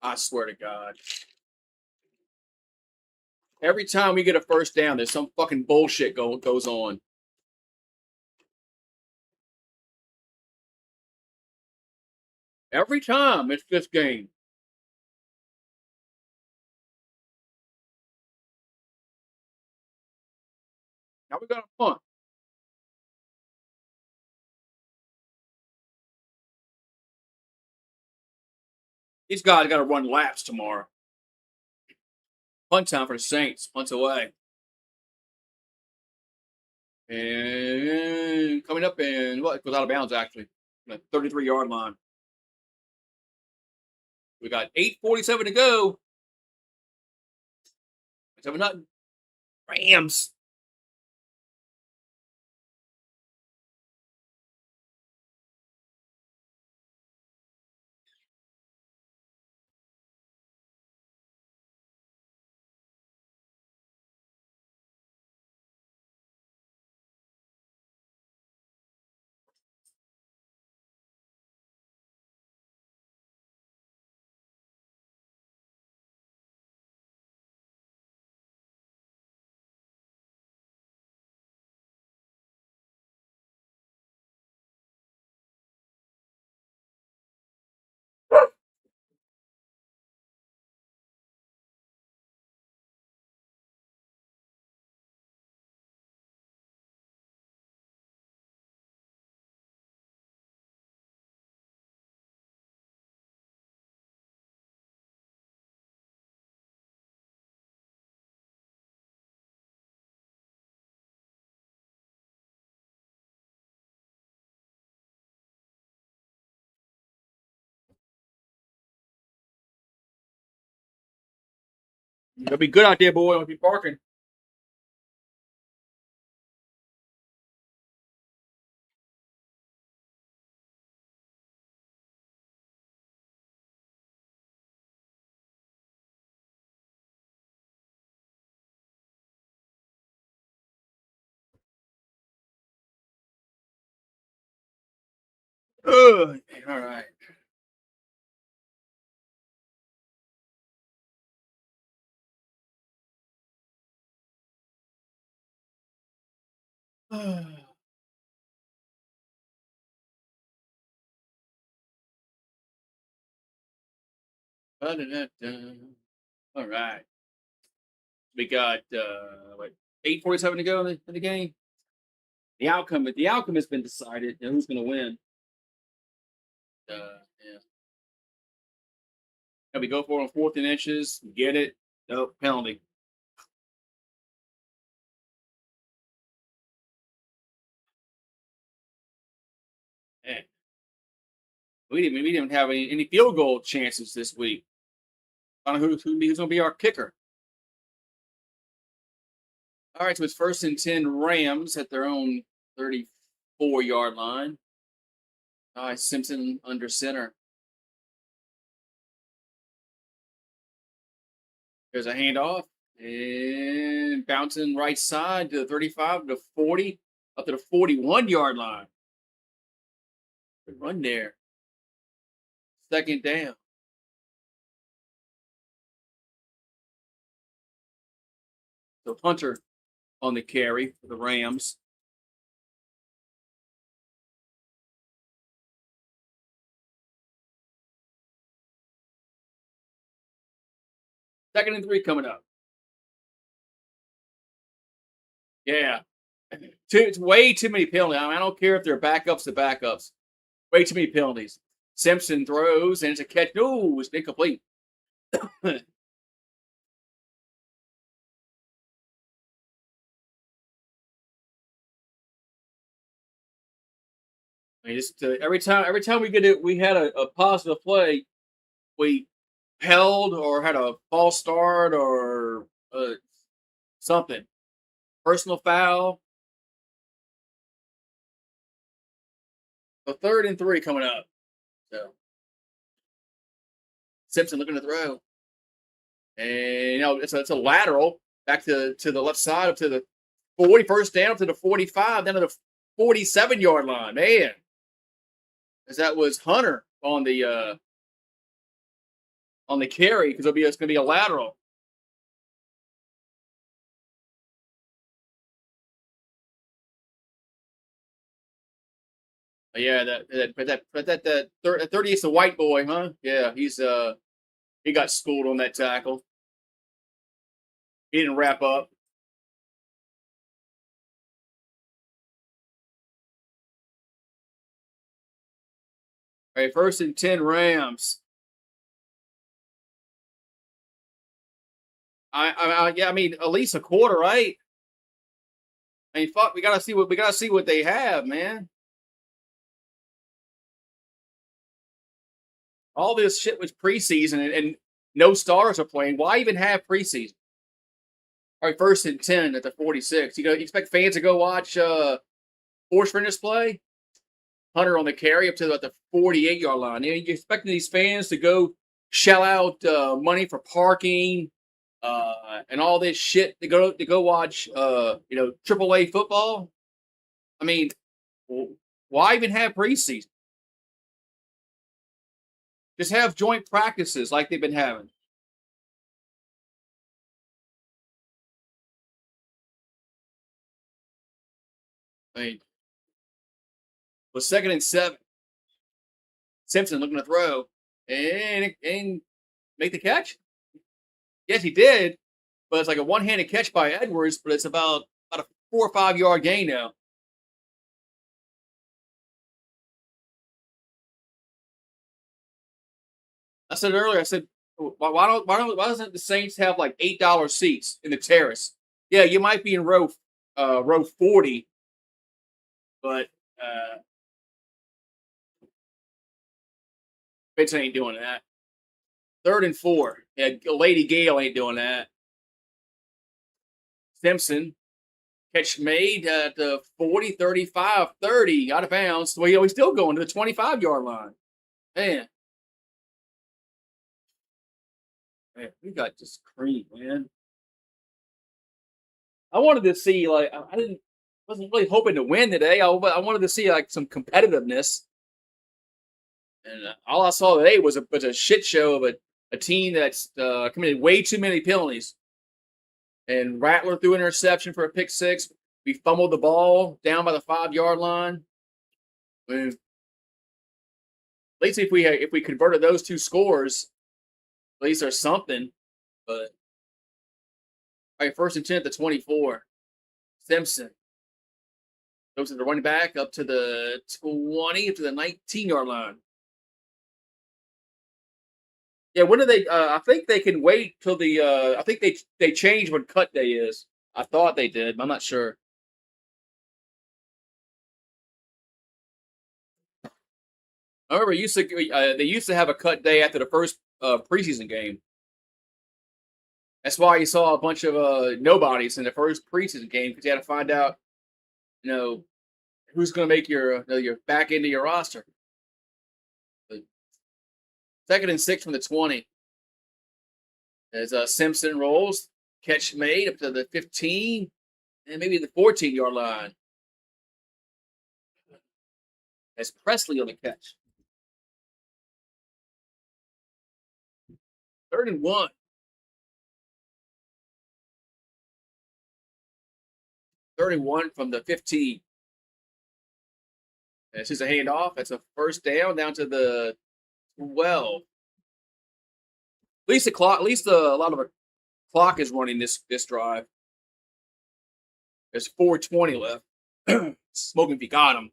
I swear to God. Every time we get a first down, there's some fucking bullshit goes on. Every time it's this game. Now we got a punt. These guys got to run laps tomorrow. Punt time for the Saints. Punts away. And coming up in, well, it goes out of bounds actually. The 33-yard line. We got 8:47 to go. 7-0. Rams. It'll be good out there, boy. I'll be barking. Ugh. All right. All right. We got what 8:47 to go in the game. The outcome has been decided. Who's going to win? Yeah. And we go for it on fourth and inches. Get it? Nope. Penalty. Man, we didn't have any field goal chances this week. I don't know who's going to be our kicker. All right, so it's first and 10 Rams at their own 34-yard line. Simpson under center. There's a handoff and bouncing right side to the 35 to the 40 up to the 41-yard line. Good run there. Second down. So Hunter on the carry for the Rams. Second and 3 coming up. Yeah. It's way too many penalties. I don't care if they're backups to backups. Way too many penalties. Simpson throws and it's a catch. No, it's incomplete. I mean, just every time we get it, we had a positive play. We held or had a false start or something. Personal foul. So third and 3 coming up. So Simpson looking to throw. And it's a lateral back to the left side up to the 40, first down up to the 45, down to the 47-yard line. Man. As that was Hunter on the carry, because it's gonna be a lateral. Yeah, that 30 is the white boy, huh? Yeah, he got schooled on that tackle. He didn't wrap up. All right, first and 10 Rams. I mean, at least a quarter, right? I mean, fuck, we gotta see what they have, man. All this shit was preseason and no stars are playing. Why even have preseason? All right, first and 10 at the 46. You expect fans to go watch Force Fitness play? Hunter on the carry up to the 48-yard line. You expecting these fans to go shell out money for parking and all this shit to go watch AAA football? I mean, why even have preseason? Just have joint practices like they've been having. I mean, with second and 7, Simpson looking to throw and make the catch. Yes, he did, but it's like a one-handed catch by Edwards, but it's about a 4 or 5-yard gain now. I said earlier, I said, why doesn't the Saints have like $8 seats in the terrace? Yeah, you might be in row 40, but Fitz ain't doing that. Third and 4. Yeah, Lady Gale ain't doing that. Simpson, catch made at the 40, 35, 30, out of bounds. Well, he's still going to the 25-yard line. Man, we got just cream, man. I wanted to see wasn't really hoping to win today. I wanted to see like some competitiveness, and all I saw today was a shit show of a team that's committed way too many penalties. And Rattler threw an interception for a pick 6. We fumbled the ball down by the 5-yard line. I mean, at least if we converted those 2 scores, at least there's something. But all right, first and 10 at the 24. Simpson goes to the running back up to the 20, up to the 19-yard line. Yeah, when do they? I think they can wait till the. I think they changed when cut day is. I thought they did, but I'm not sure. I remember they used to have a cut day after the first preseason game. That's why you saw a bunch of nobodies in the first preseason game, because you had to find out, who's going to make your back into your roster. But second and 6 from the 20. As Simpson rolls, catch made up to the 15 and maybe the 14-yard line. As Presley on the catch. 3rd and 1. Third and 1 from the 15. And it's just a handoff. That's a first down to the 12. At least the clock. At least a lot of the clock is running this drive. There's 4:20 left. Smoking if you got him.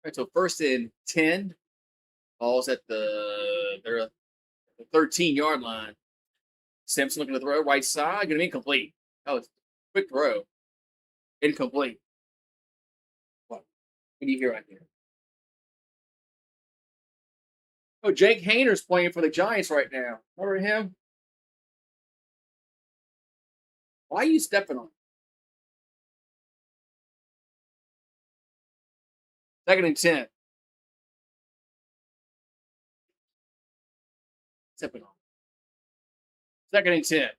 Right, so 1st and 10. Ball's at the 13-yard line. Simpson looking to throw right side. Going to be incomplete. Oh, it's a quick throw. Incomplete. What do you hear right there? Oh, Jake Hayner's playing for the Giants right now. Remember him? Why are you stepping on him? 2nd and 10. Stepping on him. 2nd and 10.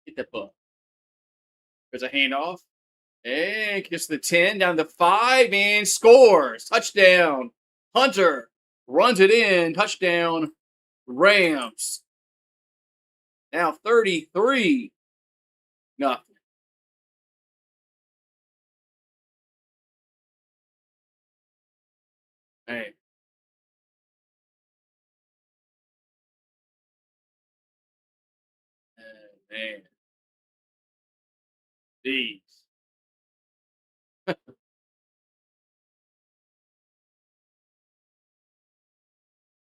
Get that ball. There's a handoff. And gets the 10 down to 5 and scores. Touchdown. Hunter runs it in. Touchdown. Rams. Now 33. Nothing. Hey. Man. Jeez.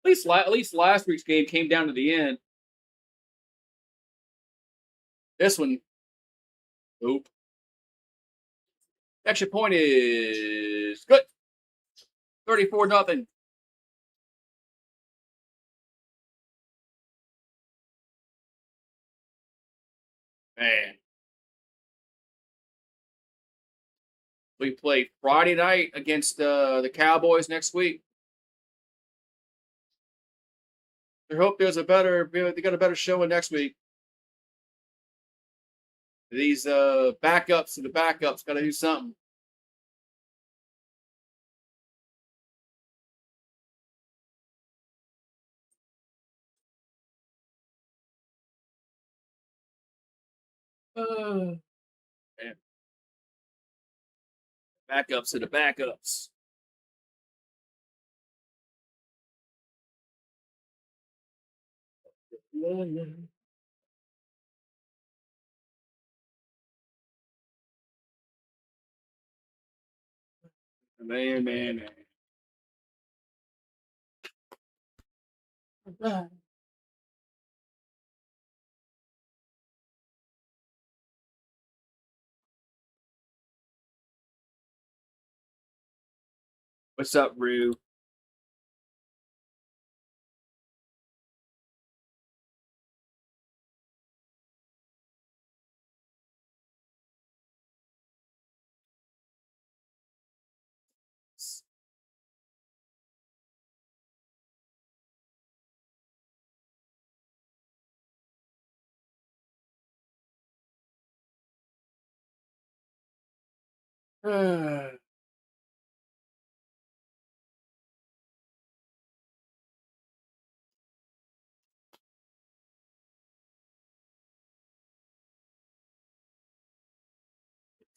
At least last week's game came down to the end. This one, nope. Extra point is good. 34-0. Man. We play Friday night against the Cowboys next week. I hope there's they got a better showing next week. These backups and the backups got to do something. Man. Backups to the backups. Man. What's up, Rue?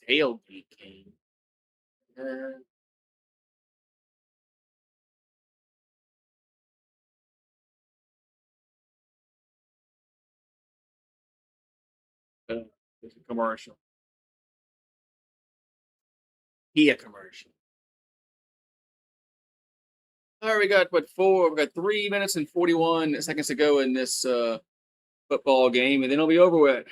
Tailgate game. It's a commercial. A commercial. All right, we got 3 minutes and 41 seconds to go in this football game, and then it'll be over with.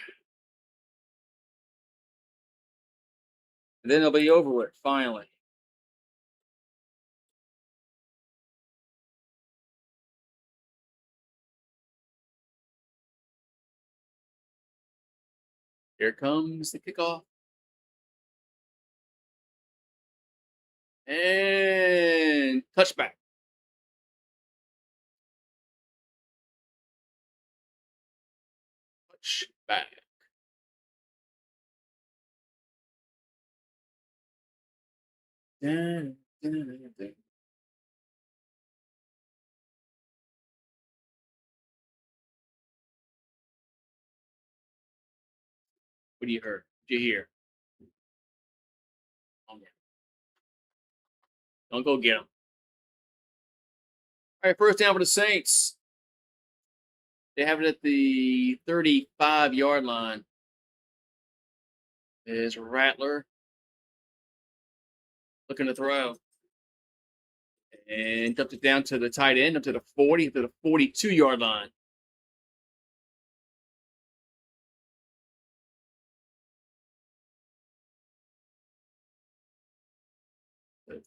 And then it'll be over with, finally. Here comes the kickoff. And touchback. Touchback. Dun, dun, dun, dun. What do you hear? What do you hear? Don't go get him. All right, first down for the Saints. They have it at the 35-yard line. Is Rattler looking to throw. And dumped it down to the tight end, up to the 40, to the 42-yard line.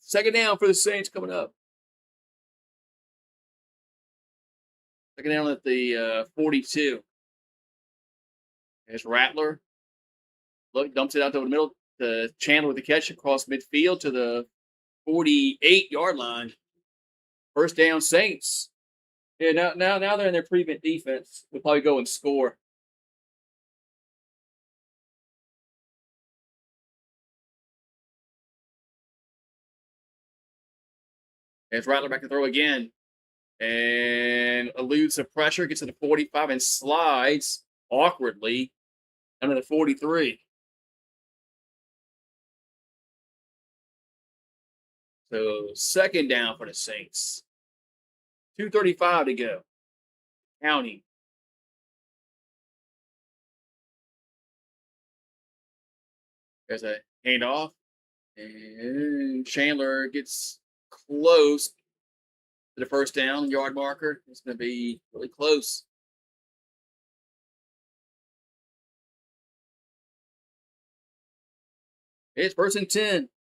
Second down for the Saints coming up. Second down at the 42. There's Rattler. Look, dumps it out to the middle to Chandler with the catch across midfield to the 48-yard line. First down, Saints. Yeah, now they're in their prevent defense. They'll probably go and score. As Rattler back to throw again. And eludes the pressure, gets to the 45 and slides awkwardly under the 43. So second down for the Saints. 2:35 to go. Counting. There's a handoff. And Chandler gets close to the first down yard marker. It's going to be really close. It's first and 10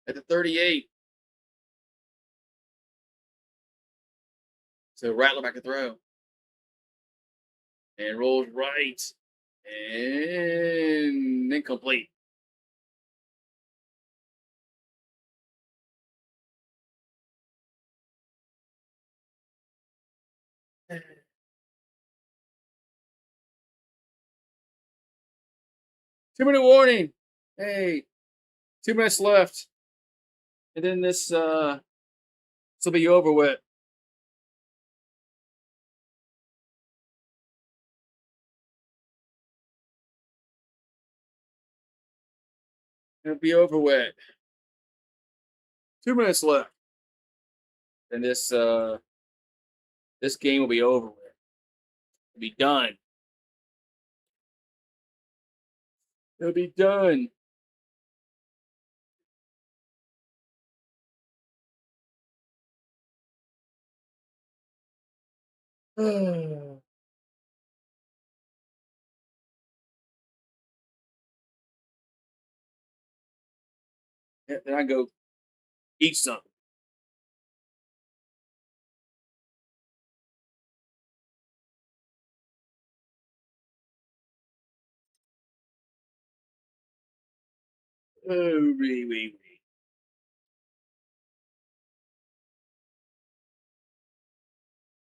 at the 38. So Rattler back to throw. And rolls right. And incomplete. Two-minute warning. Hey, 2 minutes left. And then this will be over with. It'll be over with. 2 minutes left. And this game will be over with. It'll be done. It'll be done. And then I go eat something. Oh, wait.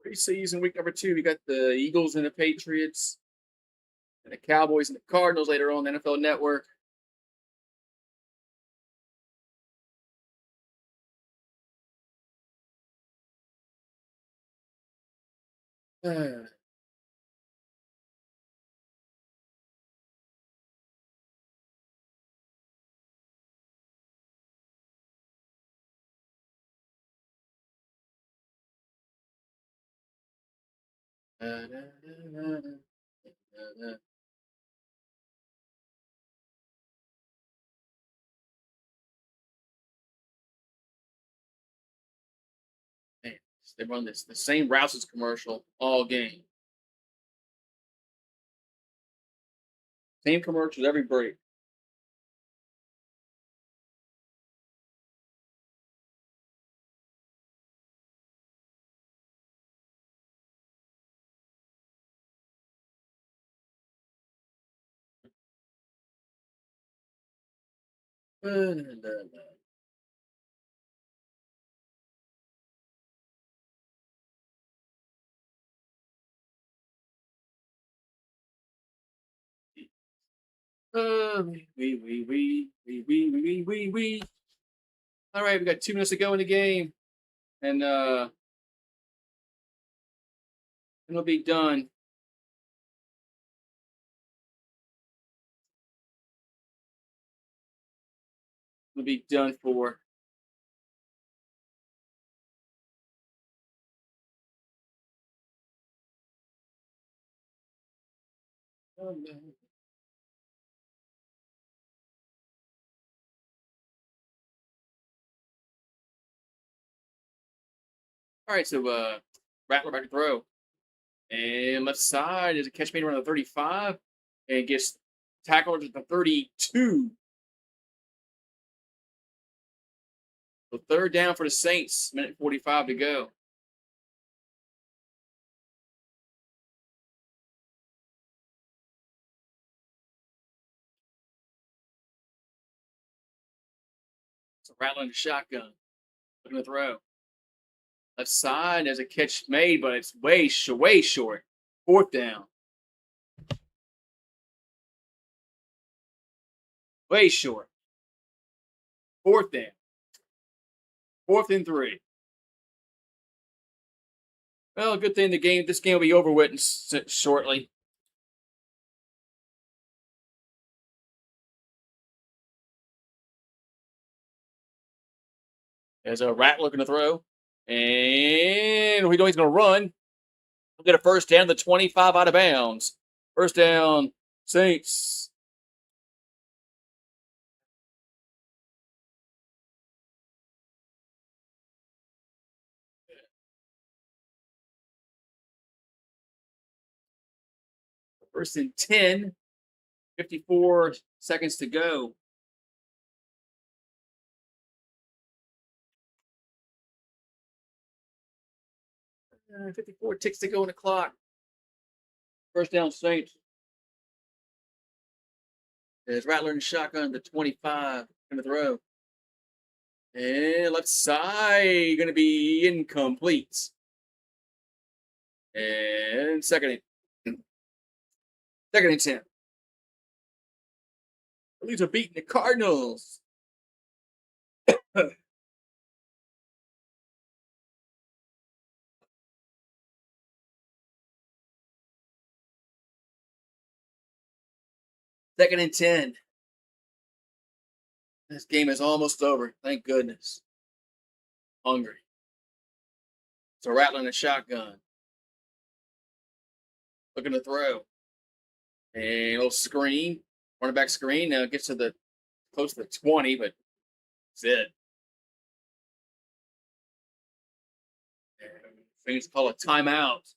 Preseason week number 2. We got the Eagles and the Patriots, and the Cowboys and the Cardinals later on the NFL Network. Man, they run the same Rouse's commercial all game. Same commercials every break. We. All right, we got 2 minutes to go in the game, and it'll be done. It'll be done for. Oh, man. All right, so Rattler back to throw. And left side is a catch made around the 35 and gets tackled at the 32. So third down for the Saints, minute 45 to go. So Rattler in the shotgun, looking to throw. Left side, there's a catch made, but it's way short. Fourth down. Way short. Fourth down. 4th and 3. Well, good thing this game will be over with shortly. There's a Rat looking to throw. And we know he's going to run. We'll get a first down, the 25 out of bounds. First down, Saints. First and 10, 54 seconds to go. 54 ticks to go in the clock. First down, Saints. There's Rattler in the shotgun, the 25, going to throw. And left side, going to be incomplete. And second and 10. The Leafs are beating the Cardinals. Second and 10. This game is almost over. Thank goodness. Hungry. So Rattler in the shotgun. Looking to throw. And a little screen. Running back screen. Now it gets to the close to the 20, but that's it. Things call a timeout.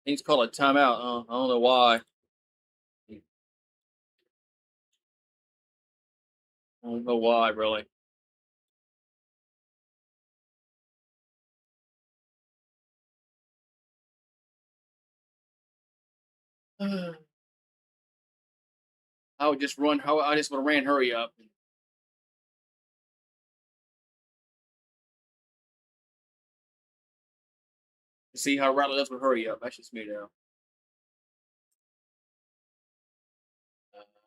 Things call a timeout. I don't know why. I don't know why, really. I would just run. I just would have ran hurry up. See how Rattler does with hurry up. That's just me now.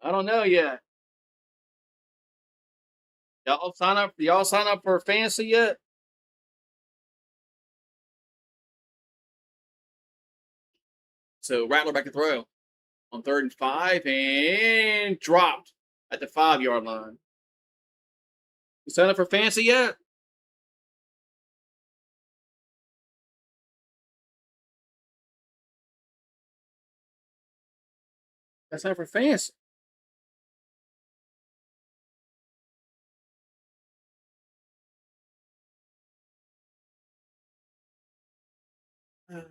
I don't know yet. Y'all sign up? Y'all sign up for fantasy yet? So Rattler back to throw on 3rd and 5 and dropped at the 5-yard line. You sign up for fantasy yet? That's not for fantasy. All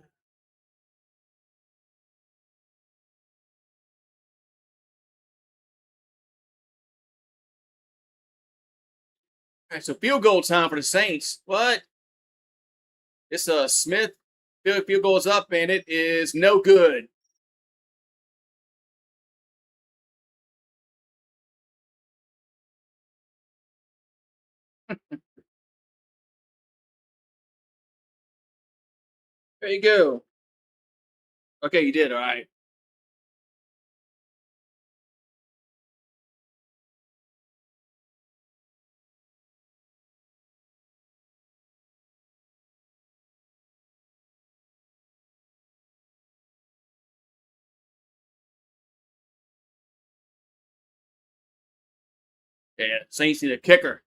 right, so field goal time for the Saints. What? It's Smith. Field goal is up, and it is no good. There you go. Okay, you did. All right. Yeah, Saints need a kicker.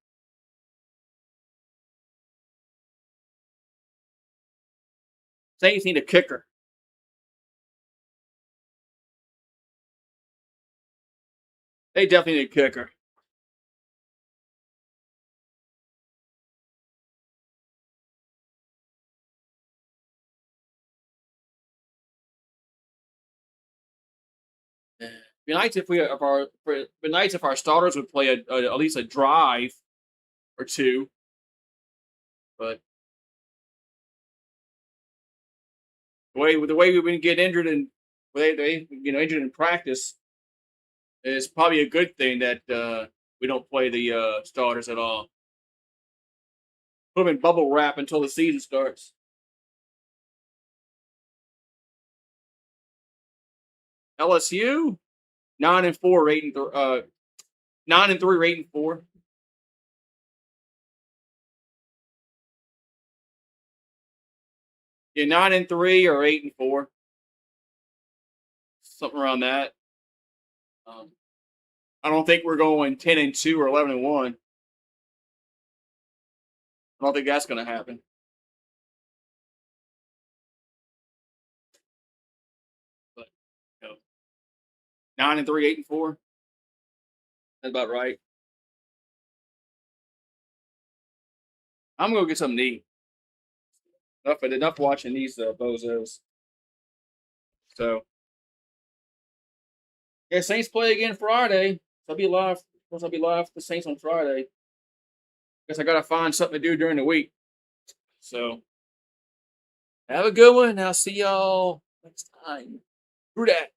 Saints need a kicker. They definitely need a kicker. Yeah. Be nice if we if our be nice if our starters would play at least a drive or two. But the way we've been getting injured and they injured in practice is probably a good thing that we don't play the starters at all. Put them in bubble wrap until the season starts. LSU 9-4, 9-3, 8-4. Yeah, 9-3 or 8-4, something around that. Um, I don't think we're going 10-2 or 11-1. I don't think that's going to happen. But 9-3, 8-4. That's about right. I'm gonna get something to eat. Enough watching these bozos. So yeah, Saints play again Friday. So I'll be live. I'll be live for the Saints on Friday. Guess I gotta find something to do during the week. So have a good one. I'll see y'all next time. Through that.